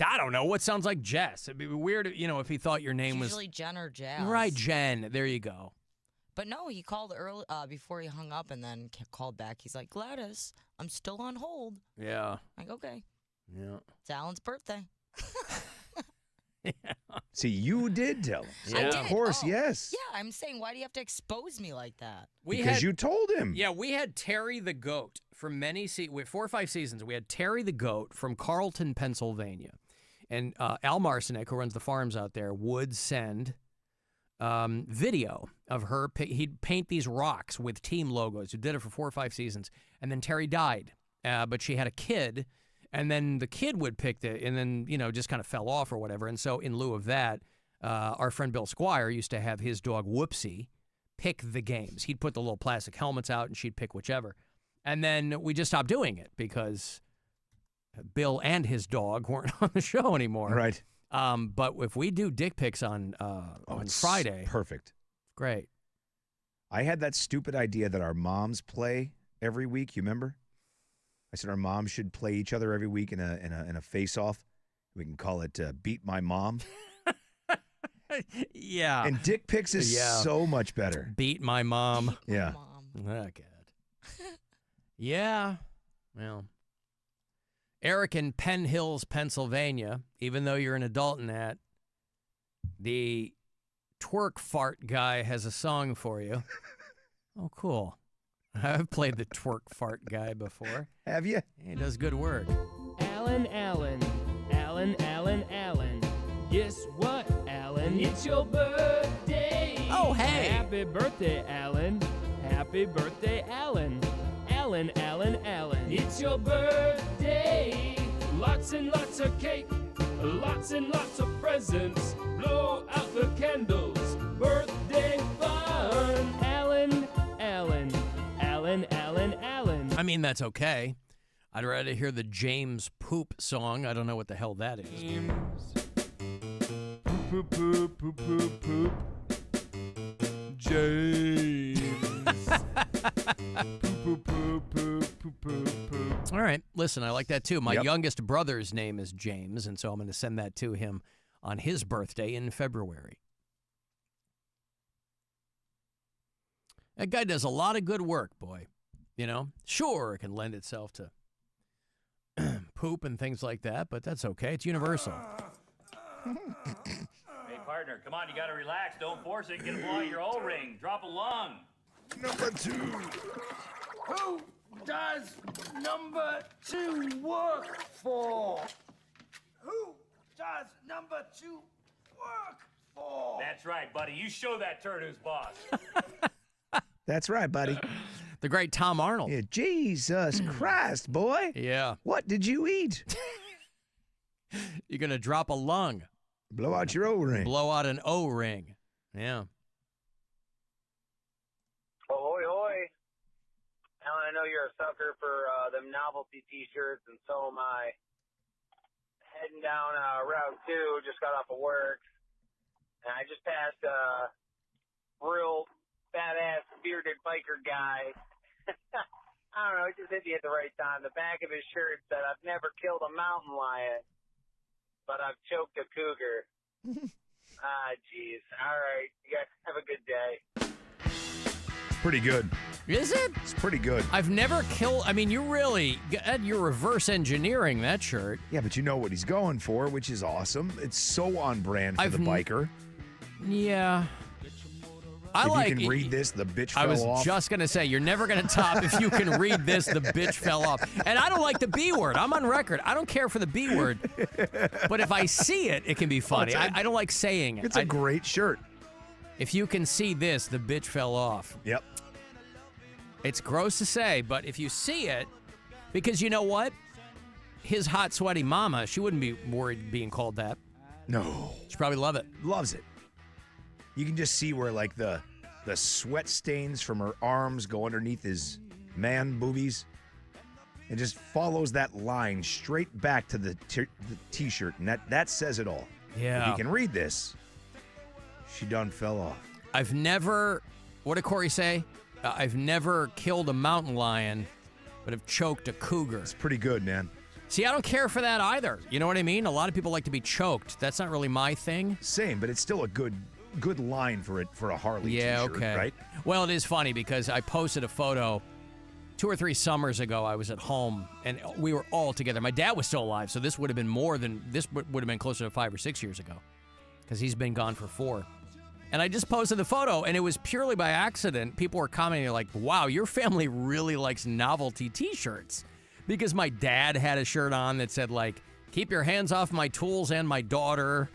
I don't know, what sounds like Jess. It'd be weird, if he thought your name was... Usually Jen or Jazz. Right, Jen. There you go. But no, he called early before he hung up and then called back. He's like, Gladys, I'm still on hold. Yeah. I'm like, okay. Yeah. It's Alan's birthday. See, you did tell him. I did. Of course, Oh, yes. Yeah, I'm saying, why do you have to expose me like that? Because you told him. Yeah, we had Terry the Goat for many 4 or 5 seasons. We had Terry the Goat from Carlton, Pennsylvania. And Al Marcinek, who runs the farms out there, would send video of her. He'd paint these rocks with team logos. He did it for 4 or 5 seasons. And then Terry died. But she had a kid. And then the kid would pick and then, just kind of fell off or whatever. And so in lieu of that, our friend Bill Squire used to have his dog Whoopsie pick the games. He'd put the little plastic helmets out and she'd pick whichever. And then we just stopped doing it because Bill and his dog weren't on the show anymore. Right. But if we do dick pics on Friday. Perfect. Great. I had that stupid idea that our moms play every week. You remember? I said our moms should play each other every week in a face-off. We can call it Beat My Mom. Yeah. And dick pics is so much better. Beat My Mom. Yeah. Oh, God. Yeah. Well, Eric in Penn Hills, Pennsylvania, even though you're an adult in that, the twerk fart guy has a song for you. Oh, cool. I've played the twerk fart guy before. Have you? He does good work. Alan. Guess what, Alan? It's your birthday. Oh, hey. Happy birthday, Alan. Happy birthday, Alan. Alan. It's your birthday. Lots and lots of cake. Lots and lots of presents. Blow out the candles. Birthday Alan, Alan, Alan, Alan, Alan, Alan. I mean, that's okay. I'd rather hear the James Poop song. I don't know what the hell that is. James. Poop, poop, poop, poop, poop. James. Poop, poop, poop, poop, poop, poop, poop. All right. Listen, I like that too. My Yep. youngest brother's name is James, and so I'm going to send that to him on his birthday in February. That guy does a lot of good work, boy. You know, sure, it can lend itself to poop and things like that, but that's okay. It's universal. Hey, partner, come on, you gotta relax. Don't force it. Get a blow out your O-ring. Drop a lung. Number 2. Who does number 2 work for? Who does number 2 work for? That's right, buddy. You show that turd who's boss. That's right, buddy. The great Tom Arnold. Yeah, Jesus Christ, boy. Yeah. What did you eat? You're going to drop a lung. Blow out your O-ring. Blow out an O-ring. Yeah. Ahoy, hoy. Alan, I know you're a sucker for them novelty T-shirts, and so am I. Heading down Route 2, just got off of work, and I just passed a real badass bearded biker guy. I don't know, it just hit me at the right time. The back of his shirt said, "I've never killed a mountain lion, but I've choked a cougar." Jeez. All right, you guys have a good day. Pretty good. Is it? It's pretty good. I've never killed. I mean, you're reverse engineering that shirt. Yeah, but you know what he's going for, which is awesome. It's so on brand for the biker. Yeah. If you can read this, the bitch fell off. I was just going to say, you're never going to top if you can read this, the bitch fell off. And I don't like the B word. I'm on record. I don't care for the B word. But if I see it, it can be funny. I don't like saying it. It's a great shirt. If you can see this, the bitch fell off. Yep. It's gross to say, but if you see it, because you know what? His hot, sweaty mama, she wouldn't be worried being called that. No. She'd probably love it. Loves it. You can just see where, like, the sweat stains from her arms go underneath his man boobies. It just follows that line straight back to the T-shirt, and that says it all. Yeah. If you can read this, she done fell off. I've never, what did Corey say? I've never killed a mountain lion, but have choked a cougar. It's pretty good, man. See, I don't care for that either. You know what I mean? A lot of people like to be choked. That's not really my thing. Same, but it's still a good line for a Harley T-shirt, okay. Right? Well, it is funny because I posted a photo 2 or 3 summers ago. I was at home and we were all together. My dad was still alive, so this would have been closer to 5 or 6 years ago because he's been gone for 4. And I just posted the photo, and it was purely by accident. People were commenting like, wow, your family really likes novelty T-shirts. Because my dad had a shirt on that said, like, keep your hands off my tools and my daughter.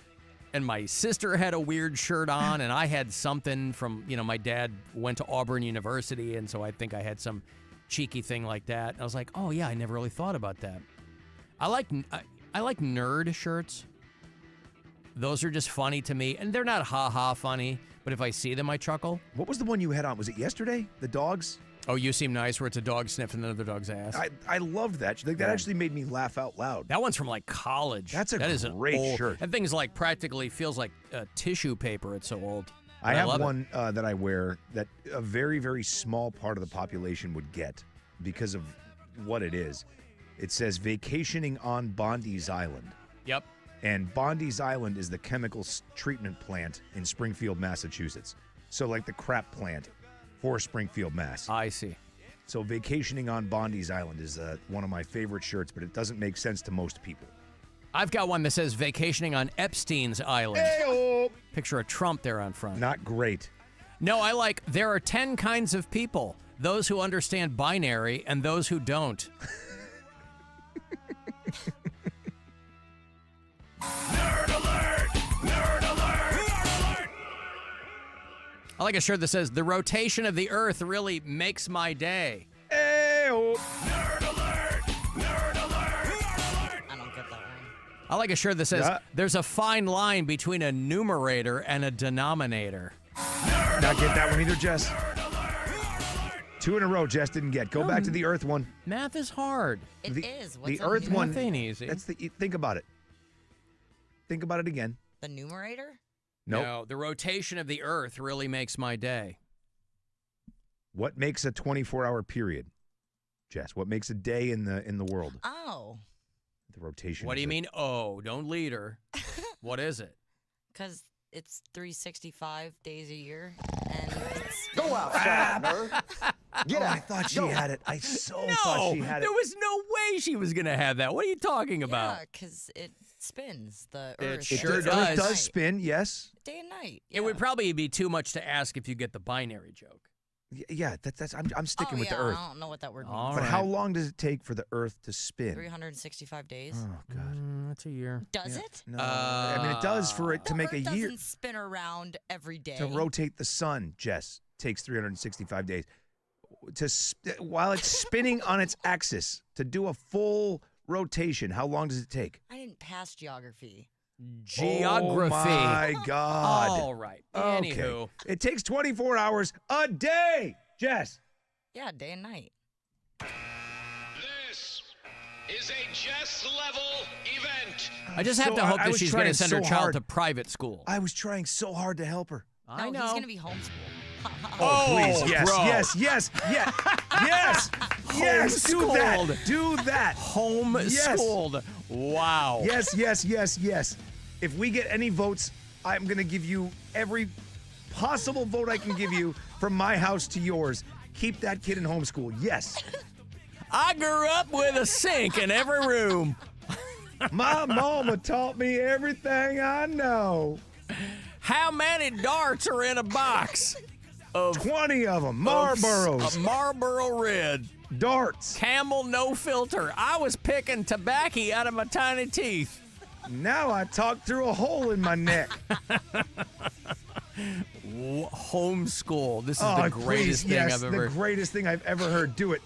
And my sister had a weird shirt on, and I had something from, my dad went to Auburn University, and so I think I had some cheeky thing like that. And I was like, oh, yeah, I never really thought about that. I like nerd shirts. Those are just funny to me, and they're not ha-ha funny, but if I see them, I chuckle. What was the one you had on? Was it yesterday? The dogs? Oh, You Seem Nice, where it's a dog sniffing another dog's ass. I loved that. That actually made me laugh out loud. That one's from, like, college. That is a great old shirt. That thing's, like, practically feels like tissue paper. It's so old. I have love one that I wear that a very, very small part of the population would get because of what it is. It says vacationing on Bondi's Island. Yep. And Bondi's Island is the chemical treatment plant in Springfield, Massachusetts. So like the crap plant for Springfield, Mass. I see. So vacationing on Bondi's Island is one of my favorite shirts, but it doesn't make sense to most people. I've got one that says vacationing on Epstein's Island. Hey-o! Picture of Trump there on front. Not great. No, I like, there are 10 kinds of people. Those who understand binary and those who don't. Nerd alert! Nerd alert! Nerd alert! I like a shirt that says, the rotation of the earth really makes my day. Hey-o! Nerd alert! Nerd alert! Nerd alert! I don't get that one. I like a shirt that says, there's a fine line between a numerator and a denominator. Nerd Not get that one either, Jess. 2 in a row, Jess didn't get. Go back to the Earth one. Math is hard. It is. What's The a Earth one. Math ain't easy. Think about it. Think about it again. The numerator? Nope. No, the rotation of the Earth really makes my day. What makes a 24-hour period, Jess? What makes a day in the world? Oh. The rotation. What do you mean? Oh, don't lead her. What is it? Because it's 365 days a year, and it's Go outside, nerd. Get out. I thought she had it. I thought she had it. There was no way she was going to have that. What are you talking about? yeah, because it spins the It Earth. sure Earth does. does spin, yes. Day and night. It would probably be too much to ask if you get the binary joke. Yeah, that's. I'm sticking with the yeah, Earth. I don't know what that word means. All But right. how long does it take for the Earth to spin? 365 days. Oh God, that's a year. Does it? No, I mean it does for it to make a Earth year. doesn't spin around every day. To rotate the sun, Jess, takes 365 days. While it's spinning on its axis, to do a full rotation, how long does it take? I didn't pass geography. Geography. Oh my God. All right. Okay. Anywho. It takes 24 hours a day, Jess. Yeah, day and night. This is a Jess level event. I just have to hope that she's going to send her child to private school. I was trying so hard to help her. I No, know. he's going to be homeschooled. Oh, please. Yes, bro. yes, yes, yes, yes, yes. Do that. Do that. Homeschooled. Wow. Yes, yes, yes, yes. If we get any votes, I'm going to give you every possible vote I can give you from my house to yours. Keep that kid in homeschool. Yes. I grew up with a sink in every room. My mama taught me everything I know. How many darts are in a box? Of 20 of them. Marlboros. A Marlboro Red. Darts. Camel no filter. I was picking tobacco out of my tiny teeth. Now I talk through a hole in my neck. Homeschool. This is the greatest thing I've ever. The greatest thing I've ever heard. Do it.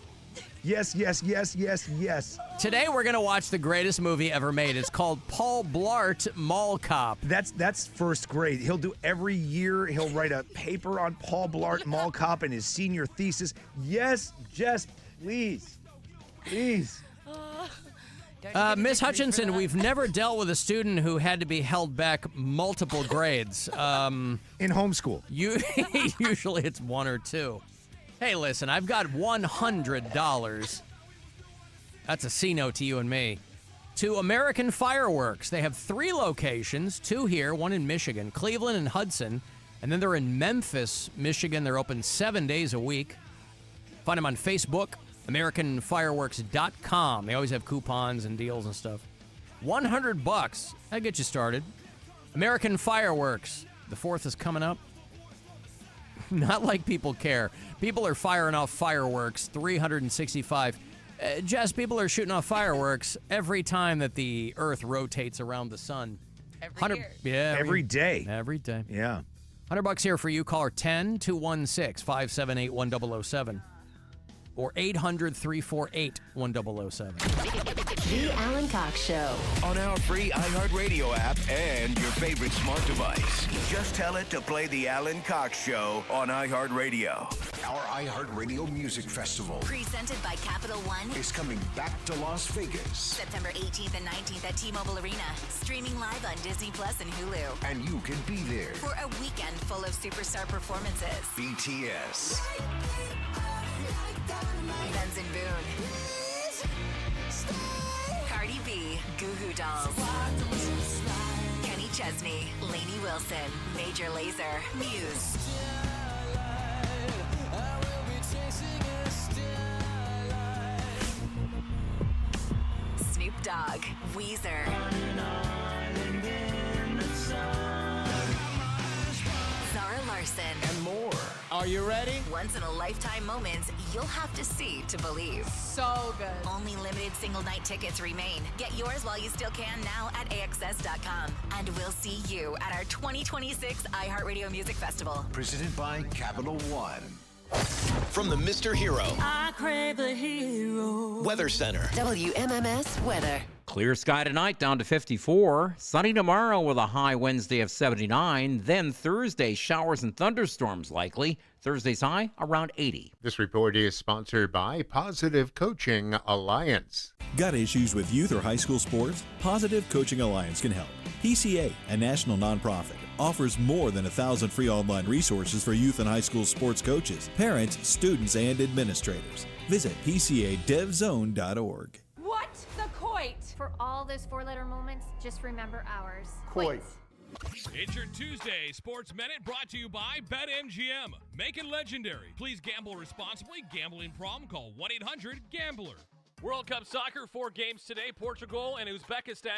Yes, yes, yes, yes, yes. Today we're gonna watch the greatest movie ever made. It's called Paul Blart Mall Cop. That's first grade. He'll do every year. He'll write a paper on Paul Blart Mall Cop in his senior thesis. Yes, Jess, please, please. Miss Hutchinson, we've never dealt with a student who had to be held back multiple grades. In homeschool. Usually it's 1 or 2. Hey, listen, I've got $100. That's a C note to you and me. To American Fireworks. They have 3 locations, 2 here, 1 in Michigan, Cleveland and Hudson. And then they're in Memphis, Michigan. They're open 7 days a week. Find them on Facebook, AmericanFireworks.com. They always have coupons and deals and stuff. $100. That'll get you started. American Fireworks. The 4th is coming up. Not like people care. People are firing off fireworks 365. Jess, people are shooting off fireworks every time that the Earth rotates around the sun. Every year. Yeah. Every day. Every day. Yeah. $100 here for you. Caller 10-216-578-1007 or 800-348-1007. The Alan Cox Show. On our free iHeartRadio app and your favorite smart device. Just tell it to play The Alan Cox Show on iHeartRadio. Our iHeartRadio Music Festival Presented by Capital One is coming back to Las Vegas. September 18th and 19th at T-Mobile Arena. Streaming live on Disney Plus and Hulu. And you can be there. For a weekend full of superstar performances. BTS. Benz and Boone. Cardi B. Goo Goo Dolls. Kenny Chesney. Lainey Wilson. Major Lazer. Muse. Snoop Dogg. Weezer. Zara Larson. And more. Are you ready? Once in a lifetime moments you'll have to see to believe. So good. Only limited single night tickets remain. Get yours while you still can now at AXS.com. And we'll see you at our 2026 iHeartRadio Music Festival. Presented by Capital One. From the Mr. Hero I crave the hero. Weather Center. WMMS weather. Clear sky tonight, down to 54. Sunny tomorrow with a high Wednesday of 79. Then Thursday, showers and thunderstorms likely. Thursday's high around 80. This report is sponsored by Positive Coaching Alliance. Got issues with youth or high school sports? Positive Coaching Alliance can help. PCA, a national nonprofit, offers more than 1,000 free online resources for youth and high school sports coaches, parents, students, and administrators. Visit PCADevZone.org. What? The Coit. For all those four-letter moments, just remember ours. Coit. It's your Tuesday Sports Minute brought to you by BetMGM. Make it legendary. Please gamble responsibly. Gambling problem? Call 1-800-GAMBLER. World Cup soccer, 4 games today. Portugal and Uzbekistan.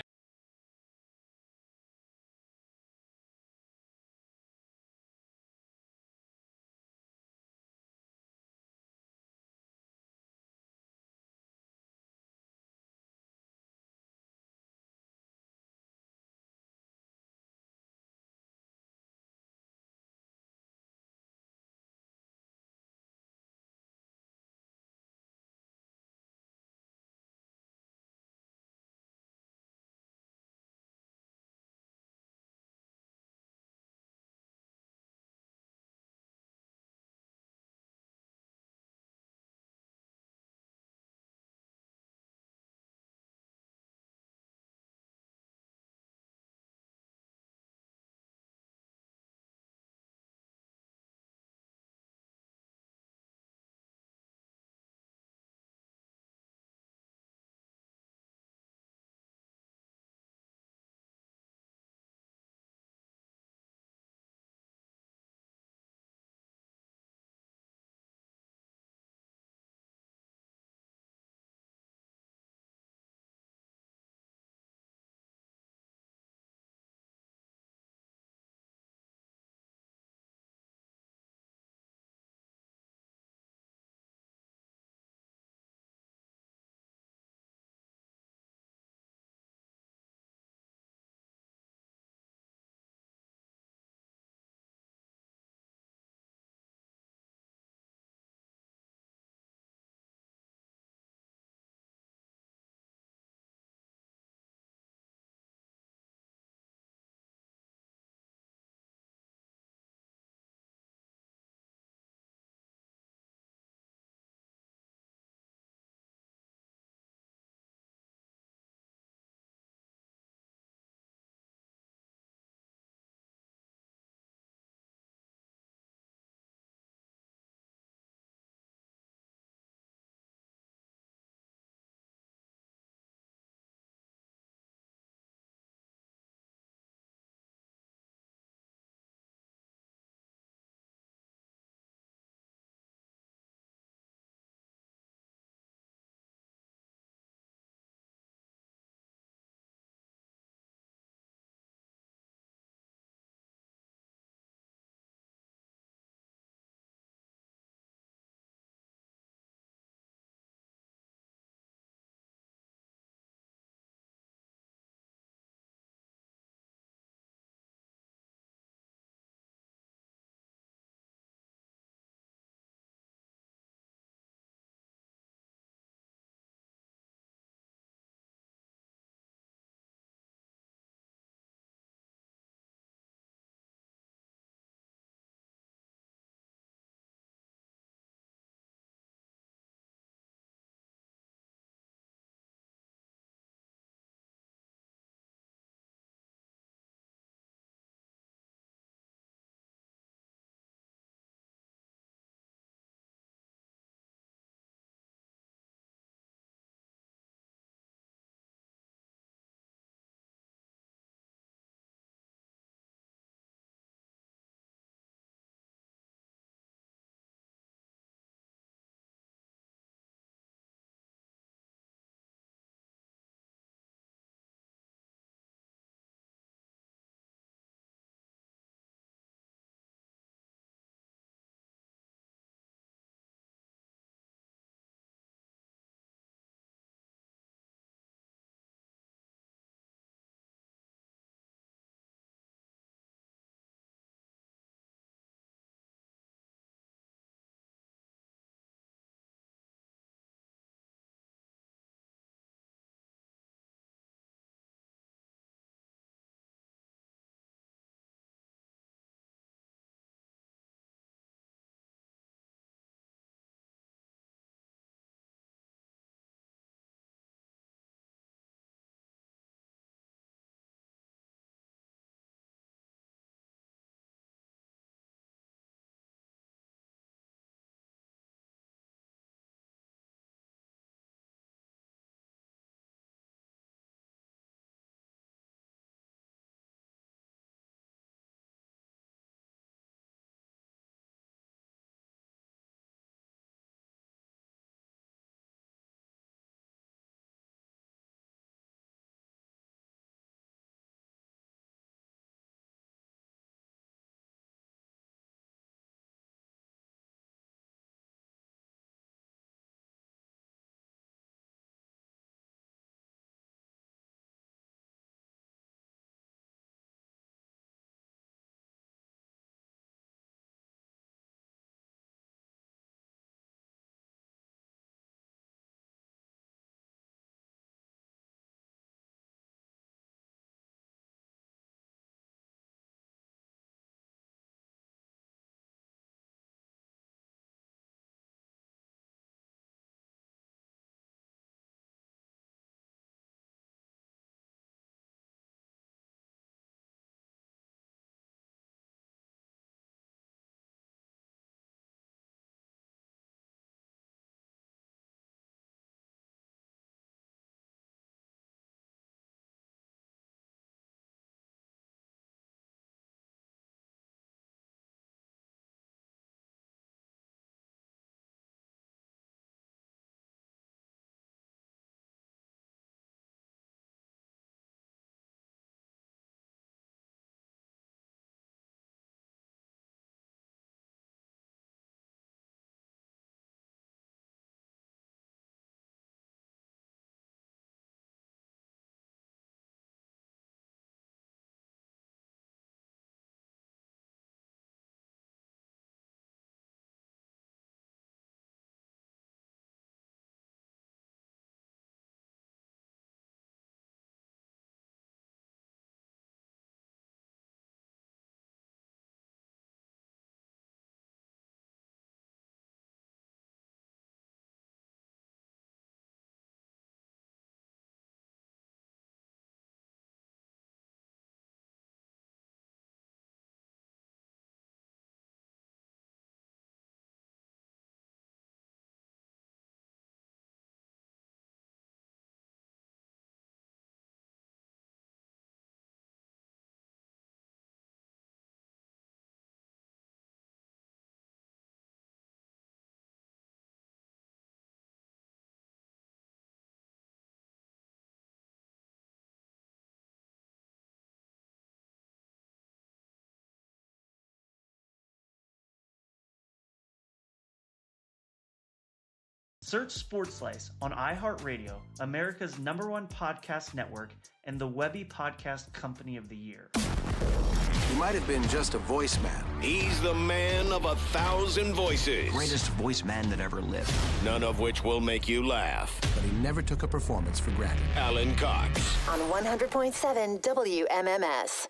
Search Sports Slice on iHeartRadio, America's #1 podcast network, and the Webby Podcast Company of the Year. He might have been just a voice man. He's the man of 1,000 voices. Greatest voice man that ever lived. None of which will make you laugh. But he never took a performance for granted. Alan Cox. On 100.7 WMMS.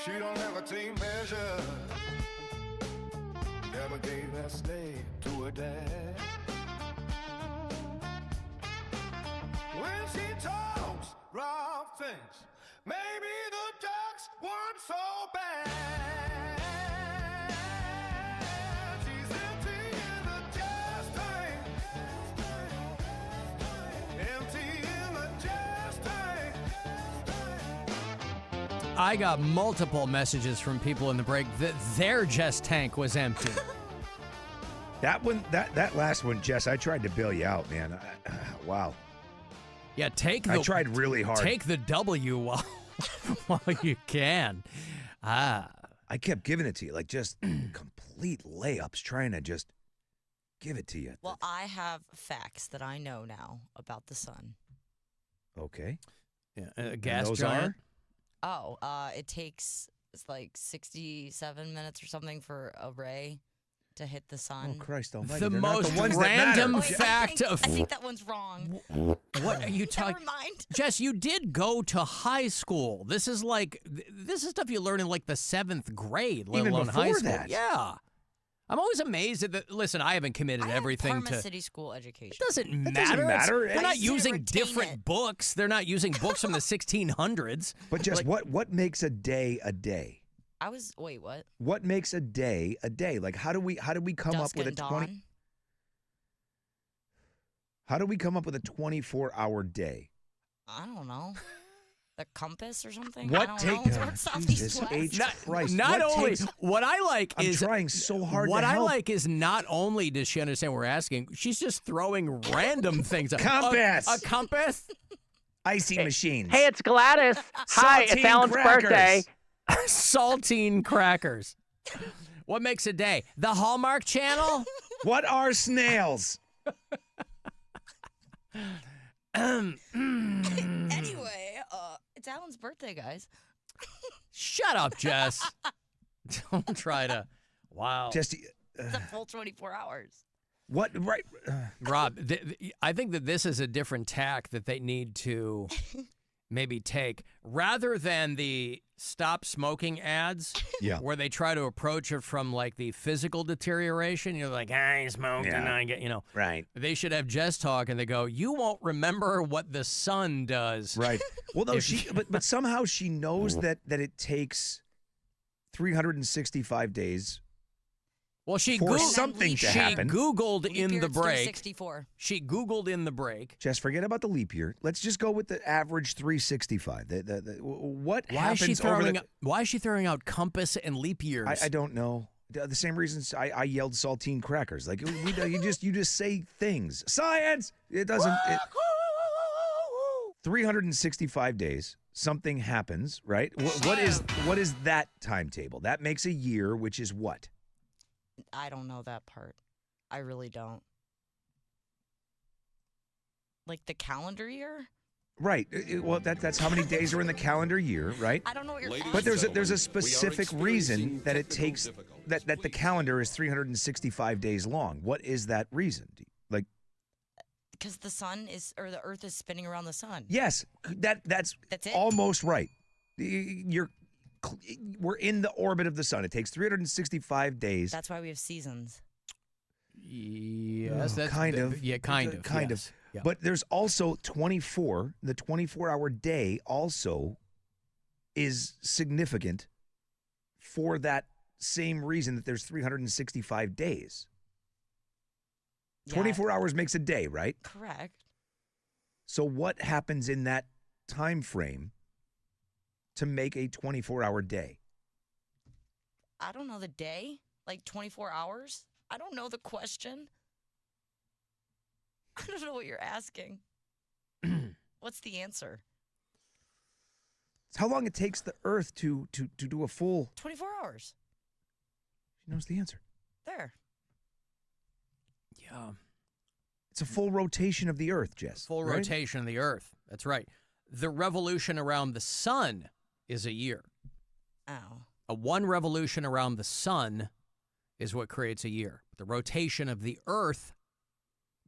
She don't have a team measure. Never gave that slave to her dad. When she talks rough things, maybe the ducks weren't so bad. She's empty in the just tank. Empty in the just tank. I got multiple messages from people in the break that their Jess tank was empty. That one, that last one, Jess, I tried to bail you out, man. Wow. Yeah, I tried really hard. Take the W while you can. I kept giving it to you, like just complete layups, trying to just give it to you. Well, I have facts that I know now about the sun. Okay. Yeah, And gas those giant. Oh, it takes like 67 minutes or something for a ray to hit the sun. Oh, Christ almighty. The They're not most ones that random matter. fact of. I think that one's wrong. What are you talking? Never mind. Jess, you did go to high school. This is stuff you learn in like the 7th grade, let Even alone high before school. that. Yeah. I'm always amazed at that. Listen, I haven't committed everything Parma to. City School education. It doesn't That matter. doesn't matter. They're not I just using retain different it. books. They're not using books from the 1600s. But just what makes a day a day? Wait, what? What makes a day a day? Like how do we come Dusk up with a and 20? dawn? How do we come up with a 24-hour day? I don't know. The compass or something? What I don't take- know. North, south, Jesus east, west. H. Christ. Not What only takes- what I like I'm is trying so hard What to I help. like is not only does she understand what we're asking, she's just throwing random things. Compass. A compass. Icy machines. Hey, it's Gladys. Hi, it's Saltine Alan's crackers. birthday. Saltine crackers. What makes a day? The Hallmark Channel? What are snails? Anyway, it's Alan's birthday, guys. Shut up, Jess. Don't try to. Wow. Just It's a full 24 hours. what? Right. Rob, I think that this is a different tack that they need to maybe take rather than the stop smoking ads. Yeah. Where they try to approach it from like the physical deterioration. You're like, I smoked and I get, Right. They should have Jess talk and they go, you won't remember what the sun does. Right. Well, no, If but somehow she knows that it takes 365 days. Well, she for Googled something to happen. She Googled in year the it's break. 364. She Googled in the break. Just forget about the leap year. Let's just go with the average 365. What Why is she happens over throwing? the? Why is she throwing out compass and leap years? I don't know. The same reasons I yelled saltine crackers. Like you just say things. Science. It doesn't. 365 days. Something happens, right? What is that timetable? That makes a year, which is what? I don't know that part. I really don't. Like the calendar year? Right. Well, that's how many days are in the calendar year, right? I don't know what you're But there's a specific reason that it takes that the calendar is 365 days long. What is that reason? Like, because the sun is, or the earth is spinning around the sun. yes, that's it? almost right. We're in the orbit of the sun. It takes 365 days. That's why we have seasons. Yes, that's kind of. Yeah, kind of. Kind yes. of. Yeah. But there's also 24. The 24-hour day also is significant for that same reason that there's 365 days. 24 hours makes a day, right? Correct. So what happens in that time frame to make a 24-hour day? I don't know the day. Like 24 hours? I don't know the question. I don't know what you're asking. What's the answer? It's how long it takes the Earth to do a full. 24 hours. She knows the answer. There. Yeah. It's a full rotation of the Earth, Jess. Full right? rotation of the Earth. That's right. The revolution around the sun is a year. Oh. A one revolution around the sun is what creates a year. The rotation of the Earth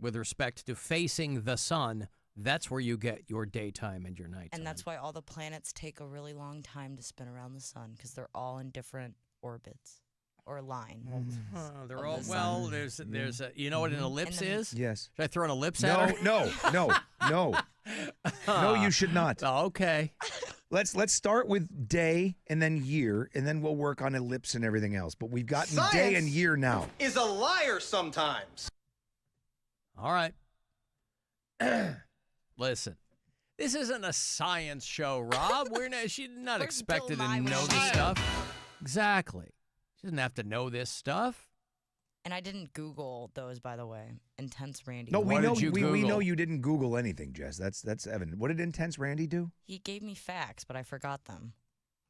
with respect to facing the sun, that's where you get your daytime and your nighttime. And that's why all the planets take a really long time to spin around the sun, because they're all in different orbits or line. They're all, well, there's a, you know what an ellipse is? Yes. Should I throw an ellipse at her? No. No, you should not. Okay. Let's start with day and then year, and then we'll work on ellipse and everything else. But we've gotten day and year now. Is a liar sometimes. All right. Listen, this isn't a science show, Rob. She's not expected to know this stuff. Exactly. She doesn't have to know this stuff. And I didn't Google those, by the way. Intense Randy. No, we know you didn't Google anything, Jess. That's evident. What did Intense Randy do? He gave me facts, but I forgot them.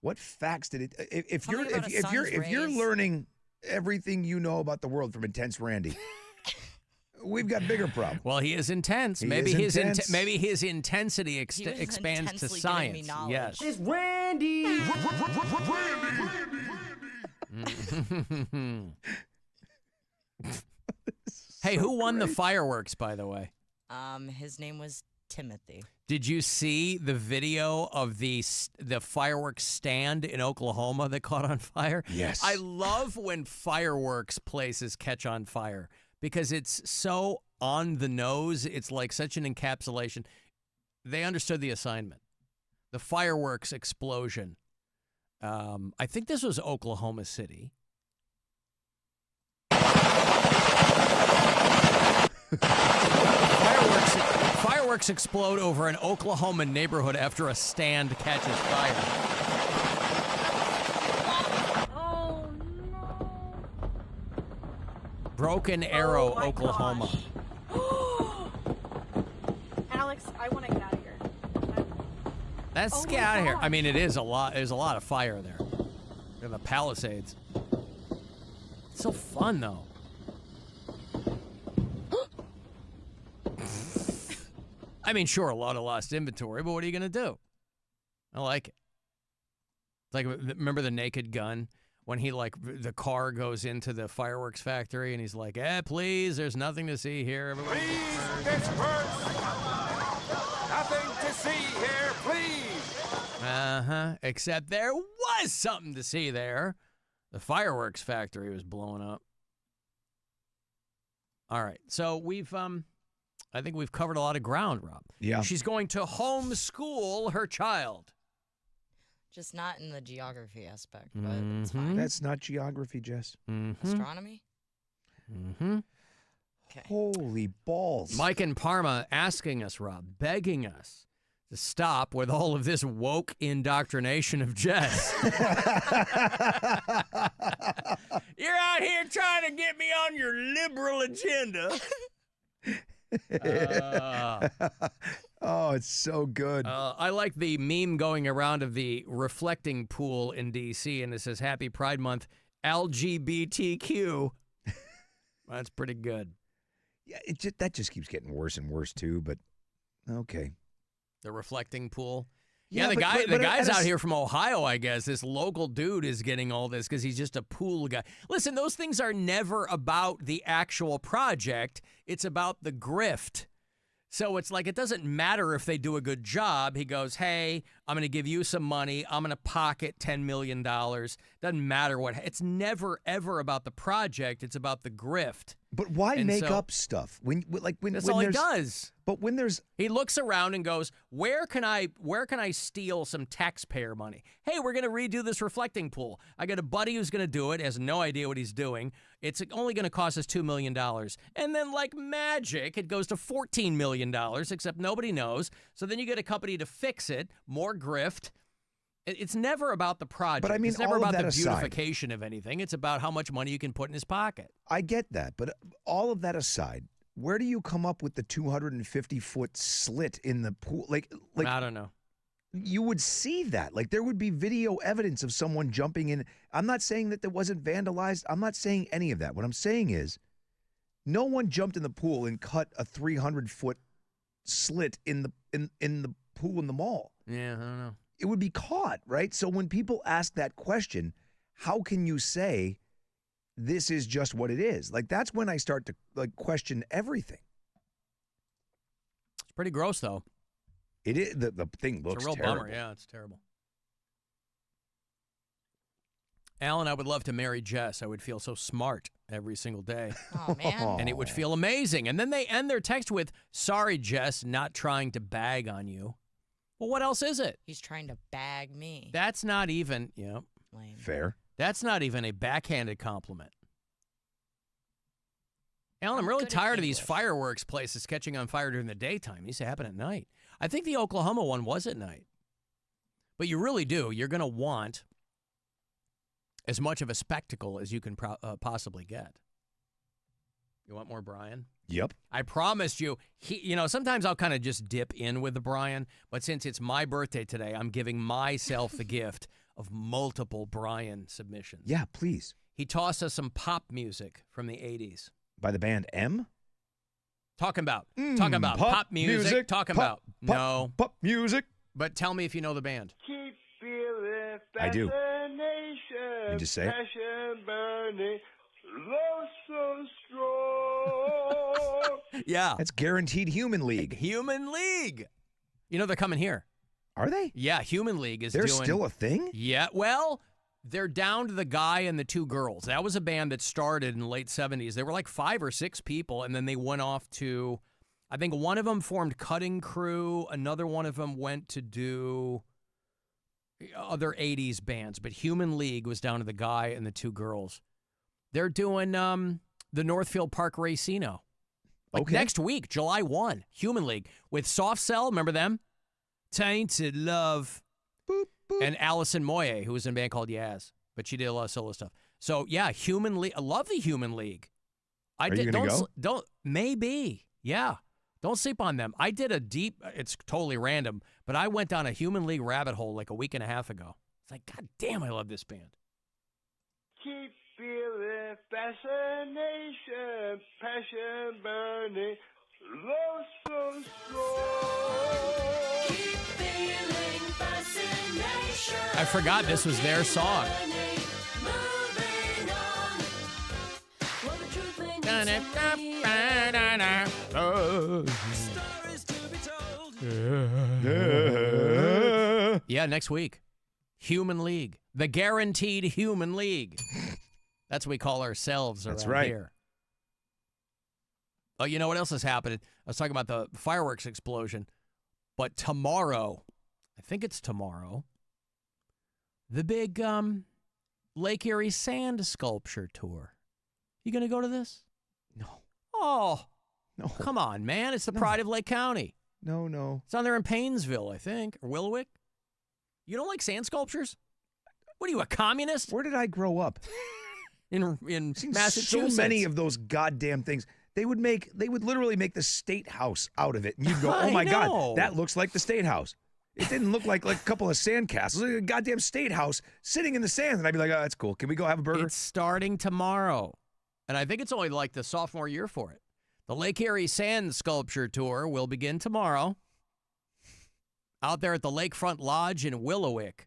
What facts did it? If Something about a sun's you're rays. learning everything you know about the world from Intense Randy, we've got bigger problems. Well, he is intense. He Maybe is his intense. maybe his intensity He was expands to intensely giving me science. knowledge. Yes. It's Randy. Hey, who won the fireworks, by the way? His name was Timothy. Did you see the video of the fireworks stand in Oklahoma that caught on fire? Yes. I love when fireworks places catch on fire because it's so on the nose. It's like such an encapsulation. They understood the assignment. The fireworks explosion. I think this was Oklahoma City. Fireworks explode over an Oklahoma neighborhood after a stand catches fire. Oh, no. Broken Arrow, Oklahoma. Alex, I want to get out of here. Let's get out of here. I mean, it is a lot. There's a lot of fire there. In the Palisades. It's so fun, though. I mean, sure, a lot of lost inventory, but what are you going to do? I like it. It's like, remember the Naked Gun? When he, like, the car goes into the fireworks factory and he's like, please, there's nothing to see here. Everybody disperse. Nothing to see here, please. Uh-huh. Except there was something to see there. The fireworks factory was blowing up. All right. So I think we've covered a lot of ground, Rob. Yeah. She's going to homeschool her child. Just not in the geography aspect, but it's fine. That's not geography, Jess. Astronomy? Mm-hmm. Okay. Holy balls. Mike in Parma asking us, Rob, begging us to stop with all of this woke indoctrination of Jess. You're out here trying to get me on your liberal agenda. Oh, it's so good. I like the meme going around of the reflecting pool in D.C., and it says, Happy Pride Month, LGBTQ. That's pretty good. Yeah, that just keeps getting worse and worse, too, but okay. The reflecting pool. Yeah, the but guy's at a out here from Ohio, I guess. This local dude is getting all this because he's just a pool guy. Listen, those things are never about the actual project. It's about the grift. So it's like it doesn't matter if they do a good job. He goes, hey, I'm going to give you some money. I'm going to pocket $10 million. Doesn't matter what. It's never, ever about the project. It's about the grift. But why make up stuff? That's all he does. But when there's... He looks around and goes, where can I steal some taxpayer money? Hey, we're going to redo this reflecting pool. I got a buddy who's going to do it, has no idea what he's doing. It's only going to cost us $2 million. And then like magic, it goes to $14 million, except nobody knows. So then you get a company to fix it, more grift. It's never about the project. But I mean, it's never all of about the that aside- beautification of anything. It's about how much money you can put in his pocket. I get that, but all of that aside, where do you come up with the 250-foot slit in the pool? Like I don't know. You would see that. Like, there would be video evidence of someone jumping in. I'm not saying that wasn't vandalized. I'm not saying any of that. What I'm saying is No one jumped in the pool and cut a 300-foot slit in the pool in the mall. Yeah, I don't know. It would be caught, right? So when people ask that question, how can you say this is just what it is? Like, that's when I start to question everything. It's pretty gross, though. It is. The thing looks It's a real terrible. bummer. Yeah, it's terrible. Alan, I would love to marry Jess. I would feel so smart every single day. Oh, man. And it would feel amazing. And then they end their text with, sorry, Jess, not trying to bag on you. Well, what else is it? He's trying to bag me. That's not even, Lame. Fair. That's not even a backhanded compliment. Alan, I'm really good at tired of these English. fireworks places catching on fire during the daytime. It used to happen at night. I think the Oklahoma one was at night. But you really do. You're going to want as much of a spectacle as you can possibly get. You want more Brian? Yep. I promised you. Sometimes I'll kind of just dip in with the Brian, but since it's my birthday today, I'm giving myself the gift of multiple Brian submissions. Yeah, please. He tossed us some pop music from the 80s. By the band M? Talking about pop music. Talking about no pop music. But tell me if you know the band. Keep feeling I do. fascination, You just say it. passion burning, love so strong. Yeah. That's Guaranteed Human League. Human League. They're coming here. Are they? Yeah, Human League is They're doing... still a thing? Yeah, well, they're down to the guy and the two girls. That was a band that started in the late 70s. They were like 5 or 6 people, and then they went off to... I think one of them formed Cutting Crew. Another one of them went to do other 80s bands. But Human League was down to the guy and the two girls. They're doing the Northfield Park Racino. Next week, July 1, Human League with Soft Cell. Remember them? Tainted Love. Boop, boop. And Allison Moye, who was in a band called Yaz. But she did a lot of solo stuff. So, yeah, Human League. I love the Human League. Are you going to go? Maybe. Yeah. Don't sleep on them. I did it's totally random, but I went down a Human League rabbit hole like a week and a half ago. It's like, God damn, I love this band. Keep feeling fascination, passion burning, love so strong. Keep feeling fascination. I forgot this was their song. Yeah, next week. Human League. The Guaranteed Human League. That's what we call ourselves around here. Oh, you know what else is happening? I was talking about the fireworks explosion. But tomorrow, I think it's tomorrow, the big Lake Erie sand sculpture tour. You going to go to this? No. Oh. No. Come on, man. It's the pride of Lake County. No. It's on there in Paynesville, I think, or Willowick. You don't like sand sculptures? What are you, a communist? Where did I grow up? In Massachusetts. So many of those goddamn things. They would literally make the State House out of it. And you'd go, oh my God, that looks like the State House. It didn't look like a couple of sand castles. It was a goddamn State House sitting in the sand. And I'd be like, oh, that's cool. Can we go have a burger? It's starting tomorrow. And I think it's only like the sophomore year for it. The Lake Erie Sand Sculpture Tour will begin tomorrow out there at the Lakefront Lodge in Willowick.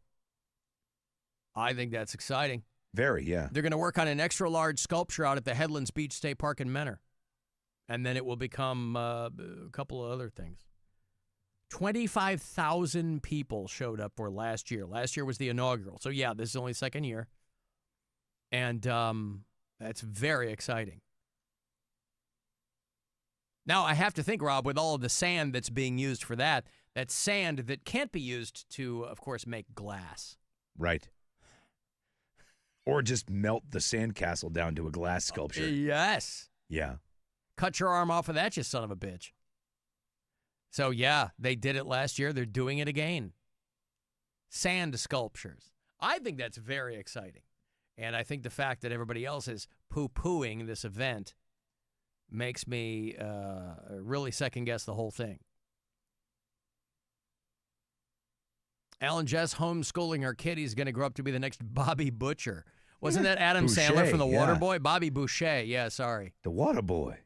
I think that's exciting. Very, yeah. They're going to work on an extra large sculpture out at the Headlands Beach State Park in Menor. And then it will become a couple of other things. 25,000 people showed up for last year. Last year was the inaugural. So, yeah, this is only second year. And that's very exciting. Now, I have to think, Rob, with all of the sand that's being used for that sand that can't be used to, of course, make glass. Right. Or just melt the sandcastle down to a glass sculpture. Yes. Yeah. Cut your arm off of that, you son of a bitch. So, yeah, they did it last year. They're doing it again. Sand sculptures. I think that's very exciting. And I think the fact that everybody else is poo-pooing this event makes me really second-guess the whole thing. Alan Jess homeschooling her kid. He's going to grow up to be the next Bobby Butcher. Wasn't that Adam Boucher, Sandler from The yeah. Waterboy? Bobby Boucher. Yeah, sorry. The Waterboy.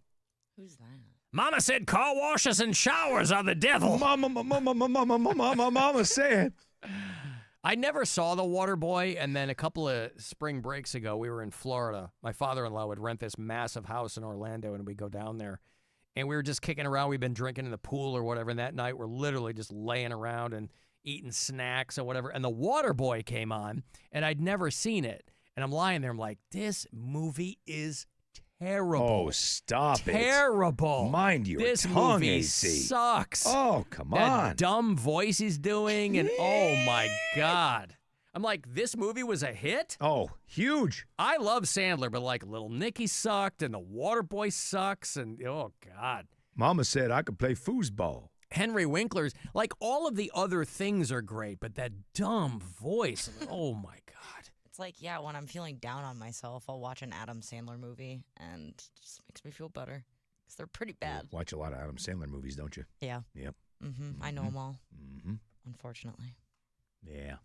Who's that? Mama said car washes and showers are the devil. Mama said. I never saw The Waterboy, and then a couple of spring breaks ago, we were in Florida. My father-in-law would rent this massive house in Orlando, and we'd go down there. And we were just kicking around. We'd been drinking in the pool or whatever, and that night we're literally just laying around and eating snacks or whatever. And The Waterboy came on, and I'd never seen it. And I'm lying there. I'm like, this movie is terrible. Oh, stop it. Terrible. Mind your this tongue, movie AC. sucks. Oh, come that on. dumb voice he's doing, and oh my God. I'm like, this movie was a hit? Oh, huge. I love Sandler, but like Little Nicky sucked, and The Waterboy sucks, and oh God. Mama said I could play foosball. Henry Winkler's, like all of the other things are great, but that dumb voice, oh my God. It's like, yeah, when I'm feeling down on myself, I'll watch an Adam Sandler movie, and it just makes me feel better. Because they're pretty bad. You watch a lot of Adam Sandler movies, don't you? Yeah. Yep. I know them all. Mm-hmm. Unfortunately. Yeah.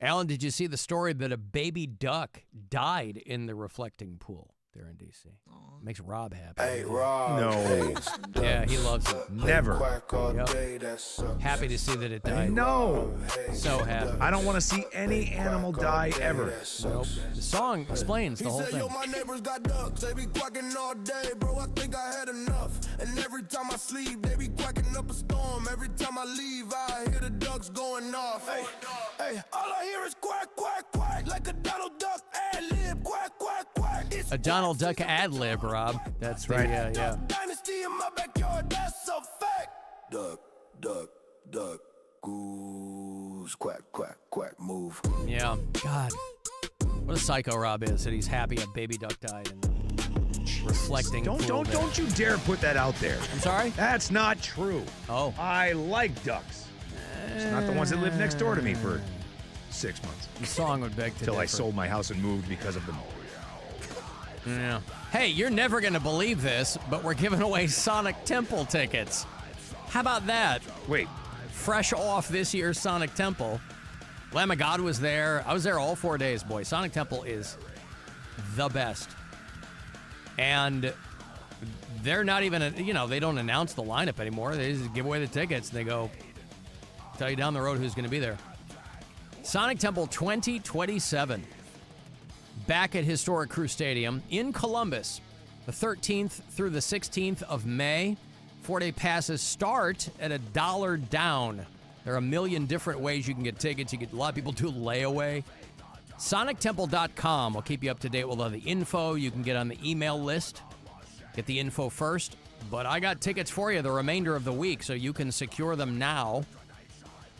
Alan, did you see the story that a baby duck died in the reflecting pool there in D.C.? Makes Rob happy. Hey, Rob. No. Yeah, he loves it. Never. Yep. Happy to see that it died. No. So happy. I don't want to see any animal die ever. Nope. The song explains the whole thing. Yo, my neighbors got ducks. They be quacking all day, bro. I think I had enough. And every time I sleep, they be quacking up a storm. Every time I leave, I hear the ducks going off. Hey, hey, all I hear is quack, quack, quack. Like a Donald Duck ad-lib. Quack, quack, quack. It's A Donald Duck ad-lib, Rob. That's right. Yeah. Dynasty in my backyard, that's a fact. Duck, duck, duck, goose, quack, quack, quack, move. Yeah. God. What a psycho Rob is that he's happy a baby duck died in the reflecting pool there. Don't you dare put that out there. I'm sorry? That's not true. Oh. I like ducks. It's not the ones that live next door to me for 6 months. The song would beg to Till I differ. sold my house and moved because of them. Yeah. Hey, you're never going to believe this, but we're giving away Sonic Temple tickets. How about that? Wait. Fresh off this year's Sonic Temple. Lamb of God was there. I was there all 4 days, boy. Sonic Temple is the best. And they're not even, they don't announce the lineup anymore. They just give away the tickets, and they go, tell you down the road who's going to be there. Sonic Temple 2027. Back at Historic Crew Stadium in Columbus, the 13th through the 16th of May. 4-day passes start at $1 down. There are a million different ways you can get tickets. A lot of people do layaway. SonicTemple.com will keep you up to date with all the info. You can get on the email list. Get the info first. But I got tickets for you the remainder of the week, so you can secure them now.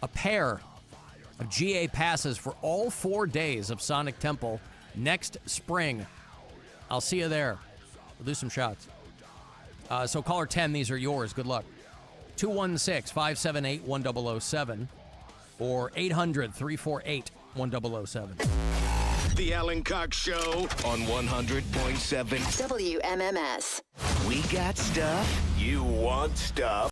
A pair of GA passes for all 4 days of Sonic Temple next spring. I'll see you there. We'll do some shots. So caller 10, these are yours. Good luck. 216-578-1007 or 800-348-1007. The Alan Cox Show on 100.7 WMMS. We got stuff. You want stuff.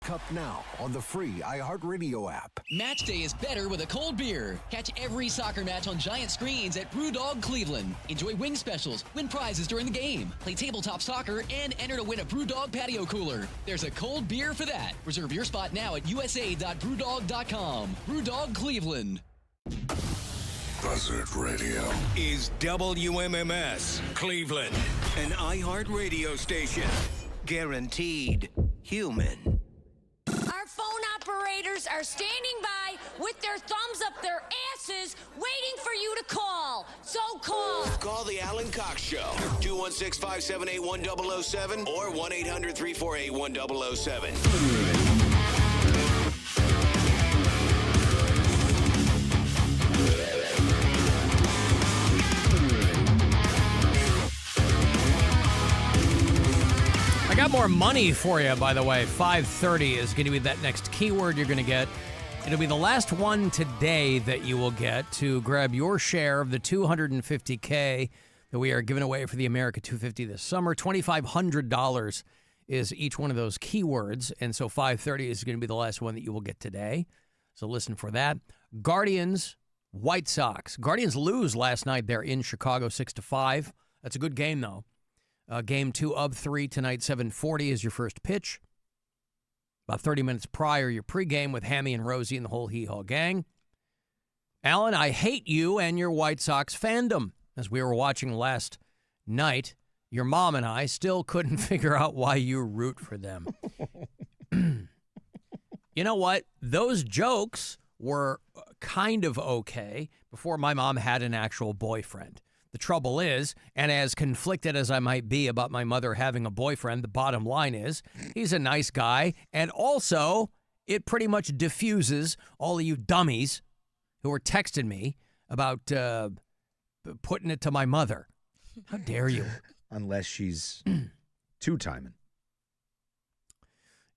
Cup now on the free iHeartRadio app. Match day is better with a cold beer. Catch every soccer match on giant screens at Brewdog Cleveland. Enjoy wing specials, win prizes during the game, play tabletop soccer, and enter to win a Brewdog patio cooler. There's a cold beer for that. Reserve your spot now at usa.brewdog.com. Brewdog Cleveland. Buzzard Radio is WMMS Cleveland, an iHeartRadio station. Guaranteed human. Our phone operators are standing by with their thumbs up their asses, waiting for you to call. So call. Call the Alan Cox Show, 216-578-1007 or 1-800-348-1007. I got more money for you, by the way. 5:30 is going to be that next keyword you're going to get. It'll be the last one today that you will get to grab your share of the $250K that we are giving away for the America 250 this summer. $2,500 is each one of those keywords, and so 5:30 is going to be the last one that you will get today. So listen for that. Guardians, White Sox. Guardians lose last night. They're in Chicago 6-5. That's a good game, though. Game 2 of 3 tonight, 7:40 is your first pitch. About 30 minutes prior, your pregame with Hammy and Rosie and the whole Hee-Haw gang. Alan, I hate you and your White Sox fandom. As we were watching last night, your mom and I still couldn't figure out why you root for them. You know what? Those jokes were kind of okay before my mom had an actual boyfriend. The trouble is, and as conflicted as I might be about my mother having a boyfriend, the bottom line is he's a nice guy. And also, it pretty much diffuses all of you dummies who were texting me about putting it to my mother. How dare you? Unless she's two-timing.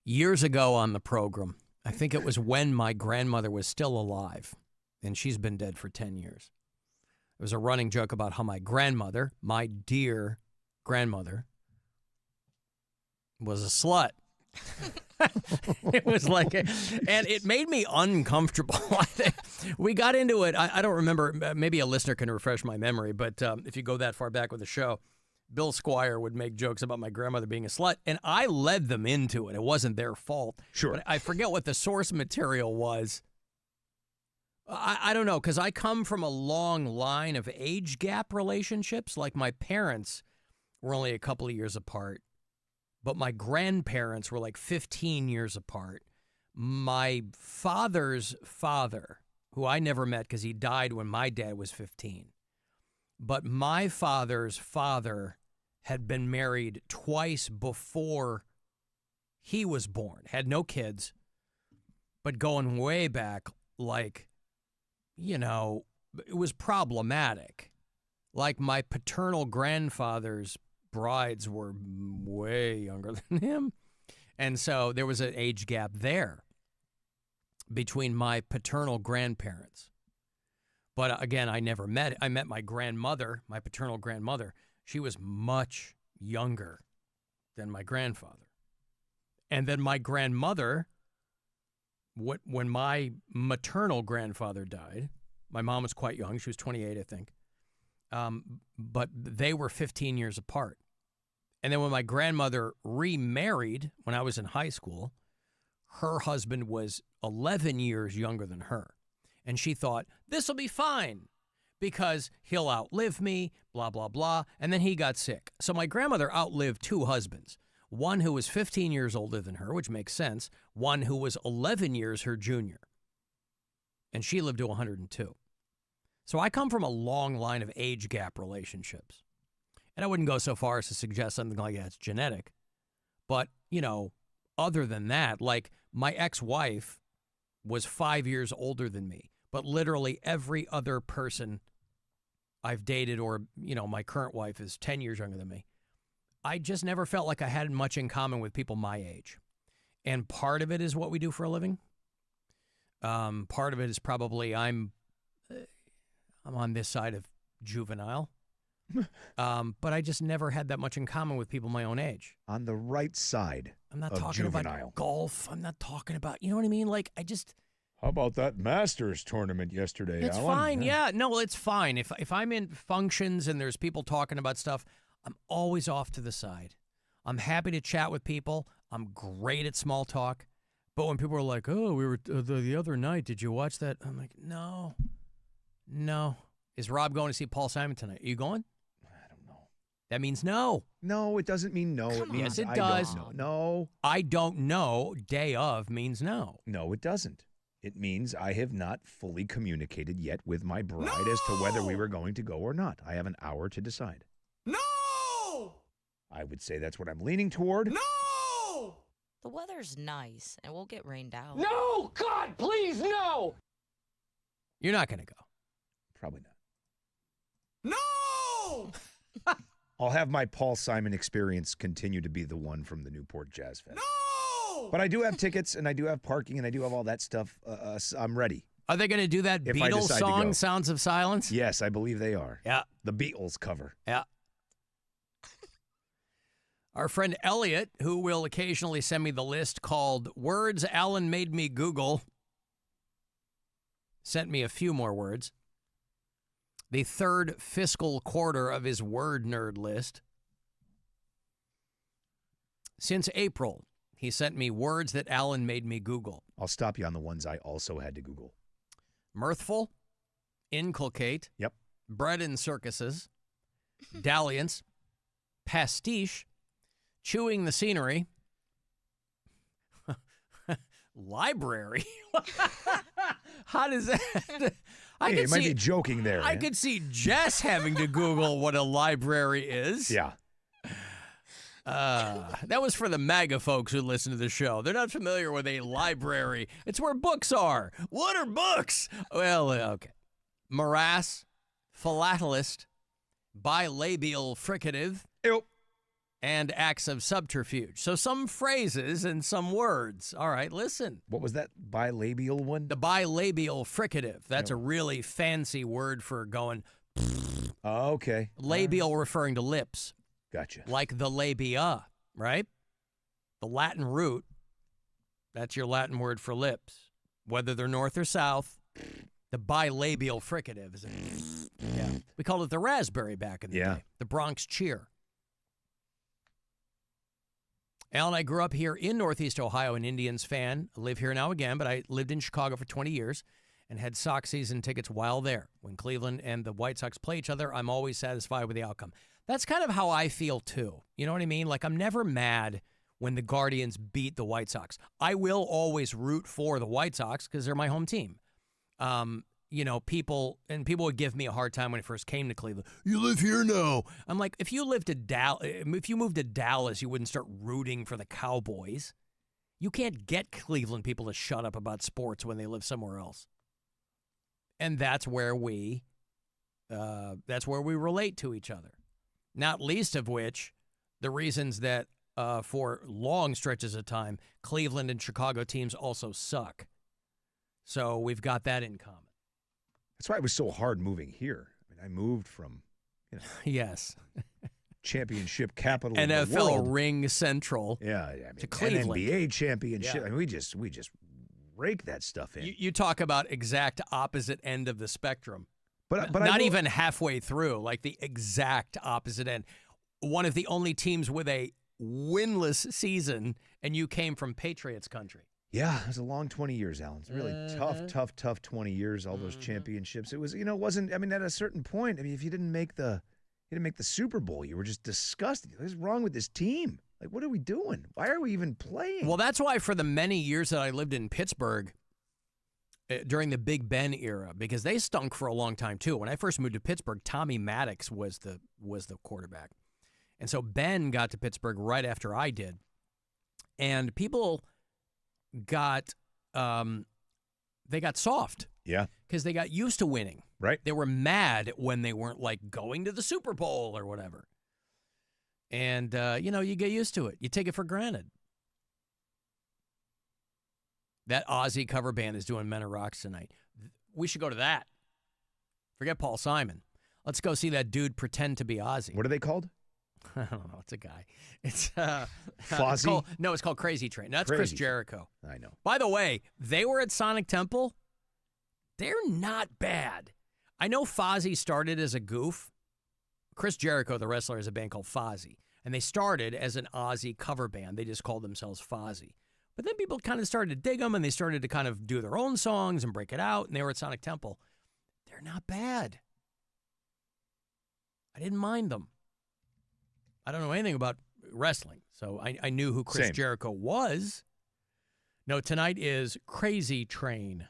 Years ago on the program, I think it was when my grandmother was still alive, and she's been dead for 10 years. There was a running joke about how my grandmother, my dear grandmother, was a slut. It was like, and it made me uncomfortable. We got into it. I don't remember. Maybe a listener can refresh my memory. But if you go that far back with the show, Bill Squire would make jokes about my grandmother being a slut, and I led them into it. It wasn't their fault. Sure. But I forget what the source material was. I don't know, because I come from a long line of age gap relationships. Like my parents were only a couple of years apart, but my grandparents were like 15 years apart. My father's father, who I never met because he died when my dad was 15, but my father's father had been married twice before he was born, had no kids, but going way back, like, you know, it was problematic. Like my paternal grandfather's brides were way younger than him. And so there was an age gap there between my paternal grandparents. But again, I never met. I met my grandmother, my paternal grandmother. She was much younger than my grandfather. And then my grandmother, when my maternal grandfather died, my mom was quite young. She was 28, I think. But they were 15 years apart. And then when my grandmother remarried when I was in high school, her husband was 11 years younger than her. And she thought, this will be fine because he'll outlive me, blah, blah, blah. And then he got sick. So my grandmother outlived two husbands. One who was 15 years older than her, which makes sense. One who was 11 years her junior. And she lived to 102. So I come from a long line of age gap relationships. And I wouldn't go so far as to suggest something like that's genetic. But, you know, other than that, like my ex-wife was 5 years older than me. But literally every other person I've dated or, you know, my current wife is 10 years younger than me. I just never felt like I had much in common with people my age. And part of it is what we do for a living. Part of it is probably I'm on this side of juvenile. But I just never had that much in common with people my own age. On the right side I'm not of talking juvenile. about golf. I'm not talking about, you know what I mean? Like, I just... How about that Masters tournament yesterday, It's Alan? fine, yeah. No, it's fine. If I'm in functions and there's people talking about stuff, I'm always off to the side. I'm happy to chat with people. I'm great at small talk. But when people are like, oh, we were the other night, did you watch that? I'm like, no. Is Rob going to see Paul Simon tonight? Are you going? I don't know. That means no. No, it doesn't mean no. It means Yes, it I does. don't know. No. I don't know. Day of means no. No, it doesn't. It means I have not fully communicated yet with my bride as to whether we were going to go or not. I have an hour to decide. No! I would say that's what I'm leaning toward. No! The weather's nice, and we'll get rained out. No! God, please, no! You're not going to go. Probably not. No! I'll have my Paul Simon experience continue to be the one from the Newport Jazz Fest. No! But I do have tickets, and I do have parking, and I do have all that stuff. I'm ready. Are they going to do that If I Beatles decide to go. song, Sounds of Silence? Yes, I believe they are. Yeah. The Beatles cover. Yeah. Our friend Elliot, who will occasionally send me the list called Words Alan Made Me Google, sent me a few more words. The third fiscal quarter of his word nerd list. Since April, he sent me words that Alan made me Google. I'll stop you on the ones I also had to Google. Mirthful, inculcate, Yep. bread in circuses, dalliance, pastiche, chewing the scenery, library. How does that? Hey, it might be joking there. I could see Jess having to Google what a library is. Yeah. That was for the MAGA folks who listen to the show. They're not familiar with a library. It's where books are. What are books? Well, okay. Morass, philatelist, bilabial fricative, and acts of subterfuge. So some phrases and some words. All right, listen. What was that bilabial one? The bilabial fricative. That's a really fancy word for going. Oh, okay. Labial referring to lips. Gotcha. Like the labia, right? The Latin root, that's your Latin word for lips. Whether they're north or south, the bilabial fricative is yeah. We called it the raspberry back in the day. The Bronx cheer. Al and I grew up here in Northeast Ohio, an Indians fan. I live here now again, but I lived in Chicago for 20 years and had Sox season tickets while there. When Cleveland and the White Sox play each other, I'm always satisfied with the outcome. That's kind of how I feel, too. You know what I mean? Like, I'm never mad when the Guardians beat the White Sox. I will always root for the White Sox because they're my home team. You know, people would give me a hard time when I first came to Cleveland. You live here now. I'm like, if you moved to Dallas, you wouldn't start rooting for the Cowboys. You can't get Cleveland people to shut up about sports when they live somewhere else. And that's where we relate to each other. Not least of which, the reasons that for long stretches of time, Cleveland and Chicago teams also suck. So we've got that in common. That's why it was so hard moving here. I mean, I moved from, yes, championship capital of the world. NFL ring central. Yeah, I mean, to Cleveland. NBA championship. Yeah. I mean, we just rake that stuff in. You talk about exact opposite end of the spectrum. But not even halfway through, like the exact opposite end. One of the only teams with a winless season, and you came from Patriots country. Yeah, it was a long 20 years, Alan. It's really tough 20 years, all those championships. It was, it wasn't, I mean, at a certain point, I mean, if you didn't make the Super Bowl, you were just disgusted. What's wrong with this team? Like, what are we doing? Why are we even playing? Well, that's why for the many years that I lived in Pittsburgh, during the Big Ben era, because they stunk for a long time too. When I first moved to Pittsburgh, Tommy Maddox was the quarterback. And so Ben got to Pittsburgh right after I did. And people got soft. Yeah. Because they got used to winning. Right. They were mad when they weren't like going to the Super Bowl or whatever. And you get used to it. You take it for granted. That Ozzy cover band is doing Men of Rocks tonight. We should go to that. Forget Paul Simon. Let's go see that dude pretend to be Ozzy. What are they called? I don't know. It's a guy. It's Fozzy? It's called Crazy Train. That's Crazy Chris Jericho. I know. By the way, they were at Sonic Temple. They're not bad. I know Fozzy started as a goof. Chris Jericho, the wrestler, has a band called Fozzy. And they started as an Ozzy cover band. They just called themselves Fozzy. But then people kind of started to dig them, and they started to kind of do their own songs and break it out, and they were at Sonic Temple. They're not bad. I didn't mind them. I don't know anything about wrestling, so I knew who Chris Jericho was. No, tonight is Crazy Train,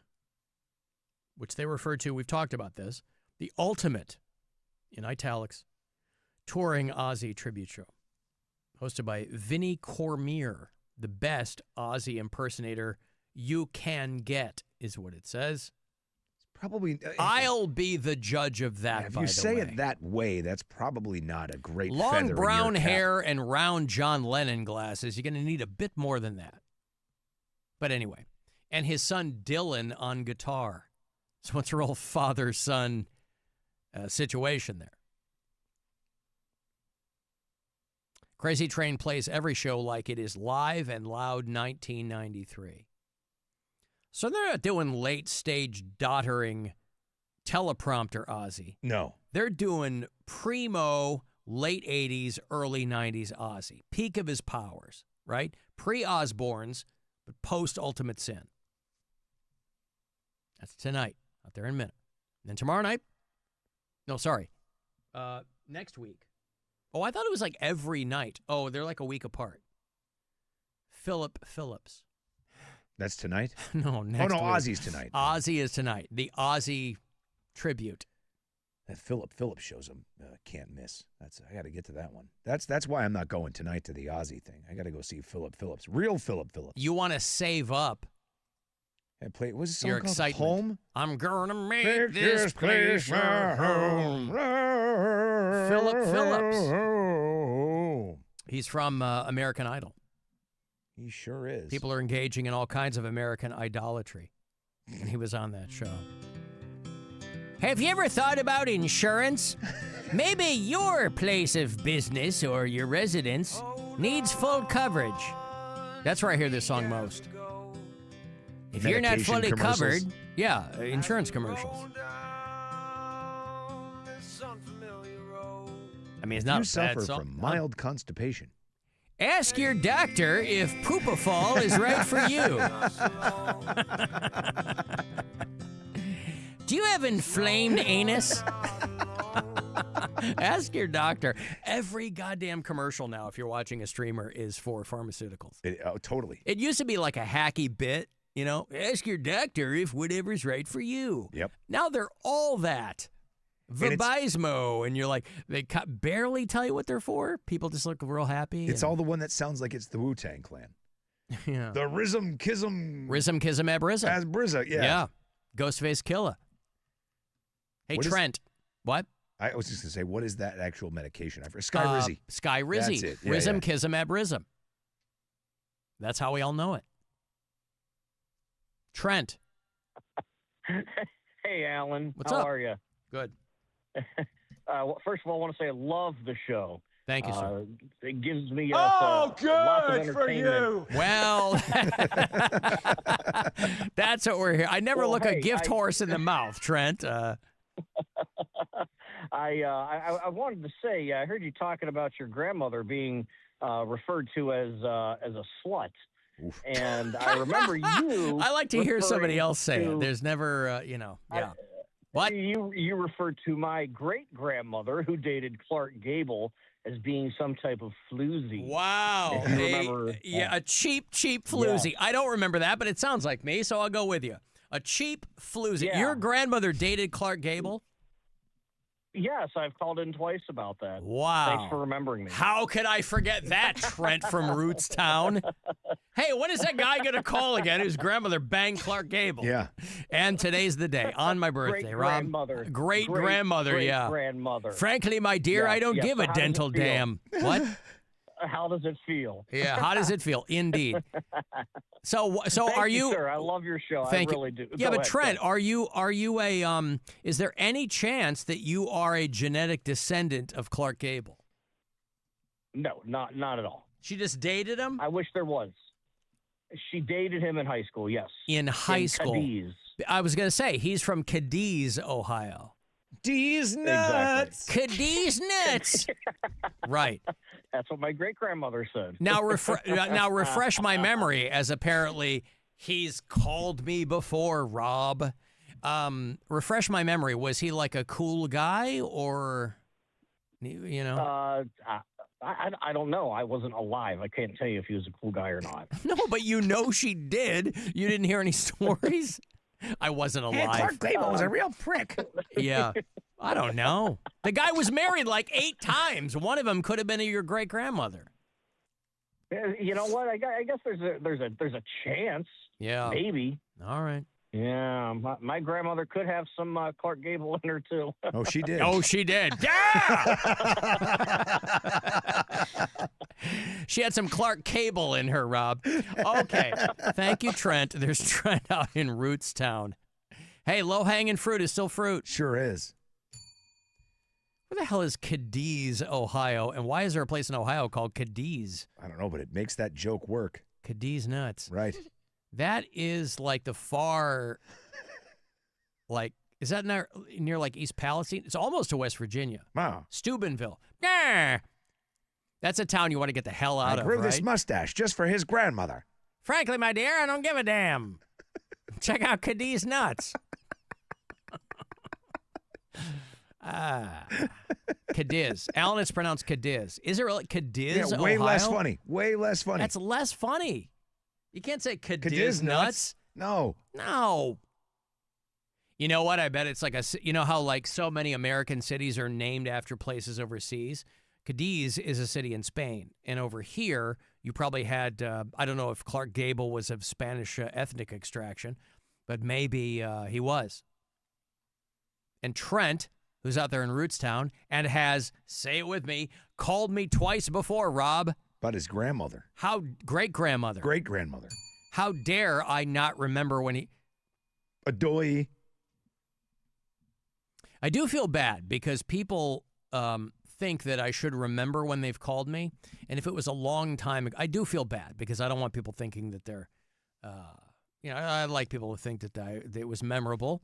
which they refer to, we've talked about this, the ultimate, in italics, touring Ozzy tribute show, hosted by Vinnie Cormier, the best Ozzy impersonator you can get, is what it says. Probably. I'll be the judge of that, If by you the say way. it that way, that's probably not a great Long feather in your brown cap. hair and round John Lennon glasses. You're going to need a bit more than that. But anyway, and his son Dylan on guitar. So it's a real father-son situation there. Crazy Train plays every show like it is live and loud 1993. So they're not doing late-stage doddering teleprompter Ozzy. No. They're doing primo late 80s, early 90s Ozzy. Peak of his powers, right? Pre-Osbournes, but post-Ultimate Sin. That's tonight, out there in a minute. And then tomorrow night, next week. Oh, I thought it was like every night. Oh, they're like a week apart. Philip Phillips. That's tonight? No, next week. Ozzy's tonight. Ozzy is tonight. The Ozzy tribute. That Philip shows him can't miss. I got to get to that one. That's why I'm not going tonight to the Ozzy thing. I got to go see Philip Phillips, real Philip Phillips. You want to save up and play. What's the your song called? excitement. Home. I'm gonna make this place my home. Philip Phillips. He's from American Idol. He sure is. People are engaging in all kinds of American idolatry. And he was on that show. Have you ever thought about insurance? Maybe your place of business or your residence needs full coverage. That's where I hear this song most. If you're not fully covered, insurance commercials. I mean, it's not you a bad suffer song. from mild constipation. Ask your doctor if Poopafol is right for you. Do you have inflamed anus? Ask your doctor. Every goddamn commercial now, if you're watching a streamer, is for pharmaceuticals. Totally. It used to be like a hacky bit, you know, ask your doctor if whatever's right for you. Yep. Now they're all that. Vabismo, and you're like, they barely tell you what they're for. People just look real happy. It's all the one that sounds like it's the Wu-Tang Clan. Yeah. The Rizm Kism. Rizm Kism Abrizm. Asbrizza, yeah. Yeah. Ghostface Killer. Hey, What is- Trent. What? I was just going to say, what is that actual medication? Skyrizi. Skyrizi. That's it. Yeah, Rizm yeah. Kism Abrizm. That's how we all know it. Trent. Hey, Alan. What's How up? are you? Good. Well, first of all, I want to say I love the show. Thank you, sir. It gives me Oh, lots of good for entertainment. you. Well, that's what we're here. I never Well, look a hey, gift horse in the mouth, Trent. I wanted to say, I heard you talking about your grandmother being referred to as a slut. Oof. And I remember you. I like to hear somebody referring else say it. to- There's never, yeah. What? You referred to my great grandmother who dated Clark Gable as being some type of floozy. Wow. If you remember, a cheap floozy. Yeah. I don't remember that, but it sounds like me, so I'll go with you. A cheap floozy. Yeah. Your grandmother dated Clark Gable? Yes, I've called in twice about that. Wow. Thanks for remembering me. How could I forget that, Trent from Rootstown? Hey, when is that guy going to call again whose grandmother banged Clark Gable? Yeah. And today's the day, on my birthday, Rob. Great-grandmother. Great-grandmother, yeah. Great-grandmother. Frankly, my dear, Yeah, I don't yeah. give So a how does it dental feel? damn. What? How does it feel? Yeah, how does it feel? Indeed. So Thank are you, you? sir? I love your show. Thank I you. really do. Yeah, Go but ahead, Trent, go. are you a Is there any chance that you are a genetic descendant of Clark Gable? No, not at all. She just dated him? I wish there was. She dated him in high school. Yes. In high school. Cadiz. I was going to say he's from Cadiz, Ohio. D's nuts. Cadiz nuts. Right. That's what my great grandmother said. Now refresh my memory, as apparently he's called me before, Rob. Refresh my memory. Was he like a cool guy, or you know? I don't know. I wasn't alive. I can't tell you if he was a cool guy or not. No, but you know she did. You didn't hear any stories? I wasn't alive. And Clark Gable was a real prick. Yeah. I don't know. The guy was married like 8 times. One of them could have been your great grandmother. You know what? I guess there's a chance. Yeah. Maybe. All right. Yeah, my grandmother could have some Clark Gable in her too. Oh, she did. Oh, she did. Yeah. She had some Clark Cable in her, Rob. Okay. Thank you, Trent. There's Trent out in Rootstown. Hey, low-hanging fruit is still fruit. Sure is. Where the hell is Cadiz, Ohio? And why is there a place in Ohio called Cadiz? I don't know, but it makes that joke work. Cadiz nuts. Right. That is like the far, is that near like East Palestine? It's almost to West Virginia. Wow. Steubenville. Nah. That's a town you want to get the hell out of, grew right? this mustache just for his grandmother. Frankly, my dear, I don't give a damn. Check out Cadiz nuts. Cadiz. Alan, it's pronounced Cadiz. Is it really Cadiz, Yeah, way Ohio? less funny. Way less funny. That's less funny. You can't say Cadiz, Cadiz nuts. No. No. You know what? I bet it's like you know how like so many American cities are named after places overseas? Cadiz is a city in Spain. And over here, you probably had, I don't know if Clark Gable was of Spanish ethnic extraction, but maybe he was. And Trent, who's out there in Rootstown and has, say it with me, called me twice before, Rob. But his grandmother. How great-grandmother. Great-grandmother. How dare I not remember when he... Adoy. I do feel bad because people think that I should remember when they've called me. And if it was a long time ago, I do feel bad because I don't want people thinking that they're... I like people to think that it was memorable.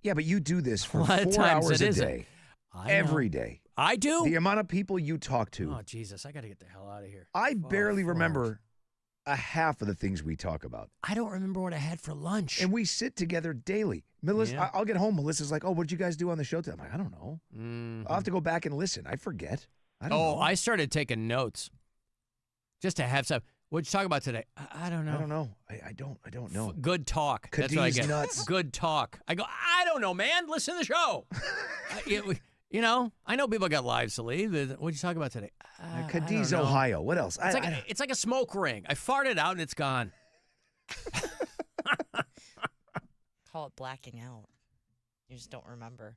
Yeah, but you do this for A lot of 4 times hours it a isn't. day. I Every know. day. I do? The amount of people you talk to. Oh, Jesus. I got to get the hell out of here. I barely 4 remember hours. a half of the things we talk about. I don't remember what I had for lunch. And we sit together daily. Melissa, Yeah. I'll get home. Melissa's like, oh, what did you guys do on the show today? I'm like, I don't know. Mhm. I'll have to go back and listen. I forget. I don't know. I started taking notes just to have some. What'd you talk about today? I don't know. I don't know. I don't know. Good talk. That's what I Cadiz get. nuts. Good talk. I go, I don't know, man. Listen to the show. I know people got lives to lead. What'd you talk about today? Cadiz, I don't know. Ohio. What else? It's like a smoke ring. I farted out and it's gone. Call it blacking out. You just don't remember.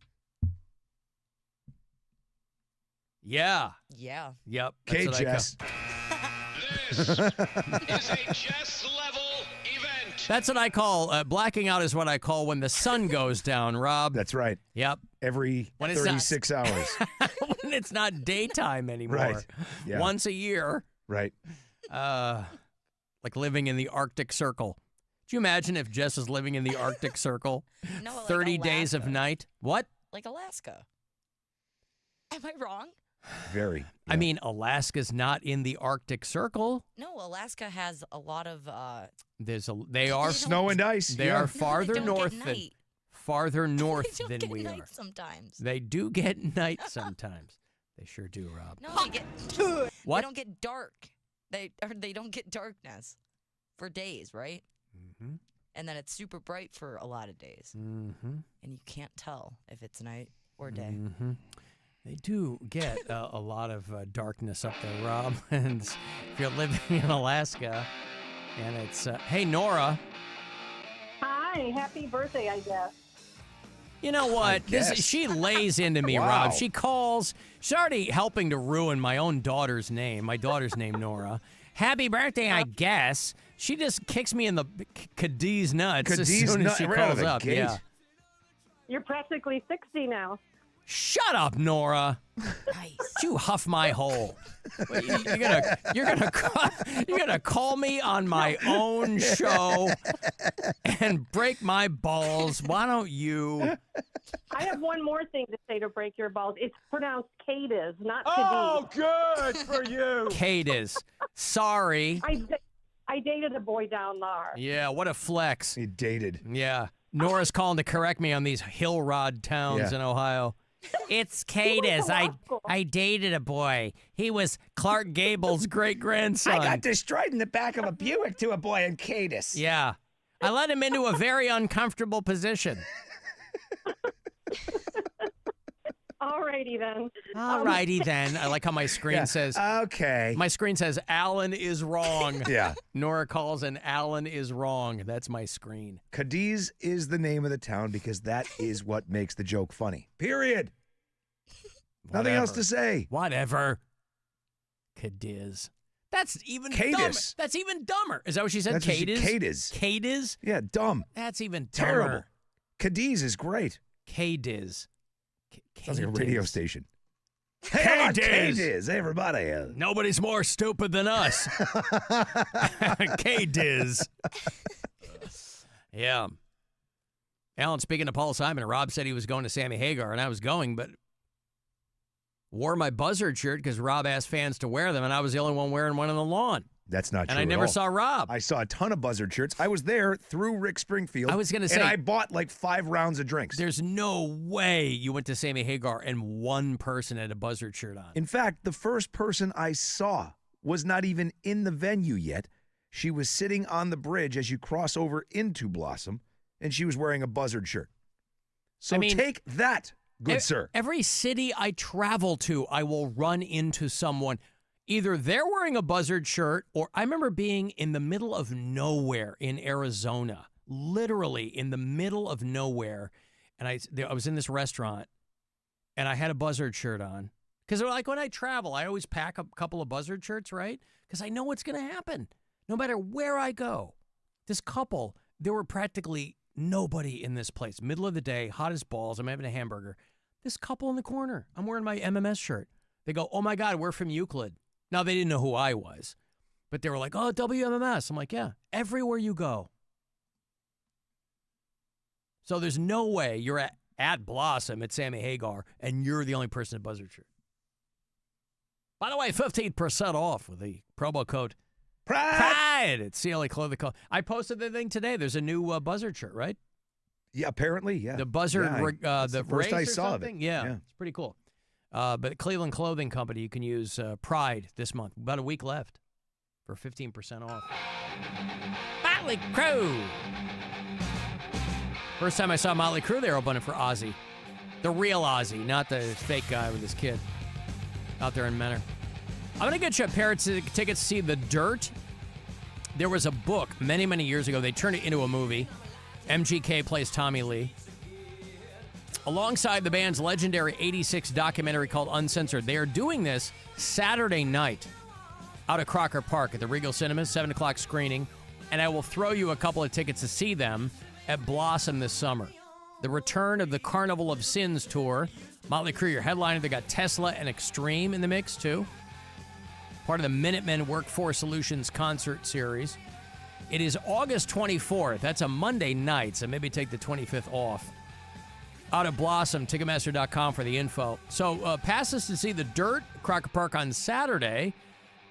Yeah. Yeah. Yep. Okay, That's what I Jess. This is a chess level event. That's what I call blacking out. Is what I call when the sun goes down, Rob. That's right. Yep. Every When it's not- 36 hours. When it's not daytime anymore. Right. Yeah. Once a year. Right. Like living in the Arctic Circle. Do you imagine if Jess was living in the Arctic Circle? No, like 30 days of Alaska. night. What? Like Alaska. Am I wrong? Very. I mean, Alaska's not in the Arctic Circle. No, Alaska has a lot of. They are snow and ice. They yeah. are farther don't north get than night. farther north They don't than get we night are. sometimes. They do get night sometimes. They sure do, Rob. No, they get. What? They don't get dark. They don't get darkness for days, right? Mm-hmm. And then it's super bright for a lot of days, Mm-hmm. and you can't tell if it's night or day. Mm-hmm. They do get a lot of darkness up there, Rob. And if you're living in Alaska, and it's hey Nora. Hi, happy birthday, I guess. You know what? She lays into me, Wow. Rob. She calls. She's already helping to ruin my own daughter's name. My daughter's name, Nora. Happy birthday, I guess. She just kicks me in the Cadiz nuts as soon as she calls up. Yeah. You're practically 60 now. Shut up, Nora. Nice. You huff my hole. You're gonna call me on my own show and break my balls. Why don't you? I have one more thing to say to break your balls. It's pronounced Cadiz, not Cadiz. Oh, good for you. Cadiz. Sorry. I dated a boy down there. Yeah, what a flex. You dated. Yeah. Nora's calling to correct me on these hill rod towns in Ohio. It's Cadiz. I dated a boy. He was Clark Gable's great-grandson. I got destroyed in the back of a Buick to a boy in Cadiz. Yeah. I led him into a very uncomfortable position. Alrighty then. Alrighty then. I like how my screen says. Okay. My screen says Alan is wrong. Yeah. Nora calls and Alan is wrong. That's my screen. Cadiz is the name of the town because that is what makes the joke funny. Period. Nothing else to say. Whatever. Cadiz. That's even dumber. Cadiz. That's even dumber. Is that what she said? That's what Cadiz? Cadiz. Cadiz? Yeah, dumb. That's even dumber. Terrible. Cadiz is great. Cadiz. Sounds like a radio station. Cadiz. Cadiz, everybody. Nobody's more stupid than us. Cadiz. Yeah. Alan, speaking to Paul Simon, Rob said he was going to Sammy Hagar, and I was going, but wore my Buzzard shirt because Rob asked fans to wear them, and I was the only one wearing one on the lawn. That's not true. And I never saw Rob. I saw a ton of Buzzard shirts. I was there through Rick Springfield. I was going to say. And I bought like 5 rounds of drinks. There's no way you went to Sammy Hagar and one person had a Buzzard shirt on. In fact, the first person I saw was not even in the venue yet. She was sitting on the bridge as you cross over into Blossom, and she was wearing a Buzzard shirt. So take that, good sir. Every city I travel to, I will run into someone. Either they're wearing a Buzzard shirt, or I remember being in the middle of nowhere in Arizona, literally in the middle of nowhere, and I was in this restaurant, and I had a Buzzard shirt on. Because like when I travel, I always pack a couple of Buzzard shirts, right? Because I know what's going to happen, no matter where I go. This couple, there were practically nobody in this place. Middle of the day, hot as balls, I'm having a hamburger. This couple in the corner, I'm wearing my MMS shirt. They go, oh my God, we're from Euclid. Now, they didn't know who I was, but they were like, oh, WMMS. I'm like, yeah, everywhere you go. So there's no way you're at Blossom at Sammy Hagar and you're the only person in Buzzard shirt. By the way, 15% off with the promo code PRIDE at CLA Clothing Co. I posted the thing today. There's a new Buzzard shirt, right? Yeah, apparently, yeah. The Buzzard, the first I saw of it. Yeah, it's pretty cool. But Cleveland Clothing Company, you can use Pride this month. About a week left for 15% off. Motley Crue. First time I saw Motley Crue, they were opening for Ozzy. The real Ozzy, not the fake guy with his kid out there in Menor. I'm going to get you a pair of tickets to see The Dirt. There was a book many, many years ago. They turned it into a movie. MGK plays Tommy Lee. Alongside the band's legendary 86 documentary called Uncensored. They are doing this Saturday night out at Crocker Park at the Regal Cinemas, 7 o'clock screening. And I will throw you a couple of tickets to see them at Blossom this summer. The return of the Carnival of Sins tour. Motley Crue, your headliner. They got Tesla and Extreme in the mix, too. Part of the Minutemen Workforce Solutions concert series. It is August 24th. That's a Monday night, so maybe take the 25th off. Out at Blossom, Ticketmaster.com for the info. So passes to see The Dirt, Crocker Park on Saturday,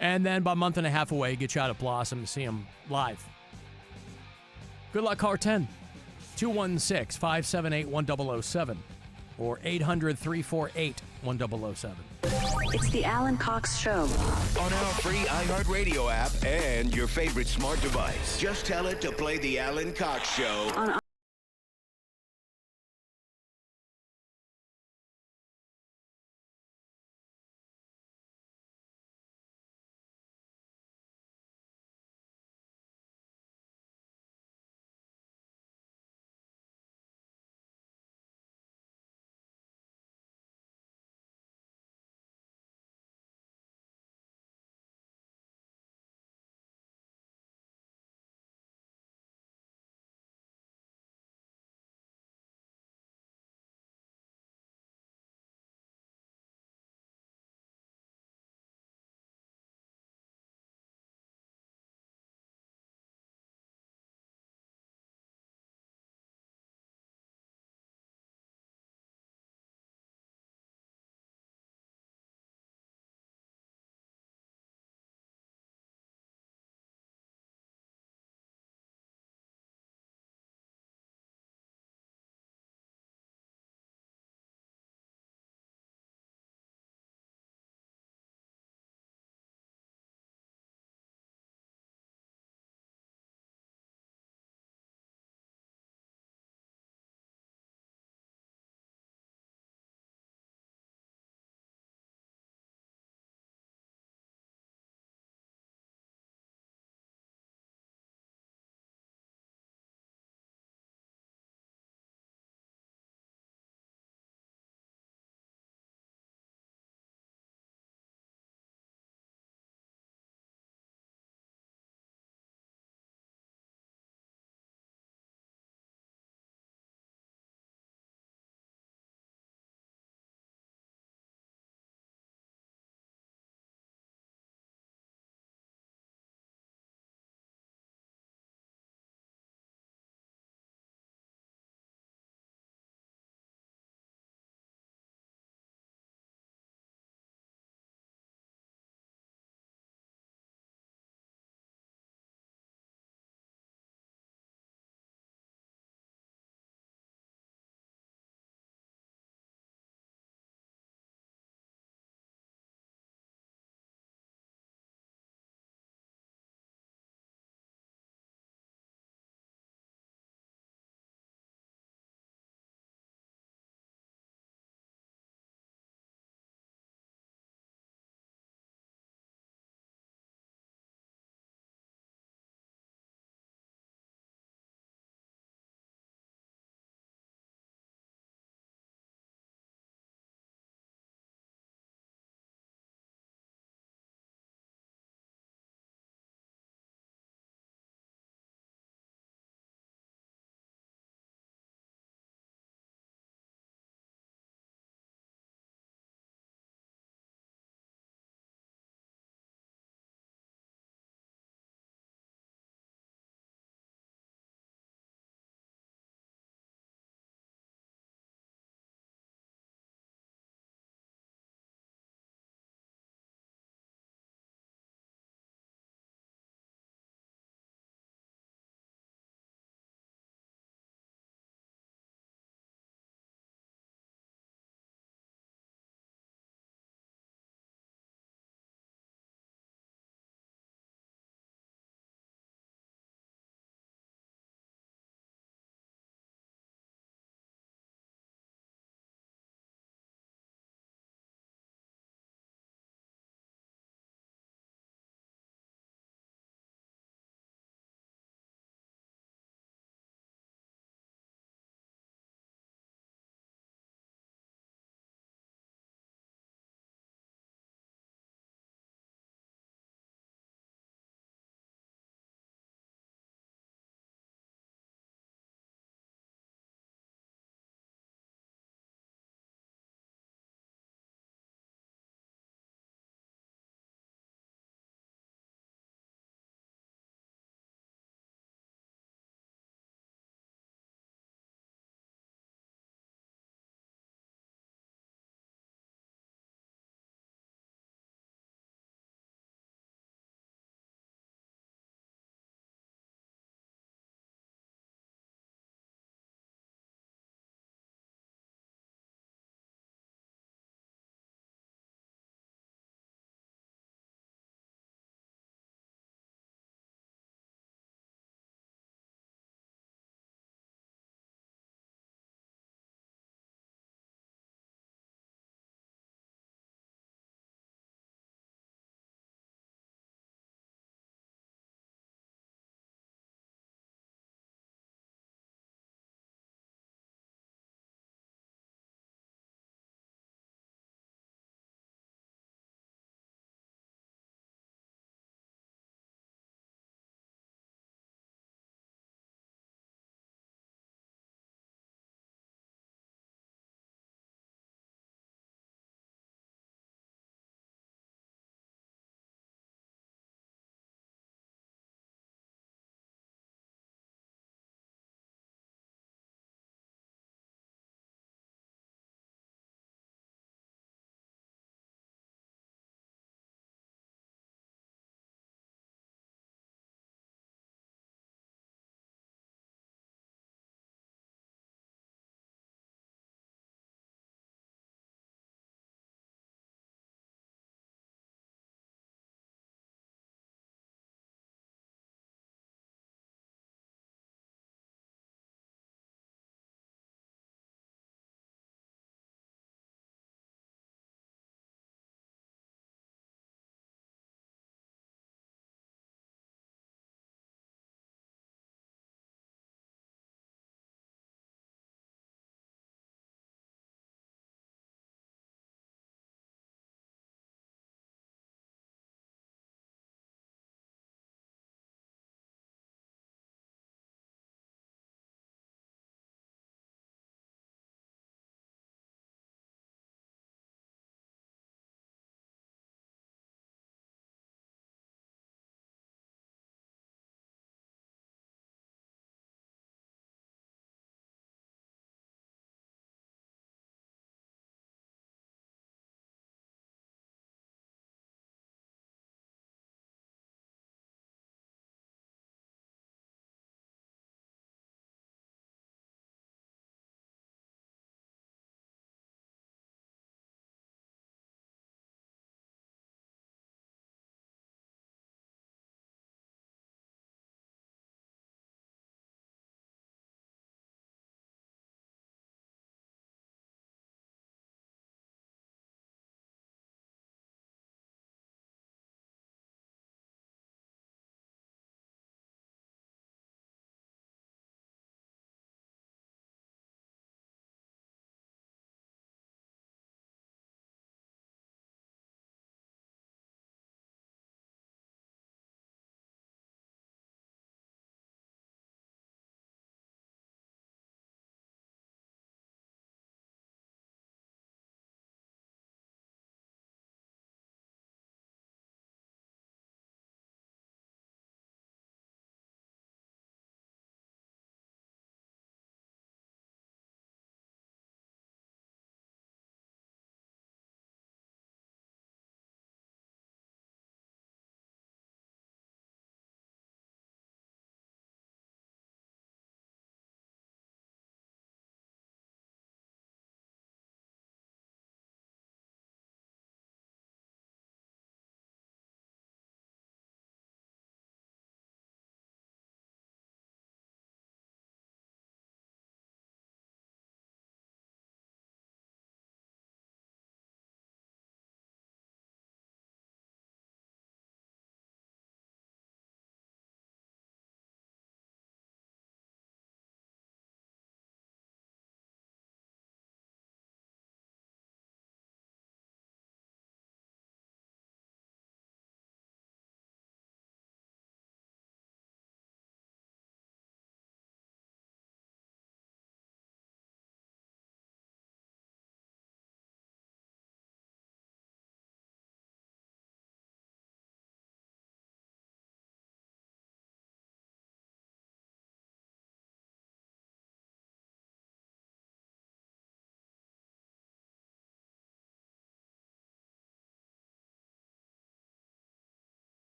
and then about a month and a half away, get you out at Blossom to see them live. Good luck, caller 10. 216-578-1007 or 800-348-1007. It's the Alan Cox Show. On our free iHeartRadio app and your favorite smart device. Just tell it to play the Alan Cox Show On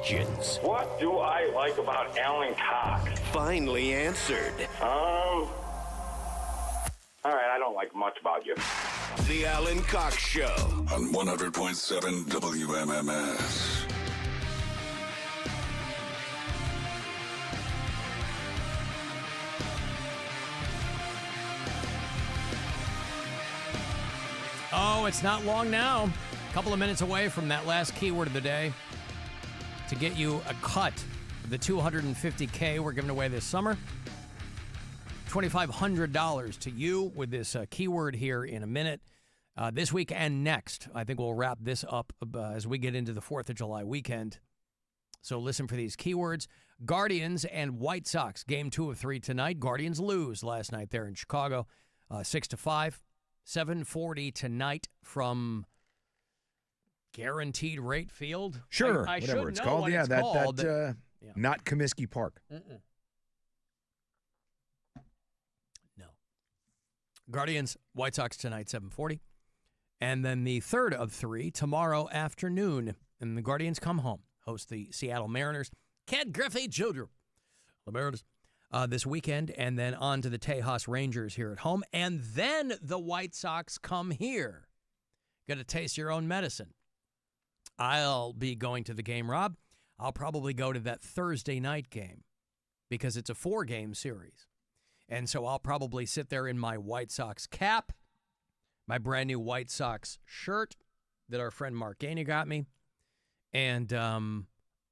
questions. What do I like about Alan Cox? Finally answered. All right, I don't like much about you. The Alan Cox Show. On 100.7 WMMS. Oh, it's not long now. A couple of minutes away from that last keyword of the day to get you a cut of the $250K we're giving away this summer. $2,500 to you with this keyword here in a minute. This week and next, I think we'll wrap this up as we get into the 4th of July weekend. So listen for these keywords. Guardians and White Sox, game 2 of 3 tonight. Guardians lose last night there in Chicago, 6-5. 7:40 tonight from Guaranteed Rate Field. Sure, I whatever should it's know called. what Yeah, it's that called. not Comiskey Park. No. Guardians, White Sox tonight, 7:40. And then the 3rd of 3 tomorrow afternoon. And the Guardians come home, host the Seattle Mariners. Ken Griffey Jr. The Mariners. This weekend, and then on to the Tejas Rangers here at home. And then the White Sox come here. Got to taste your own medicine. I'll be going to the game, Rob. I'll probably go to that Thursday night game because it's a 4-game series. And so I'll probably sit there in my White Sox cap, my brand new White Sox shirt that our friend Mark Gainey got me. And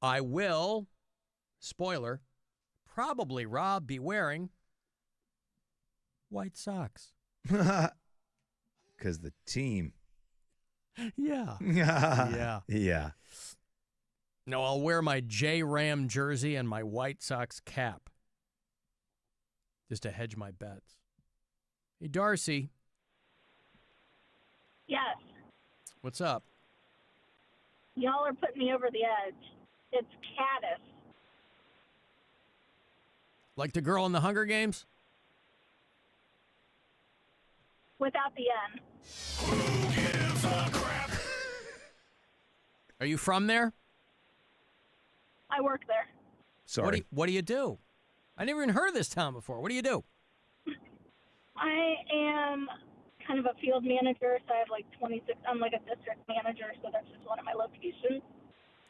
I will, spoiler, probably, Rob, be wearing white socks. Because the team. Yeah. Yeah. No, I'll wear my J-Ram jersey and my White Sox cap. Just to hedge my bets. Hey, Darcy. Yes. What's up? Y'all are putting me over the edge. It's Caddis. Like the girl in the Hunger Games? Without the N. Who gives a crap? Are you from there? I work there. Sorry. What do you do? I never even heard of this town before. What do you do? I am kind of a field manager, so I have like 26. I'm like a district manager, so that's just one of my locations.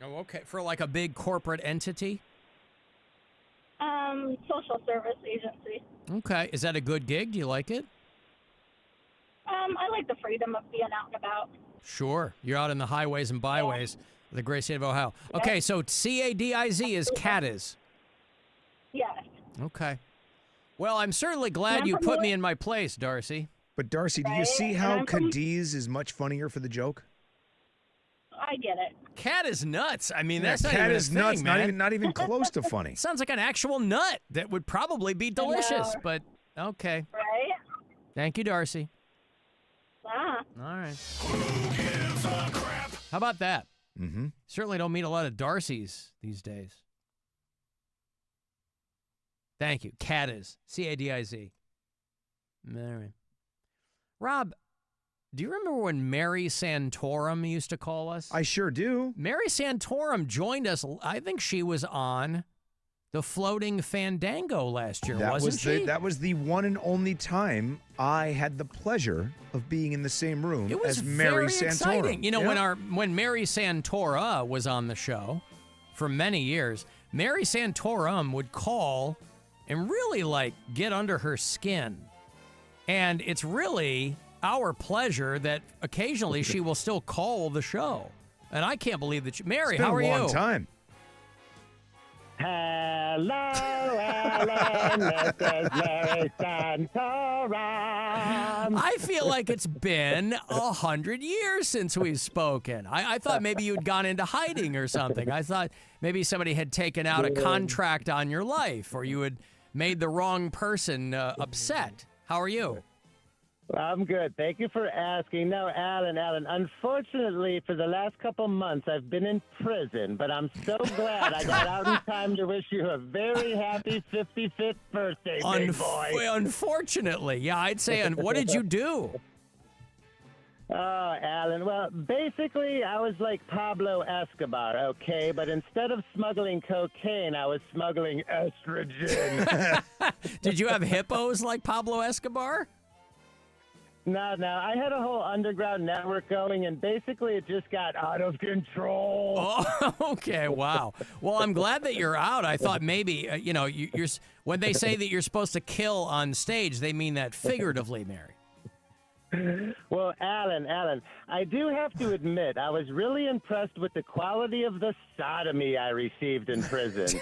Oh, okay. For like a big corporate entity? Social service agency. Okay. Is that a good gig? Do you like it? I like the freedom of being out and about. Sure. You're out in the highways and byways of the great state of Ohio. Okay, so C-A-D-I-Z is Cadiz. Yes. Okay. Well, I'm certainly glad you put me in my place, Darcy. But Darcy, do you see how Cadiz is much funnier for the joke? I get it. Cat is nuts. I mean, that's not cat even is a nuts. thing, man. Not even close to funny. Sounds like an actual nut that would probably be delicious, but okay. Right? Thank you, Darcy. Ah. All right. Who gives a crap? How about that? Mm-hmm. Certainly don't meet a lot of Darcys these days. Thank you. Cadiz. C-A-D-I-Z. All right. Rob, do you remember when Mary Santorum used to call us? I sure do. Mary Santorum joined us. I think she was on the Floating Fandango last year, wasn't she? That was the one and only time I had the pleasure of being in the same room as Mary Santorum. Exciting. You know, when Mary Santora was on the show for many years, Mary Santorum would call and really get under her skin. And it's really our pleasure that occasionally she will still call the show. And I can't believe that Mary, how are you? It's been a long time. Hello, Alan. This is Mary Santorum. I feel like it's been 100 years since we've spoken. I thought maybe you'd gone into hiding or something. I thought maybe somebody had taken out a contract on your life, or you had made the wrong person upset. How are you? I'm good. Thank you for asking. No, Alan, unfortunately, for the last couple months, I've been in prison, but I'm so glad I got out in time to wish you a very happy 55th birthday, big boy. Unfortunately. Yeah, I'd say, what did you do? Oh, Alan. Well, basically, I was like Pablo Escobar, okay? But instead of smuggling cocaine, I was smuggling estrogen. Did you have hippos like Pablo Escobar? No. I had a whole underground network going, and basically it just got out of control. Oh, okay. Wow. Well, I'm glad that you're out. I thought maybe, you're when they say that you're supposed to kill on stage, they mean that figuratively, Mary. Well, Alan, I do have to admit, I was really impressed with the quality of the sodomy I received in prison.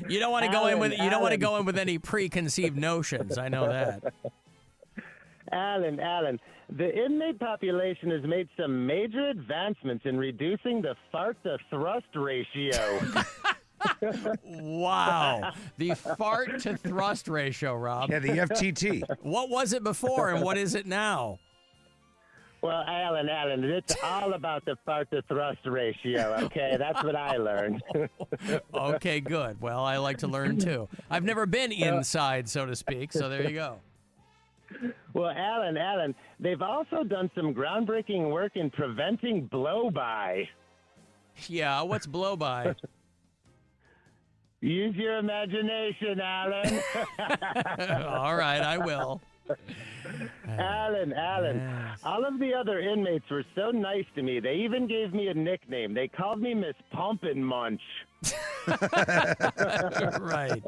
You don't want to go in with any preconceived notions. I know that. Alan, the inmate population has made some major advancements in reducing the fart-to-thrust ratio. Wow. The fart-to-thrust ratio, Rob. Yeah, the FTT. What was it before and what is it now? Well, Alan, it's all about the fart-to-thrust ratio, okay? That's what I learned. Okay, good. Well, I like to learn, too. I've never been inside, so to speak, so there you go. Well, Alan, they've also done some groundbreaking work in preventing blow-by. Yeah, what's blow-by? Use your imagination, Alan. All right, I will. Alan, all of the other inmates were so nice to me. They even gave me a nickname. They called me Miss Pumpin' Munch. Right.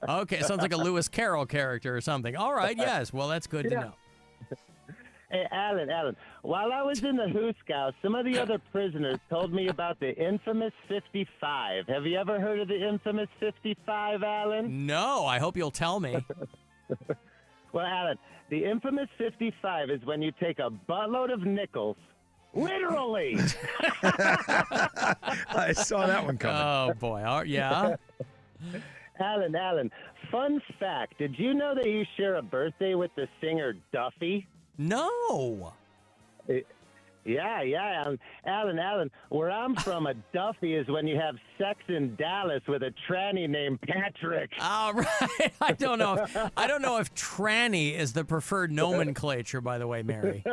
Okay, sounds like a Lewis Carroll character or something. All right, yes. Well, that's good to know. Hey, Alan, while I was in the Hooscow, some of the other prisoners told me about the infamous 55. Have you ever heard of the infamous 55, Alan? No, I hope you'll tell me. Well, Alan, the infamous 55 is when you take a buttload of nickels, literally. I saw that one coming. Oh, boy. Yeah? Alan, fun fact. Did you know that you share a birthday with the singer Duffy? No. Yeah. Alan, where I'm from, a Duffy is when you have sex in Dallas with a tranny named Patrick. All right. I don't know if tranny is the preferred nomenclature, by the way, Mary.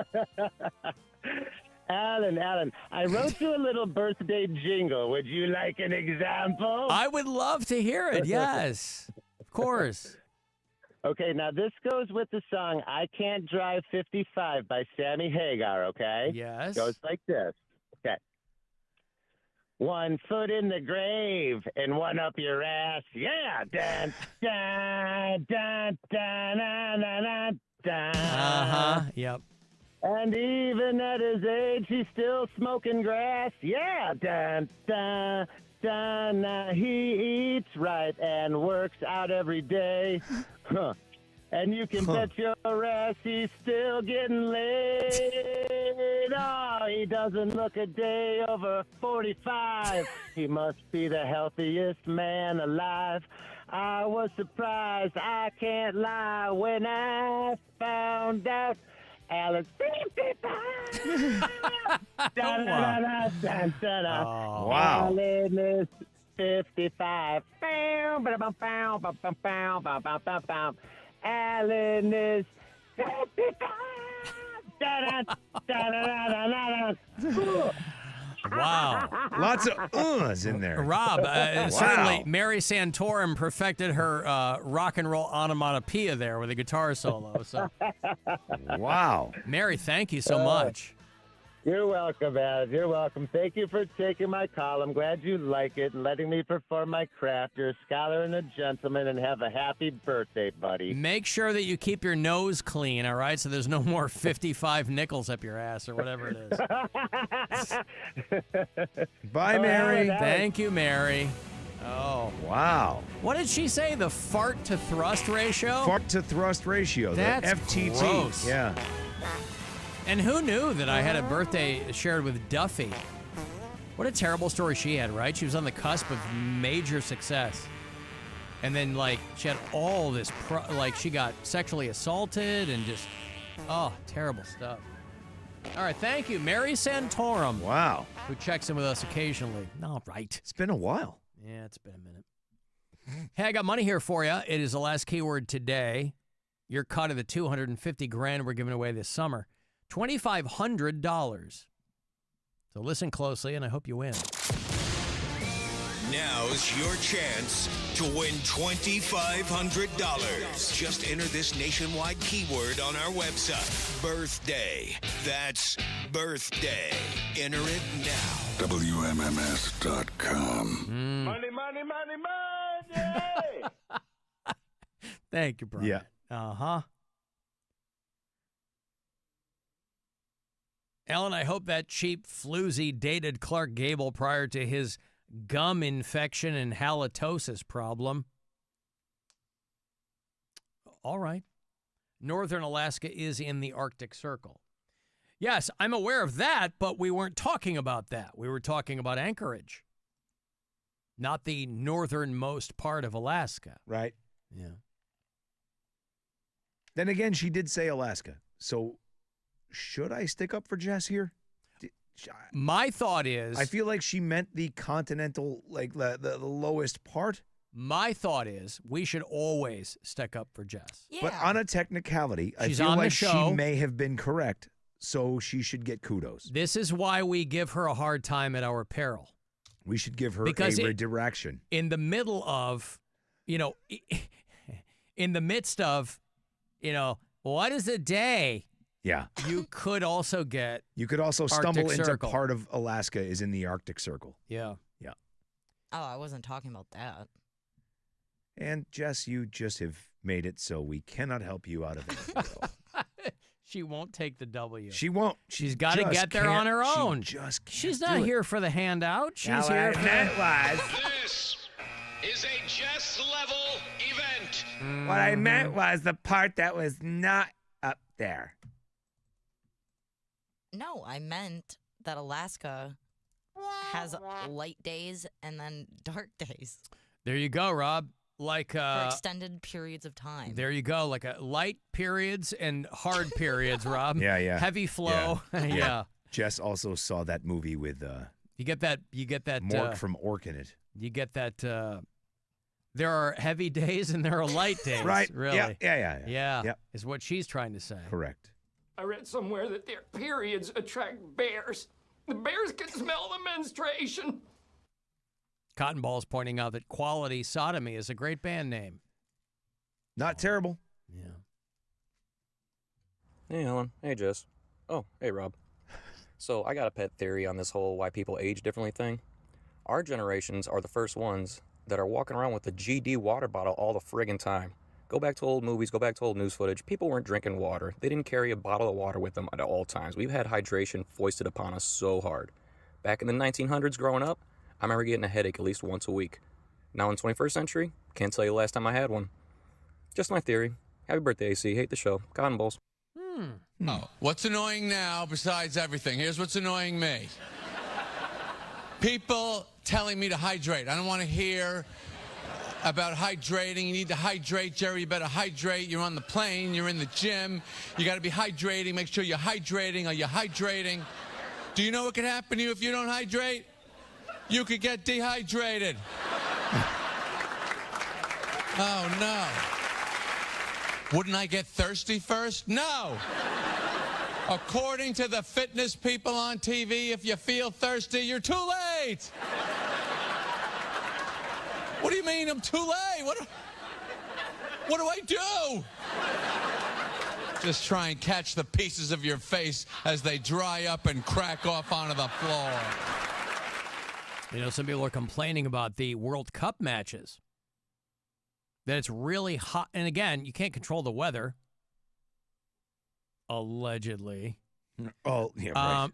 Alan, I wrote you a little birthday jingle. Would you like an example? I would love to hear it, yes. Of course. Okay, now this goes with the song I Can't Drive 55 by Sammy Hagar, okay? Yes. Goes like this. Okay. 1 foot in the grave and 1 up your ass. Yeah. Dun, dun, dun, dun, dun, dun, dun. Uh-huh. Yep. And even at his age, he's still smoking grass. Yeah. Dun, dun, dun. He eats right and works out every day. Huh. And you can bet your ass he's still getting laid. Oh, he doesn't look a day over 45. He must be the healthiest man alive. I was surprised, I can't lie, when I found out Alan's 55. Oh, wow. Alan is 55. Alan is 55. Wow. Lots of uhs in there. Rob, Wow. certainly Mary Santorum perfected her rock and roll onomatopoeia there with a guitar solo. So, wow. Mary, thank you so much. You're welcome, Ed. You're welcome. Thank you for taking my call. I'm glad you like it and letting me perform my craft. You're a scholar and a gentleman, and have a happy birthday, buddy. Make sure that you keep your nose clean, all right? So there's no more 55 nickels up your ass or whatever it is. Bye, Mary. Thank you, Mary. Oh. Wow. What did she say? The fart to thrust ratio? Fart to thrust ratio. That's the FTT. gross. Yeah. And who knew that I had a birthday shared with Duffy? What a terrible story she had, right? She was on the cusp of major success. And then, like, she had all this, she got sexually assaulted and just, terrible stuff. All right, thank you, Mary Santorum. Wow. Who checks in with us occasionally. All right. It's been a while. Yeah, it's been a minute. Hey, I got money here for you. It is the last keyword today. Your cut of the $250,000 we're giving away this summer. $2,500. So listen closely, and I hope you win. Now's your chance to win $2,500. Just enter this nationwide keyword on our website, birthday. That's birthday. Enter it now. WMMS.com. Money, money, money, money! Thank you, Brian. Yeah. Uh-huh. Alan, I hope that cheap floozy dated Clark Gable prior to his gum infection and halitosis problem. All right. Northern Alaska is in the Arctic Circle. Yes, I'm aware of that, but we weren't talking about that. We were talking about Anchorage, not the northernmost part of Alaska. Right. Yeah. Then again, she did say Alaska. So should I stick up for Jess here? My thought is, I feel like she meant the continental, like the lowest part. My thought is we should always stick up for Jess. But on a technicality, She's I feel on the like show. she may have been correct, so she should get kudos. This is why we give her a hard time at our peril. We should give her Because a redirection. In the middle of, in the midst of, what is a day? Yeah. You could also get You could also Arctic stumble into Circle. part of Alaska is in the Arctic Circle. Yeah. Yeah. Oh, I wasn't talking about that. And Jess, you just have made it so we cannot help you out of it. She won't take the W. She won't. She's got to just get there can't- on her own. She just can't She's do not it. here for the handout. She's Now, here what for I meant was, This is a Jess level event. what I meant was the part that was not up there. No, I meant that Alaska has light days and then dark days There you go, Rob. Like for extended periods of time. there you go. Like a light periods and hard periods, Rob. Yeah. Heavy flow. Yeah. Jess also saw that movie with You get that. Mork from Ork in it. You get that. There are heavy days and there are light days. Right. Really. Yeah. Yeah. Yep. Is what she's trying to say. Correct. I read somewhere that their periods attract bears. The bears can smell the menstruation. Cotton Ball's pointing out that Quality Sodomy is a great band name. Not terrible. Yeah. Hey, Alan. Hey, Jess. Oh, hey, Rob. So I got a pet theory on this whole why people age differently thing. Our generations are the first ones that are walking around with a GD water bottle all the friggin' time. Go back to old movies, go back to old news footage. People weren't drinking water. They didn't carry a bottle of water with them at all times. We've had hydration foisted upon us so hard. Back in the 1900s growing up, I remember getting a headache at least once a week. Now in the 21st century, can't tell you the last time I had one. Just my theory. Happy birthday, AC. Hate the show. Cotton Balls. Oh, what's annoying now besides everything? Here's what's annoying me. People telling me to hydrate. I don't want to hear about hydrating. You need to hydrate, Jerry. You better hydrate. You're on the plane. You're in the gym. You got to be hydrating. Make sure you're hydrating. Are you hydrating? Do you know what could happen to you if you don't hydrate? You could get dehydrated. Oh, no. Wouldn't I get thirsty first? No. According to the fitness people on TV, if you feel thirsty, you're too late. What do you mean I'm too late? What do I do? Just try and catch the pieces of your face as they dry up and crack off onto the floor. Some people are complaining about the World Cup matches. That it's really hot. And again, you can't control the weather. Allegedly. Oh, yeah, right.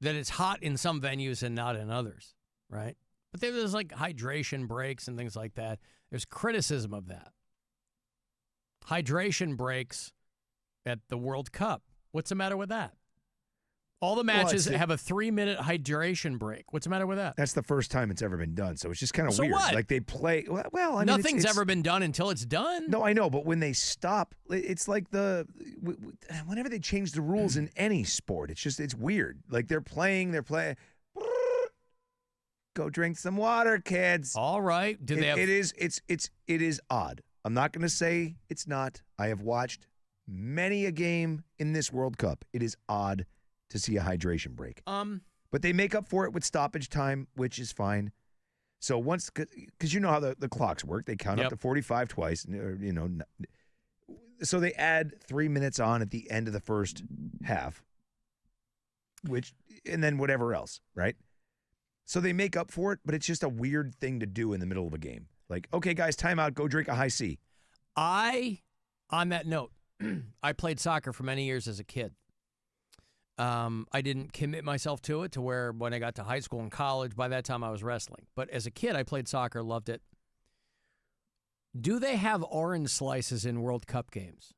That it's hot in some venues and not in others, right? But there's like hydration breaks and things like that. There's criticism of that. Hydration breaks at the World Cup. What's the matter with that? All the matches have a 3-minute hydration break. What's the matter with that? That's the first time it's ever been done, so it's just kind of So weird. what? Like they play. Well, I mean, Nothing's it's ever been done until it's done. No, I know, but when they stop, it's like whenever they change the rules in any sport, it's weird. Like they're playing. Go drink some water, kids. All right. Do they have? It is odd. I'm not going to say it's not. I have watched many a game in this World Cup, it is odd to see a hydration break. But they make up for it with stoppage time, which is fine. So once, because you know how the clocks work, they count up to 45 twice, so they add 3 minutes on at the end of the first half, and then whatever else, right? So they make up for it, but it's just a weird thing to do in the middle of a game. Like, okay, guys, timeout, go drink a high C. On that note, I played soccer for many years as a kid. I didn't commit myself to it to where when I got to high school and college, by that time I was wrestling. But as a kid, I played soccer, loved it. Do they have orange slices in World Cup games?